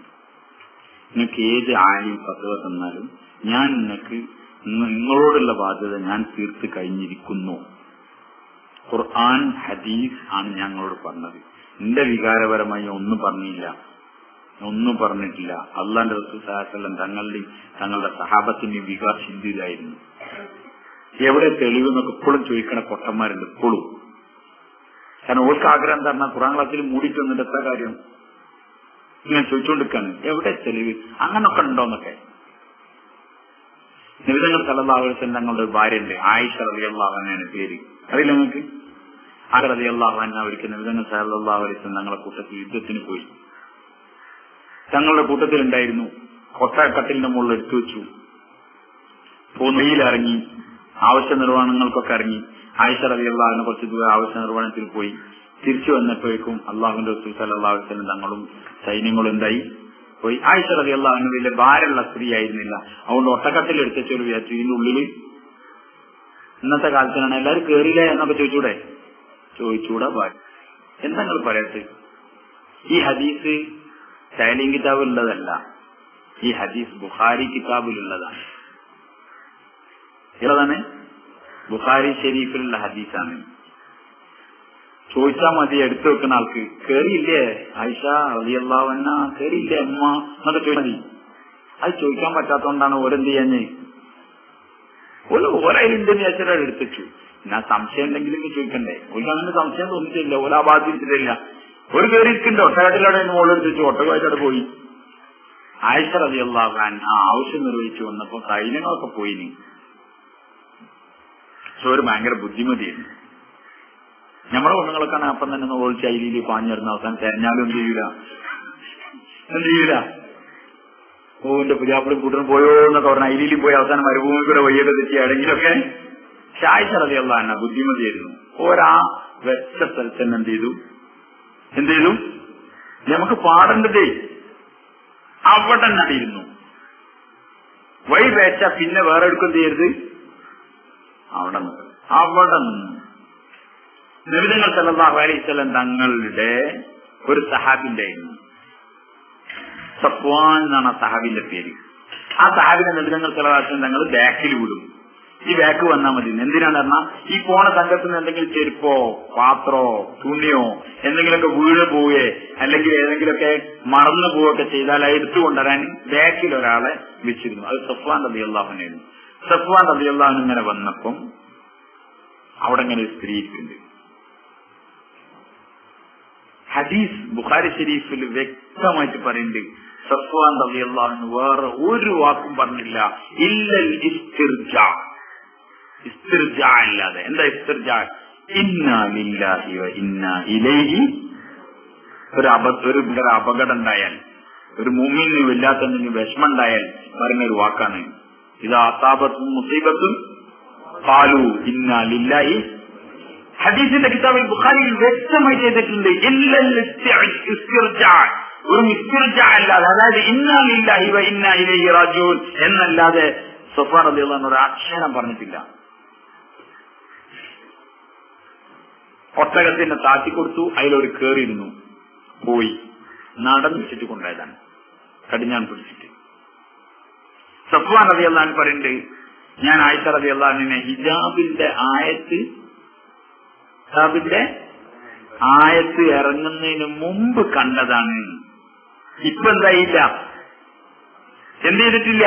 നിങ്ങൾക്ക് ഏത് ആരെയും ഫത്വ തന്നാലും ഞാൻ നിങ്ങളോടുള്ള ബാധ്യത ഞാൻ തീർത്ത് കഴിഞ്ഞിരിക്കുന്നു. ഖുർആൻ ഹദീസ് ആണ് ഞങ്ങളോട് പറഞ്ഞത്. എന്റെ വികാരപരമായി ഒന്നും പറഞ്ഞിട്ടില്ല. അള്ളാന്റെ റസൂൽ സല്ലല്ലാഹു അലൈഹി വസല്ലം തങ്ങളുടെ സഹാബത്തിന്റെയും വികാരശുദ്ധിയിലായിരുന്നു. എവിടെ തെളിവെന്നൊക്കെ ഇപ്പോഴും ചോദിക്കണ പൊട്ടന്മാരുണ്ട് ഇപ്പോഴും. കാരണം ഓർക്ക് ആഗ്രഹം എന്താ, ഖുർആൻ ക്ലാസ്സിൽ മൂടിയിട്ട് വന്നിട്ട് എത്ര കാര്യം ഇങ്ങനെ ചോദിച്ചുകൊണ്ടിരിക്കാണ്, എവിടെ തെളിവ് അങ്ങനൊക്കെ ഉണ്ടോന്നൊക്കെ. നബി തങ്ങൾ സല്ലല്ലാഹു അലൈഹി വസല്ലം തങ്ങളുടെ ഭാര്യയുണ്ട്, ആയിഷ റളിയല്ലാഹു അൻഹയാണ് പേര്. അറിയില്ല നിങ്ങൾക്ക്? ആ റളിയല്ലാഹു അൻഹ ഒരിക്കൽ നബി തങ്ങൾ സല്ലല്ലാഹു അലൈഹി വസല്ലം തങ്ങളുടെ കൂട്ടത്തിൽ യുദ്ധത്തിന് പോയി. തങ്ങളുടെ കൂട്ടത്തിലുണ്ടായിരുന്നു. കൊട്ടക്കട്ടിലിന്റെ മുകളിൽ എടുത്തു വെച്ചു. പൊന്നിയിലിറങ്ങി ആവശ്യ നിർവഹണങ്ങൾക്കൊക്കെ ഇറങ്ങി. ആയിഷ റളിയല്ലാഹു അൻഹ കുറച്ച് ദൂരം ആവശ്യ നിർവഹണത്തിൽ പോയി. തിരിച്ചു വന്നപ്പോഴേക്കും അള്ളാഹുവിന്റെ റസൂൽ സല്ലല്ലാഹു അലൈഹി വസല്ലം തങ്ങളും സൈന്യങ്ങളും എന്തായി പോയി. ആയിഷ റളിയല്ലാഹു അൻഹ വലിയ ഭാരമുള്ള സ്ത്രീ ആയിരുന്നില്ല. അതുകൊണ്ട് ഒട്ടക്കട്ടിൽ എടുത്തൊരു വിചാരിച്ചു ഇതിന്റെ ഉള്ളിൽ ഇന്നത്തെ കാലത്തിനാണ് എല്ലാവരും കേറിയില്ലേ എന്നൊക്കെ ചോദിച്ചുകൂടാ ഭാര്യ. എന്താ നിങ്ങൾ പറയട്ടെ? ഈ ഹദീസ് സൈലിംഗ് കിതാബിലുള്ളതല്ല, ഈ ഹദീസ് ബുഖാരി കിതാബിലുള്ളതാണ്. ഏതാണ്? ബുഖാരി ഷെരീഫിലുള്ള ഹദീസാണ്. ചോദിച്ചാൽ മതി, എടുത്തു വെക്കുന്ന ആൾക്ക്. കേറിയില്ലേ ആയിഷ റളിയല്ലാഹു അൻഹ, കേറിയില്ലേ അമ്മ എന്നൊക്കെ ചോദിച്ചാൽ മതി. അത് ചോദിക്കാൻ പറ്റാത്തതുകൊണ്ടാണ് ഓരെന്ത് ചെയ്യാഞ്ഞ് ഓരയിലുണ്ടെന്ന് വിചാരിച്ചാൽ എടുത്തു. ഞാൻ സംശയം ഉണ്ടെങ്കിലും ചോദിക്കണ്ടേ? ഓർക്ക് അങ്ങനെ സംശയം തോന്നിച്ചില്ല, ഓല ബാധിച്ചിട്ടില്ല. ഒരു കയറിയിരിക്കണ്ടോ ഒട്ടകട്ടിലവിടെ മോളെടുത്ത് വെച്ചു, ഒട്ടകമായിട്ടവിടെ പോയി. ആയിഷ റളിയല്ലാഹു അൻഹ ആവശ്യം നിർവഹിച്ചു വന്നപ്പോ സൈന്യങ്ങളൊക്കെ പോയിനി. പക്ഷെ ഒരു ഭയങ്കര ബുദ്ധിമതിയായിരുന്നു. നമ്മളെ പെണ്ണുങ്ങളൊക്കെ അപ്പം തന്നെ ഓൾ ശൈലിയിൽ പാഞ്ഞിരുന്ന അവസാനം തെരഞ്ഞാലും എന്ത് ചെയ്യൂല. ഓ എന്റെ പുതിയാപ്പിളും കൂട്ടനും പോയോ എന്നൊക്കെ പറഞ്ഞ അയിലിൽ പോയി അവസാനം മരുഭൂമി കൂടെ വയ്യൊക്കെ തെറ്റി എവിടെങ്കിലൊക്കെ. ആയിഷ റളിയല്ലാഹു അൻഹ ബുദ്ധിമതിയായിരുന്നു. ഒരാ വെച്ച സ്ഥലത്ത് തന്നെ എന്ത് ചെയ്തു നമുക്ക് പാടേണ്ടതേ അവിടെ തന്നെ ഇരുന്നു. വഴി പേച്ച പിന്നെ വേറെ എടുക്കും ചെയ്യരുത്, അവിടെ നിന്ന് നബി തങ്ങൾ സല്ലല്ലാഹു അലൈഹി വസല്ലം തങ്ങളുടെ ഒരു സഹാബിന്റെ സഫ്വാൻ എന്നാണ് ആ സഹാബിന്റെ പേര്. ആ സഹാബിനെ നബി തങ്ങൾ സല്ലല്ലാഹു അലൈഹി വസല്ലം തങ്ങൾ ബാക്കിൽ വിടും. ഈ ബാക്ക് വന്നാൽ മതി. എന്തിനാണ് പറഞ്ഞാൽ ഈ പോണ സംഘത്തിൽ നിന്ന് എന്തെങ്കിലും ചെരുപ്പോ പാത്രോ തുണിയോ എന്തെങ്കിലുമൊക്കെ വീണ് പോവേ അല്ലെങ്കിൽ ഏതെങ്കിലുമൊക്കെ മറന്നു പോവുകയൊക്കെ ചെയ്താൽ അത് എടുത്തുകൊണ്ടുവരാൻ ബാക്കിൽ ഒരാളെ വെച്ചിരുന്നു. അത് സഫ്വാൻ റളിയല്ലാഹു അൻഹു. സഫ്വാൻ റളിയല്ലാഹു അൻഹു ഇങ്ങനെ വന്നപ്പം അവിടെ ഇങ്ങനെ ഒരു സ്ത്രീ ഇരിക്കുന്നുണ്ട്. ഹദീസ് ബുഖാരി ഷരീഫിൽ വ്യക്തമായിട്ട് പറയുന്നുണ്ട്, സഫ്വാൻ റളിയല്ലാഹു അൻഹു വേറെ ഒരു വാക്കും പറഞ്ഞില്ല, ഇല്ലൽ ഇസ്തിർജാ. ഇസ്തിർജാ അല്ലാതെ. എന്താ ഇസ്തിർജാ? ഇന്നാ ലില്ലാഹി വ ഇന്നാ ഇലൈഹി. ഒരു അപകടം ഉണ്ടായാൽ, ഒരു മുഅ്മിനിന് വല്ലാത്ത എന്തെങ്കിലും വിഷമം ഉണ്ടായാൽ പറയുന്ന ഒരു വാക്കാണ്. ഇദാ അസാബത്തും മുസീബത്തും ഖാലു ഇന്നാ ലില്ലാഹി. ഹദീസിന്റെ കിതാബിൽ ബുഖാരിയിൽ വ്യക്തമായി ചെയ്തിട്ടുണ്ട്, ഇല്ലൽ ഇസ്തിർജാ. ഒരു ഇസ്തിർജാ അല്ലാതെ, അതായത് ഇന്നാ ലില്ലാഹി വ ഇന്നാ ഇലൈഹി റാജിഊൻ എന്നല്ലാതെ സഫ്വാൻ റളിയല്ലാഹു അൻഹു ഒരു അക്ഷരം പറഞ്ഞിട്ടില്ല. ഒട്ടകത്തിന്റെ താത്തിക്കൊടുത്തു, അതിലൊരു കേറിയിരുന്നു, പോയി നടന്നു വെച്ചിട്ട് കൊണ്ടുപോയതാണ്, കടിഞ്ഞാൻ പിടിച്ചിട്ട്. സഫ്വാൻ റളിയല്ലാഹു അൻഹു പറയുന്നുണ്ട്, ഞാൻ ആയിഷ റളിയല്ലാഹു അൻഹയെ ഹിജാബിന്റെ ആയത്ത് ഇറങ്ങുന്നതിന് മുമ്പ് കണ്ടതാണ്. ഇപ്പൊ എന്തായില്ല, എന്ത് ചെയ്തിട്ടില്ല,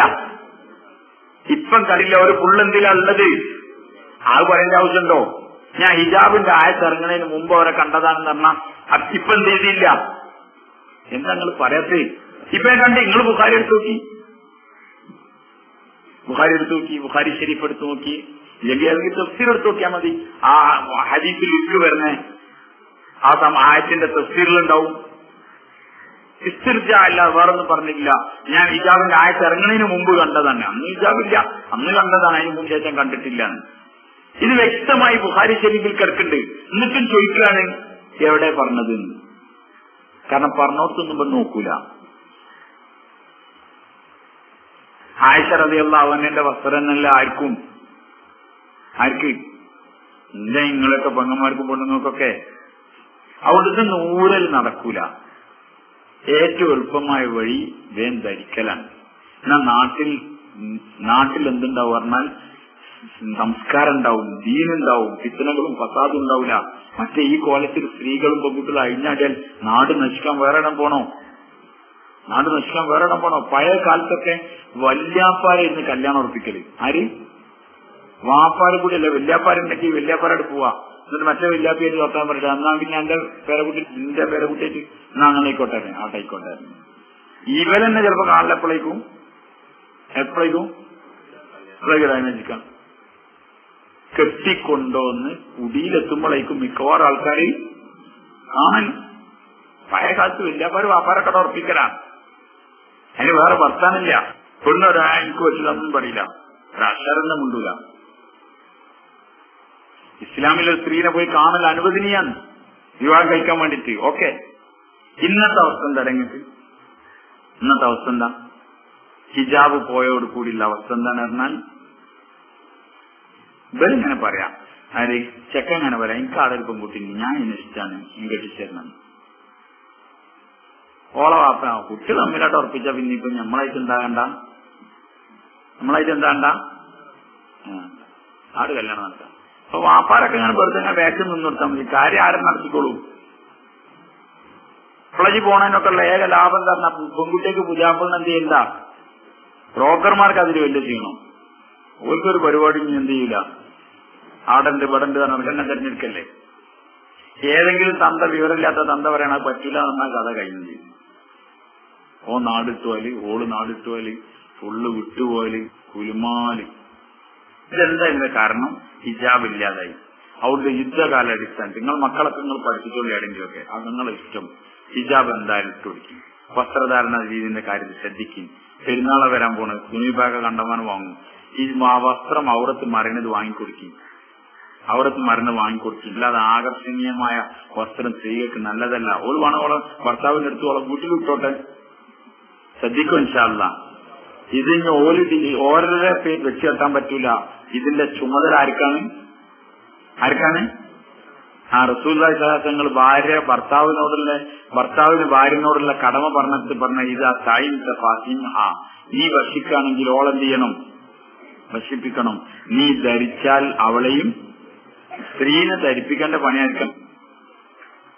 ഇപ്പം കണ്ടില്ല. ഒരു പുള്ളെന്തിലാ ഉള്ളത്, അത് പറയേണ്ട ആവശ്യമുണ്ടോ? ഞാൻ ഹിജാബിന്റെ ആയത്ത് ഇറങ്ങുന്നതിന് മുമ്പ് അവരെ കണ്ടതാണെന്ന് പറഞ്ഞാൽ ഇപ്പൊ എന്ത് ചെയ്തില്ല, എന്താ നിങ്ങൾ പറയാത്തേ? ഇപ്പൊ കണ്ട് നിങ്ങൾ ബുഖാരി എടുത്തു നോക്കി, ബുഖാരി ഷരീഫ് എടുത്തു നോക്കി, ഇല്ലെങ്കിൽ അതിന് തഫ്സീർ എടുത്തു നോക്കിയാൽ മതി. ആ ഹദീസിൽ ഇക്ക് വരുന്ന ആ ആയത്തിന്റെ തഫ്സീറിലുണ്ടാവും. ഇസ്തിർജ അല്ലാതെ വേറൊന്നും പറഞ്ഞില്ല. ഞാൻ ഹിജാബിന്റെ ആയത്ത് ഇറങ്ങുന്നതിന് മുമ്പ് കണ്ടതാണ്. അന്ന് ഹിജാബില്ല, അന്ന് കണ്ടതാണ്, അതിന് മുമ്പ് ശേഷം കണ്ടിട്ടില്ല. ഇത് വ്യക്തമായി ബുഖാരി ഷരീഫിൽ കിടക്കുന്നുണ്ട്. എന്നിട്ടും ചോദിക്കുകയാണ് എവിടെ പറഞ്ഞത്. കാരണം പറഞ്ഞോടത്തൊന്നും നോക്കൂല. ആയിഷ റളിയല്ലാഹു അൻഹയുടെ വസ്ത്രം എന്നല്ല ആർക്ക് എന്താ നിങ്ങളൊക്കെ പെങ്ങന്മാർക്കും പെണ്ണുങ്ങൾക്കൊക്കെ അവിടുത്തെ നൂരൽ നടക്കൂല. ഏറ്റവും എളുപ്പമായ വഴി വേം ധരിക്കലാണ്. എന്നാൽ നാട്ടിൽ എന്തുണ്ടാവും പറഞ്ഞാൽ സംസ്കാരം ഉണ്ടാവും, ദീനുണ്ടാവും, ഫിത്നകളും ഫസാദും ഉണ്ടാവില്ല. മറ്റേ ഈ കോലത്തിൽ സ്ത്രീകളും പെൺകുട്ടികളും അഴിഞ്ഞാടിയാൽ നാട് നശിക്കാൻ വേറെ ഇടം പോണോ? പഴയ കാലത്തൊക്കെ വല്യാപ്പാരായിരുന്നു കല്യാണം ഉറപ്പിക്കല്. ആര്? വാപ്പാര് കൂടിയല്ല, വല്യാപ്പാരുണ്ടെങ്കിൽ വല്യാപ്പാരോട് പോവാ. എന്നിട്ട് മറ്റേ വല്യാപ്പായിട്ട് വർത്താൻ പറയില്ല. എന്നാ പിന്നെ എന്റെ പേരക്കുട്ടിയായിട്ട് എന്നാ അങ്ങനെ ആയിക്കോട്ടെ. ഇവരെന്നെ ചിലപ്പോ കാണില്ല. എപ്പോഴേക്കും അതിനേക്കാം കെട്ടിക്കൊണ്ടോന്ന് കുടിയിലെത്തുമ്പോഴേക്കും മിക്കവാറും ആൾക്കാർ കാണൽ. പഴയ കാലത്ത് വല്യാപ്പാര് വാപ്പാരൊക്കെ ഉറപ്പിക്കലാണ്. അതിന് വേറെ വർത്താനില്ല. പെണ്ണൊരാ എനിക്ക് പറ്റില്ലൊന്നും പറയില്ല, ഒരക്ഷരം മുണ്ടൂല. ഇസ്ലാമിലെ സ്ത്രീനെ പോയി കാണൽ അനുവദനീയാണ് വിവാഹം കഴിക്കാൻ വേണ്ടിട്ട്. ഓക്കെ, ഇന്നത്തെ അവസ്ഥ എന്താ? ഇന്നത്തെ അവസ്ഥ എന്താ? ഹിജാബ് പോയോട് കൂടിയുള്ള അവസ്ഥ എന്താന്ന് പറഞ്ഞാൽ ഇവരിങ്ങനെ പറയാം, അതായത് ചെക്ക ഇങ്ങനെ പറയാം, എനിക്ക് ആടൊരു പെൺകുട്ടി ഞാൻ എന്നെ ഇഷ്ടമാണ്, എനിക്ക് കെട്ടിച്ചേരണം. ഓളെ വാപ്പ കുട്ടി തമ്മിലായിട്ട് ഉറപ്പിച്ച പിന്നെ ഇപ്പൊ നമ്മളായിട്ട് എന്താകണ്ട ആട് കല്യാണം നടത്താം. അപ്പൊ വാപ്പാരൊക്കെ ഇങ്ങനെ വെറുതെ വേക്ക് നിന്ന് കൊടുത്താൽ മതി, കാര്യം ആരും നടത്തിക്കോളൂ. കോളേജിൽ പോണതിനൊക്കെ ഉള്ള ഏക ലാഭം എന്താ? പെൺകുട്ടിക്ക് പുജാപ്പിളിന് എന്ത് ചെയ്യണ്ട, ബ്രോക്കർമാർക്ക് അതിൽ വലിയ ചെയ്യണം. ഓർക്കൊരു പരിപാടി എന്ത് ചെയ്യില്ല, ആടണ്ട് പടണ്ട് തന്നെ തെരഞ്ഞെടുക്കല്ലേ. ഏതെങ്കിലും തന്ത വിവരമില്ലാത്ത തന്ത പറയണത് പറ്റില്ല എന്നാൽ കഥ കഴിഞ്ഞു ചെയ്യും. നാടിട്ടുപോല്, ഓള് നാടിട്ടുപോല്, ഫുള്ള് വിട്ടുപോല്, കുലുമാല്. ഇതെന്താ ഇതിന്റെ കാരണം? ഹിജാബ് ഇല്ലാതായി. അവരുടെ യുദ്ധകാല അടിസ്ഥാനത്തിൽ നിങ്ങൾ മക്കളൊക്കെ നിങ്ങൾ പഠിപ്പിച്ചോളി ആരെങ്കിലുമൊക്കെ, അത് നിങ്ങളെ ഇഷ്ടം. ഹിജാബ് എന്തായാലും ഇട്ട് കൊടുക്കും. വസ്ത്രധാരണ രീതിന്റെ കാര്യത്തിൽ ശ്രദ്ധിക്കും. പെരുന്നാളെ വരാൻ പോണ്, തുണിബാഗ കണ്ടമാനം വാങ്ങും. ഈ വസ്ത്രം ഔറത്ത് മറിഞ്ഞത് വാങ്ങിക്കൊടുക്കും, ഇല്ലാതെ ആകർഷണീയമായ വസ്ത്രം സ്ത്രീകൾക്ക് നല്ലതല്ല. ഓൾ വേണം ഓളെ ഭർത്താവിന്റെ അടുത്ത് ഓളെ വീട്ടിൽ വിട്ടോട്ടെ. ശ്രദ്ധിക്കും ഇൻഷാ അല്ലാഹ്. ഇത് ഓരോരുടെ പേര് വെച്ച് കെട്ടാൻ പറ്റൂല. ഇതിന്റെ ചുമതല ആർക്കാണ്? റസൂലുള്ളാഹി സ്വല്ലല്ലാഹു അലൈഹി വസല്ലം ഭർത്താവിന് ഭാര്യനോടുള്ള കടമ പറഞ്ഞ ഇതാ തൈൻ ഫാത്തിമ, നീ ഭക്ഷിക്കുകയാണെങ്കിൽ ഓളെന്ത് ചെയ്യണം? ഭക്ഷിപ്പിക്കണം. നീ ധരിച്ചാൽ അവളെയും, സ്ത്രീനെ ധരിപ്പിക്കേണ്ട പണിയായിരിക്കണം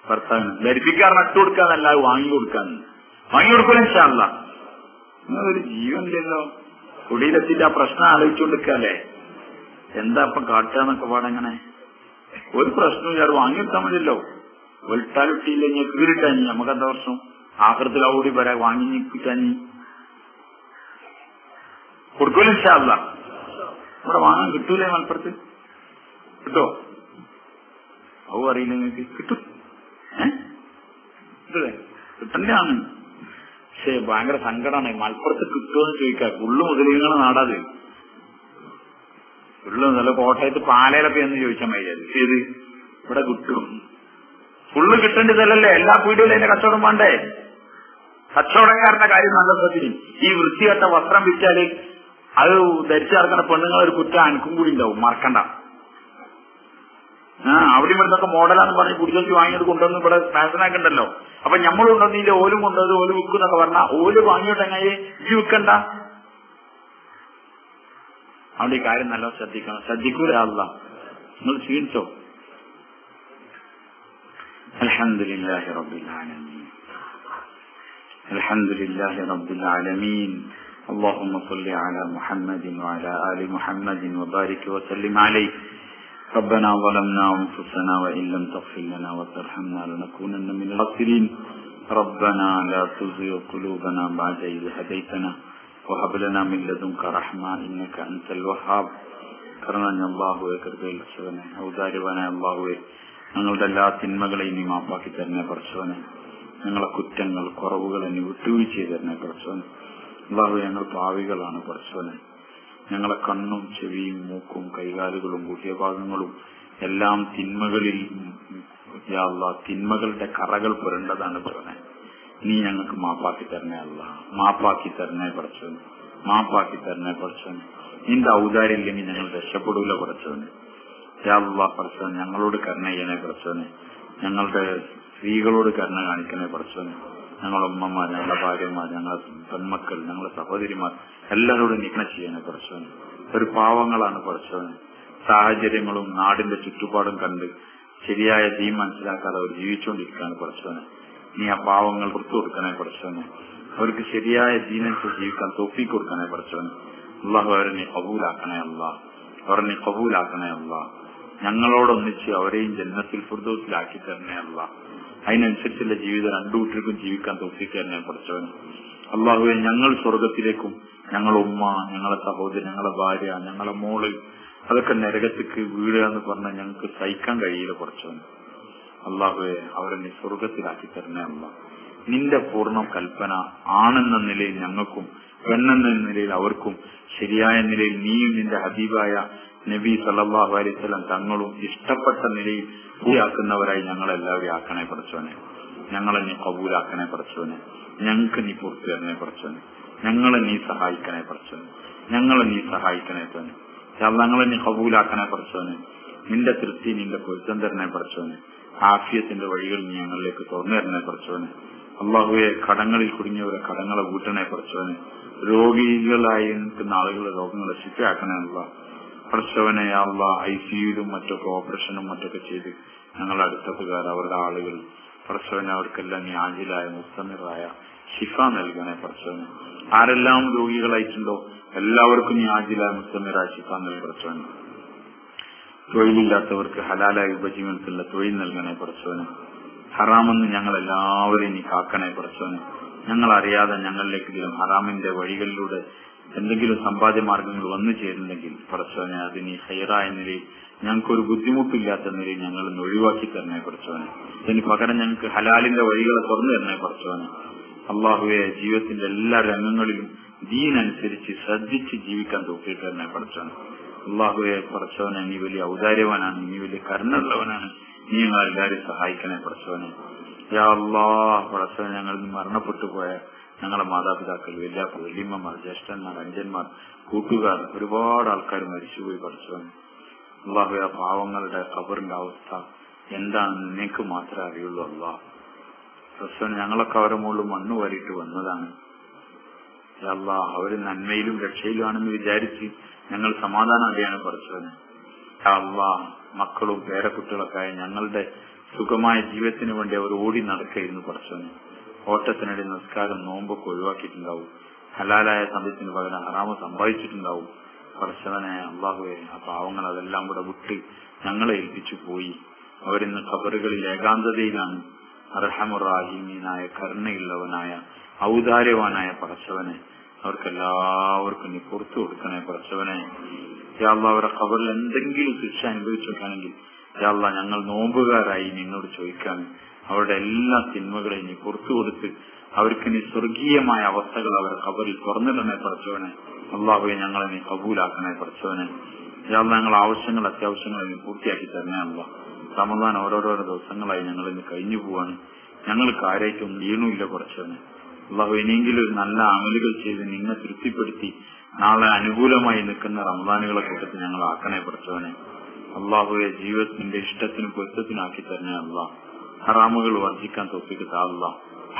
ഭർത്താവിന്. ധരിപ്പിക്കാറ് ഇട്ട് കൊടുക്കാന്നല്ല, വാങ്ങി കൊടുക്കൂല ഇൻഷാ അല്ലാഹ്. ഒരു ജീവനില്ലല്ലോ. കുടിയിലെത്തിയിട്ട് ആ പ്രശ്നം ആലോചിച്ചുകൊണ്ടിരിക്കല്ലേ, എന്താ ഇപ്പം കാട്ടുകയെന്നൊക്കെ പാടെങ്ങനെ. ഒരു പ്രശ്നവും ഇയാൾ വാങ്ങിയെടുത്താൽ മതിയല്ലോ. വെട്ടാലിട്ടിയില്ല, ഇനി കീറിട്ടാഞ്ഞി നമുക്കെന്താ പ്രശ്നം? ആഖിറത്തിൽ കൂടി വരാ വാങ്ങിട്ടാഞ്ഞി കൊടുക്കൂല ഇൻഷാ അല്ലാഹ്. ഇവിടെ വാങ്ങാൻ കിട്ടൂലേ? മലപ്പുറത്ത് കിട്ടോ? അറിയില്ല നിങ്ങൾക്ക്. കിട്ടും, കിട്ടണ്ടാണ്. പക്ഷെ ഭയങ്കര സങ്കടമാണ്. മലപ്പുറത്ത് കിട്ടുമെന്ന് ചോദിക്കാം. ഫുള്ള് മുസ്ലിങ്ങളുടെ നാടാത്. ഫുള്ള് നല്ല കോട്ടയത്ത് പാലയിലൊക്കെ എന്ന് ചോദിച്ചാൽ മതി. ഇത് ഇവിടെ കിട്ടും. ഫുള്ള് കിട്ടേണ്ടതല്ലേ? എല്ലാ പീടികയിലും അതിന്റെ കച്ചവടം വേണ്ടേ? കച്ചവടക്കാരന്റെ കാര്യം നല്ല ശ്രദ്ധിക്കും. ഈ വൃത്തികെട്ട വസ്ത്രം വിറ്റാല് അത് ധരിച്ചു നടക്കുന്ന പെണ്ണുങ്ങൾ ഒരു കുറ്റം അനക്കും കൂടി ഉണ്ടാവും, മറക്കണ്ട. അവിടെ ഇവിടുന്നൊക്കെ മോഡലാന്ന് പറഞ്ഞ് കുടിച്ചു വാങ്ങിയത് കൊണ്ടുവന്ന് ഇവിടെ ഫാഷനാക്കണ്ടല്ലോ. അപ്പൊ നമ്മൾ കൊണ്ടുവന്നില്ല, ഓലും കൊണ്ടുവന്നത് ഓല് വിൽക്കുന്നൊക്കെ പറഞ്ഞാൽ ഓല് വാങ്ങിയോട്ട് എങ്ങനെ ഇജ്ജ് വിൽക്കണ്ട. അവിടെ ഈ കാര്യം നല്ല ശ്രദ്ധിക്കണം. ശ്രദ്ധിക്കൂല അല്ലാഹ്. നിങ്ങൾ ക്ഷീണിച്ചോ? അൽഹംദുലില്ലാഹി റബ്ബിൽ ആലമീൻ. അൽഹംദുലില്ലാഹി റബ്ബിൽ ആലമീൻ. اللهم صل على محمد وعلى آل محمد وبارك وسلم عليه. ربنا ظلمنا أنفسنا وإن لم تغفر لنا وترحمنا لنكونن من الخاسرين. ربنا لا تزغ قلوبنا بعد إذ هديتنا وهب لنا من لدنك رحمة إنك أنت الوهاب. കരുണ അല്ലാഹുവേ, കരുതേൽച്ചവനെ, ഔദാര്യവനായ അല്ലാഹുവേ, ഞങ്ങളുടെ എല്ലാ തിന്മകളെയും നീ മാപ്പാക്കി തരണേ പടച്ചവനെ. ഞങ്ങളെ കുറ്റങ്ങൾ, കുറവുകൾ നീ വിട്ടുവീഴ്ച ചെയ്ത് തരണേ പടച്ചവനെ. അല്ലാഹുവേ, ഞങ്ങൾ പാവികളാണ് പടച്ചവനെ. ഞങ്ങളെ കണ്ണും ചെവിയും മൂക്കും കൈകാലുകളും ഭാഗങ്ങളും എല്ലാം തിന്മകളിൽ, യാ അല്ലാഹ്, തിന്മകളുടെ കറകൾ പുരണ്ടതാണ് പടച്ചവനെ. നീ ഞങ്ങൾക്ക് മാപ്പാക്കി തരണേ അല്ലാഹ്. മാപ്പാക്കി തരണേ പടച്ചവനെ. മാപ്പാക്കി തരണേ പടച്ചവനെ. നിന്റെ ഔദാര്യം ഇല്ലെങ്കിൽ ഞങ്ങൾ രക്ഷപ്പെടൂല പടച്ചവനെ. യാ അല്ലാഹ് പടച്ചവനെ, ഞങ്ങളോട് കരുണ ചെയ്യണേ പടച്ചവനെ. ഞങ്ങളുടെ സ്ത്രീകളോട് കരുണ കാണിക്കണേ പടച്ചവനെ. ഞങ്ങളുടെ ഉമ്മമാർ, ഞങ്ങളുടെ ഭാര്യമാർ, ഞങ്ങളുടെ പെൺമക്കൾ, ഞങ്ങളുടെ സഹോദരിമാർ എല്ലാവരോടും നിഗ്ന ചെയ്യണേ പടച്ചവനെ. ഒരു പാവങ്ങളാണ് പടച്ചവനെ. സാഹചര്യങ്ങളും നാടിന്റെ ചുറ്റുപാടും കണ്ട് ശരിയായ ദീൻ മനസ്സിലാക്കാതെ അവർ ജീവിച്ചുകൊണ്ടിരിക്കുകയാണ് പടച്ചവനെ. നീ ആ പാവങ്ങൾ പുറത്തു കൊടുക്കണേ പടച്ചവനെ. അവർക്ക് ശരിയായ ദീനനുസരിച്ച് ജീവിക്കാൻ തൗഫീഖ് കൊടുക്കണേ പടച്ചവനെ. അല്ലാഹു അവരെ നീ ഖബൂലാക്കണേ അല്ലാഹ്. അവരെ നീ ഖബൂലാക്കണേ അല്ലാഹ്. ഞങ്ങളോടൊന്നിച്ച് അവരെയും ജന്നത്തിൽ ഫിർദൗസിലാക്കി തരണേ അല്ലാഹ്. അതിനനുസരിച്ചുള്ള ജീവിതം രണ്ടു കൂട്ടർക്കും ജീവിക്കാൻ തൗഫീഖ് തരണേ പടച്ചവനെ. അല്ലാഹുവേ, ഞങ്ങൾ സ്വർഗത്തിലേക്കും ഞങ്ങളുടെ ഉമ്മ, ഞങ്ങളെ സഹോദരൻ, ഞങ്ങളെ ഭാര്യ, ഞങ്ങളെ മോള് അതൊക്കെ നരകത്തേക്ക് വീഴുക എന്ന് പറഞ്ഞാൽ ഞങ്ങൾക്ക് സഹിക്കാൻ കഴിയില്ല പടച്ചവനെ. അല്ലാഹുവേ, അവരെ നീ സ്വർഗത്തിലാക്കി തരണേ അല്ലാഹ്. നിന്റെ പൂർണ്ണ കൽപ്പന ആണെന്ന നിലയിൽ ഞങ്ങൾക്കും പെണ്ണെന്ന നിലയിൽ അവർക്കും ശരിയായ നിലയിൽ നീയും നിന്റെ ഹബീബായ നബി സല്ലല്ലാഹു അലൈഹി വസല്ലം തങ്ങളും ഇഷ്ടപ്പെട്ട നിലയിൽ പൂർത്തിയാക്കുന്നവരായി ഞങ്ങളെല്ലാവരും ആക്കണേ പടച്ചവനെ. ഞങ്ങളെ നീ കബൂലാക്കണേ പടച്ചവനെ. ഞങ്ങൾക്ക് നീ പൂർത്തി തരണേ പടച്ചവനെ. ഞങ്ങളെ നീ സഹായിക്കണേ പടച്ചവനെ. ഞങ്ങളെ നീ സഹായിക്കണേ പടച്ചവനെ. ഞങ്ങളെ നീ കബൂലാക്കണേ പടച്ചവനെ. നിന്റെ തൃപ്തി, നിന്റെ പൊരുത്തം തരണേ പടച്ചവനെ. ആഫിയത്തിന്റെ വഴികൾ നീ ഞങ്ങളിലേക്ക് തുറന്നു തരണേ പടച്ചവനെ. അല്ലാഹുവേ, കടങ്ങളിൽ കുടുങ്ങിയവരെ കടങ്ങളെ വീട്ടണേ പടച്ചവനെ. രോഗികളായി നിൽക്കുന്ന ആളുകളുടെ രോഗങ്ങളെ ശിഫയാക്കണേ അല്ലാഹ് പടച്ചവനെ. അല്ലാഹ്, ICUയിലും മറ്റൊക്കെ ഓപ്പറേഷനും മറ്റൊക്കെ ചെയ്ത് ഞങ്ങളുടെ അടുത്തപ്പുകാർ, അവരുടെ ആളുകൾ പടച്ചവനെ, അവർക്കെല്ലാം നീ ആജിലായ മുസ്തമിറായ ശിഫ നൽകണേ പടച്ചവനെ. ആരെല്ലാം രോഗികളായിട്ടുണ്ടോ എല്ലാവർക്കും നീ ആജിലായ മുസ്തമിറായ ശിഫ നൽകി പടച്ചവനെ. തൊഴിലില്ലാത്തവർക്ക് ഹലാലായ ഉപജീവനത്തിലുള്ള തൊഴിൽ നൽകണേ പടച്ചവനെ. ഹറാമെന്ന് ഞങ്ങളെല്ലാവരെയും നീ കാക്കണേ പടച്ചവനെ. ഞങ്ങളറിയാതെ ഞങ്ങളിലേക്ക് ഇതിലും ഹറാമിന്റെ വഴികളിലൂടെ എന്തെങ്കിലും സമ്പാദ്യ മാർഗങ്ങൾ വന്നു ചേരുന്നെങ്കിൽ പടച്ചവനെ, അത് നീ ഹൈറായ നിലയിൽ ഞങ്ങൾക്കൊരു ബുദ്ധിമുട്ടില്ലാത്ത നിലയിൽ ഞങ്ങൾ ഒഴിവാക്കി തരണേ പടച്ചവനെ. ഇതിന് പകരം ഞങ്ങൾക്ക് ഹലാലിന്റെ വഴികളെ തുറന്നു തരണേ പടച്ചവനെ. അല്ലാഹുവേ, ജീവിതത്തിന്റെ എല്ലാ രംഗങ്ങളിലും ദീനനുസരിച്ച് ശ്രദ്ധിച്ച് ജീവിക്കാൻ തൗഫീഖ് തരണേ പടച്ചവനെ. അല്ലാഹുവേ പടച്ചവനെ, നീ വലിയ ഔദാര്യവാനാണ്, നീ വലിയ കരുണയുള്ളവനാണ്. നീ ഞങ്ങളെല്ലാവരും സഹായിക്കണേ പടച്ചവനെ. യാ അല്ലാഹ് പടച്ചവനെ, ഞങ്ങൾ മരണപ്പെട്ടു പോയ ഞങ്ങളെ മാതാപിതാക്കൾ, വല്യമ്മമാർ, ജ്യേഷ്ഠന്മാർ, അനുജന്മാർ, കൂട്ടുകാർ, ഒരുപാട് ആൾക്കാർ മരിച്ചുപോയി പഠിച്ചവൻ. അള്ളാഹു ആ പാവങ്ങളുടെ ഖബറിന്റെ അവസ്ഥ എന്താണെന്ന് നിനക്ക് മാത്രമേ അറിയുള്ളൂ. അള്ളാഹ് ഞങ്ങളൊക്കെ അവരുടെ മുകളിൽ മണ്ണ് വാരിയിട്ട് വന്നതാണ്. അള്ളാഹ് അവര് നന്മയിലും രക്ഷയിലുമാണെന്ന് വിചാരിച്ച് ഞങ്ങൾ സമാധാനം അറിയാണ് പഠിച്ചവന്. അള്ളാഹ് മക്കളും പേരക്കുട്ടികളൊക്കെ ഞങ്ങളുടെ സുഖമായ ജീവിതത്തിന് വേണ്ടി അവർ ഓടി നടക്കുകയായിരുന്നു പഠിച്ചവന്. ഓട്ടത്തിനിടെ നിസ്കാരം, നോമ്പൊക്കെ ഒഴിവാക്കിയിട്ടുണ്ടാവും. ഹലാലായ സമ്പത്തിന് പകരം ഹറാമ് സമ്പാദിച്ചിട്ടുണ്ടാവും. പഠിച്ചവനെ അള്ളാഹുവെ ആ പാവങ്ങൾ അതെല്ലാം കൂടെ വിട്ട് ഞങ്ങളെ ഏൽപ്പിച്ചു പോയി. അവരിന്ന് ഖബറുകളിൽ ഏകാന്തതയിലാണ്. അർഹമുർ-റാഹിമീനായ കരുണയുള്ളവനായ ഔദാര്യവാനായ പഠിച്ചവനെ അവർക്കെല്ലാവർക്കും നീ പുറത്തു കൊടുക്കണേ പഠിച്ചവനെ. യാ അല്ലാഹ് അവരുടെ ഖബറിൽ എന്തെങ്കിലും ശിക്ഷ അനുഭവിച്ചിട്ടാണെങ്കിൽ യാ അല്ലാഹ് ഞങ്ങൾ നോമ്പുകാരായി നിന്നോട് ചോദിക്കാണ്. അവരുടെ എല്ലാ തിന്മകളെയും നീ പുറത്തു കൊടുത്ത് അവർക്ക് നീ സ്വർഗീയമായ അവസ്ഥകൾ അവരുടെ ഖബറിൽ തുറന്നിടണേ പഠിച്ചവനെ. അള്ളാഹുവെ ഞങ്ങളെ നീ കബൂലാക്കണേ പഠിച്ചവനെ. യാ അല്ലാഹ് ഞങ്ങൾ ആവശ്യങ്ങൾ അത്യാവശ്യങ്ങൾ നീ പൂർത്തിയാക്കി തരണേ. അല്ലാഹ് റമദാൻ ഓരോരോ ദിവസങ്ങളായി ഞങ്ങൾ ഇന്ന് കഴിഞ്ഞു പോവാണ്. ഞങ്ങൾക്ക് ആരായിട്ടൊന്നും വീണുമില്ല പഠിച്ചവനെ. അള്ളാഹു ഇനിയെങ്കിലും ഒരു നല്ല അമലുകൾ ചെയ്ത് നിന്നെ തൃപ്തിപ്പെടുത്തി നാളെ അനുകൂലമായി നിൽക്കുന്ന റമദാനുകളെ കൂട്ടത്തിൽ ഞങ്ങൾ ആക്കണേ പഠിച്ചവനെ. അള്ളാഹുവെ ജീവിതത്തിന്റെ ഇഷ്ടത്തിനും പൊരുത്തത്തിനാക്കി തരണേ. അള്ളാഹ് ഹറാമുകൾ വർജിക്കാൻ തോപ്പിക്ക് താ.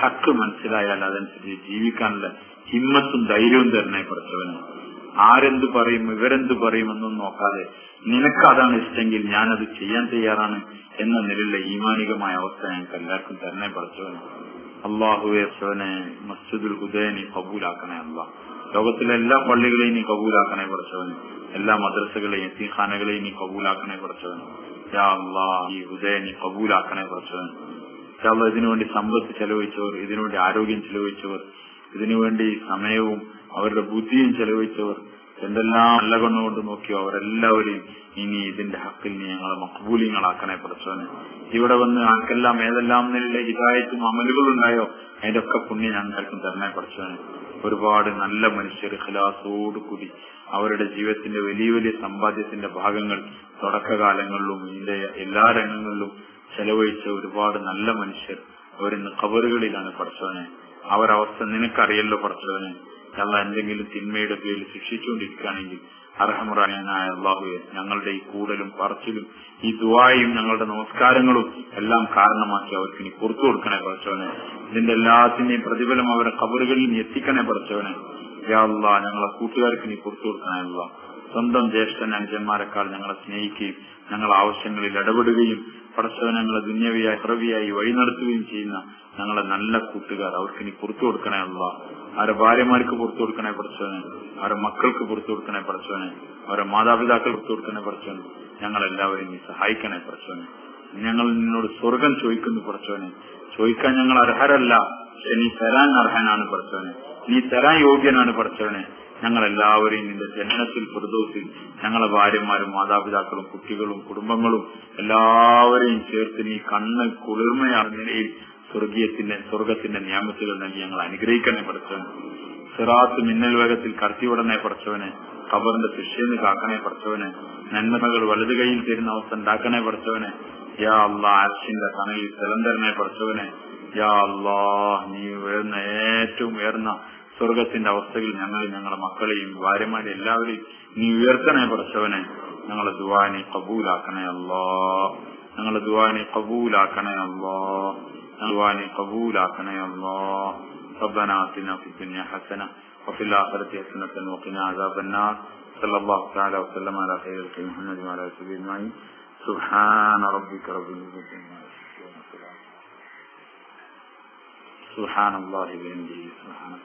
ഹക്ക് മനസ്സിലായാൽ അതനുസരിച്ച് ജീവിക്കാനുള്ള ഹിമ്മത്തും ധൈര്യവും തരണേ പഠിച്ചവനെ. ആരെന്ത് പറയും ഇവരെന്ത് പറയുമെന്നും നോക്കാതെ നിനക്ക് അതാണ് ഇഷ്ടമെങ്കിൽ ഞാനത് ചെയ്യാൻ തയ്യാറാണ് എന്ന നിലയിലുള്ള ഈമാനികമായ അവസ്ഥ ഞങ്ങൾക്ക് എല്ലാവർക്കും തരണേ പഠിച്ചവനെ. അള്ളാഹുവെ മസ്ജിദുൽ ഹുദയെ നീ കബൂലാക്കണേ. അള്ളാഹ് ലോകത്തിലെ എല്ലാ പള്ളികളെയും നീ കബൂലാക്കണേ പഠിച്ചവന്. എല്ലാ മദ്രസകളെയും യതീംഖാനകളെയും നീ കബൂലാക്കണേ പഠിച്ചവന്. യാ അല്ലാഹ് ഈ ഹുദയെ നീ കബൂലാക്കണേ പഠിച്ചവന്. യാ അല്ലാഹ് ഇതിനുവേണ്ടി സമ്പത്ത് ചെലവഴിച്ചവർ, ഇതിനുവേണ്ടി ആരോഗ്യം ചെലവഴിച്ചവർ, ഇതിനുവേണ്ടി സമയവും അവരുടെ ബുദ്ധിയും ചെലവഴിച്ചവർ, എന്തെല്ലാം നല്ല കണ്ണുകൊണ്ട് നോക്കിയോ അവരെല്ലാവരെയും ഇനി ഇതിന്റെ ഹക്കിൽ നീ ഞങ്ങളെ മഖ്ബൂലിങ്ങളാക്കണേ പഠിച്ചവന്. ഇവിടെ വന്ന് ആർക്കെല്ലാം ഏതെല്ലാം നിലയിലെ ഹിദായത്തും അമലുകളുണ്ടായോ അതിന്റെ ഒക്കെ പുണ്യം ഞങ്ങൾക്കും തരണേ പഠിച്ചവന്. ഒരുപാട് നല്ല മനുഷ്യർ ഇഖ്ലാസോടുകൂടി അവരുടെ ജീവിതത്തിന്റെ വലിയ വലിയ സമ്പാദ്യത്തിന്റെ ഭാഗങ്ങൾ തുടക്കകാലങ്ങളിലും ഇതിന്റെ എല്ലാ രംഗങ്ങളിലും ചെലവഴിച്ച ഒരുപാട് നല്ല മനുഷ്യർ അവരിന്ന് ഖബറുകളിലാണ് പഠിച്ചവനെ. അവരവസ്ഥ നിനക്കറിയല്ലോ പഠിച്ചവനെ. അല്ലാഹ് എന്തെങ്കിലും തിന്മയുടെ പേരിൽ ശിക്ഷിച്ചുകൊണ്ടിരിക്കുകയാണെങ്കിൽ അർഹമുറാനായ അല്ലാഹുവേ ഞങ്ങളുടെ ഈ കൂടലും പറച്ചിലും ഈ ദുആയും ഞങ്ങളുടെ നമസ്കാരങ്ങളും എല്ലാം കാരണമാക്കി അവർക്ക് നീ പുറത്തു കൊടുക്കണേ പഠിച്ചവനെ. ഇതിന്റെ എല്ലാത്തിന്റെയും പ്രതിഫലം അവരുടെ ഖബറുകളിൽ നീ എത്തിക്കണേ പഠിച്ചവനെ. യാ അല്ലാഹ് ഞങ്ങളെ കൂട്ടുകാർക്ക് നീ പുറത്തു കൊടുക്കണേ. അല്ലാഹ് സ്വന്തം ജ്യേഷ്ഠൻ അനുജന്മാരെക്കാൾ ഞങ്ങളെ സ്നേഹിക്കുകയും ഞങ്ങളെ ആവശ്യങ്ങളിൽ ഇടപെടുകയും പഠിച്ചവനെ ഞങ്ങളെ ദുന്യവിയായി പ്രവിയായി വഴി നടത്തുകയും ചെയ്യുന്ന ഞങ്ങളെ നല്ല കൂട്ടുകാർ അവർക്ക് നീ പുറത്തു കൊടുക്കണേ. അല്ലാഹ് അവരുടെ ഭാര്യമാർക്ക് പുറത്തു കൊടുക്കണേ പഠിച്ചവനെ. അവരുടെ മക്കൾക്ക് പുറത്തു കൊടുക്കണേ പഠിച്ചവനെ. അവരുടെ മാതാപിതാക്കൾ പുറത്തു കൊടുക്കണേ പഠിച്ചവനെ. ഞങ്ങളെല്ലാവരും നീ സഹായിക്കണേ പഠിച്ചവനെ. ഞങ്ങൾ നിന്നോട് സ്വർഗം ചോദിക്കുന്നു പഠിച്ചവനെ. ചോദിക്കാൻ ഞങ്ങൾ അർഹരല്ല, പക്ഷെ നീ തരാൻ അർഹനാണ് പഠിച്ചവനെ. നീ തരാൻ യോഗ്യനാണ് പഠിച്ചവനെ. ഞങ്ങളെല്ലാവരെയും നിന്റെ ജന്നത്തുൽ ഫിർദൗസിൽ ഞങ്ങളെ ഭാര്യമാരും മാതാപിതാക്കളും കുട്ടികളും കുടുംബങ്ങളും എല്ലാവരെയും ചേർത്ത് നീ കണ്ണ് കുളിർമയാണ് നിലയിൽ സ്വർഗത്തിന്റെ നിയമത്തുകൾ നൽകി ഞങ്ങൾ അനുഗ്രഹിക്കണേ പഠിച്ചവനെ. സിറാത്ത് മിന്നൽ വേഗത്തിൽ കടത്തിവിടണേ പഠിച്ചവനെ. ഖബറിന്റെ ശിക്ഷയിൽ കാക്കണേ പഠിച്ചവനെ. നന്മകൾ വലതു കൈയിൽ തരുന്ന അവസ്ഥ ഉണ്ടാക്കണേ പഠിച്ചവനെ. യാ അല്ലാഹ് അർശിന്റെ തണലിൽ സ്ഥലം തരണേ പഠിച്ചവനെ. യാ അല്ലാഹ് നീ ഉയർന്ന ഏറ്റവും ഉയർന്ന സ്വർഗത്തിന്റെ അവസ്ഥയിൽ ഞങ്ങളെ മക്കളെയും ഭാര്യമാരെയും എല്ലാവരെയും നീ ഉയർത്തണേ പഠിച്ചവനെ. ഞങ്ങളെ ദുആ നീ ഖബൂലാക്കണേ അല്ലാഹ്. ഞങ്ങളെ ദുആ നീ ഖബൂലാക്കണേ അല്ലാഹ്. ദുആ നീ ഖബൂലാക്കണേ അല്ലാഹ്. ربنا آتنا في الدنيا حسنة وفي الآخرة حسنة وقنا عذاب النار. صلى الله تعالى وسلم على خير خلق محمد وعلى آله وصحبه أجمعين. سبحان ربك رب العزة عما يصفون. سبحان الله وبحمده سبحانك.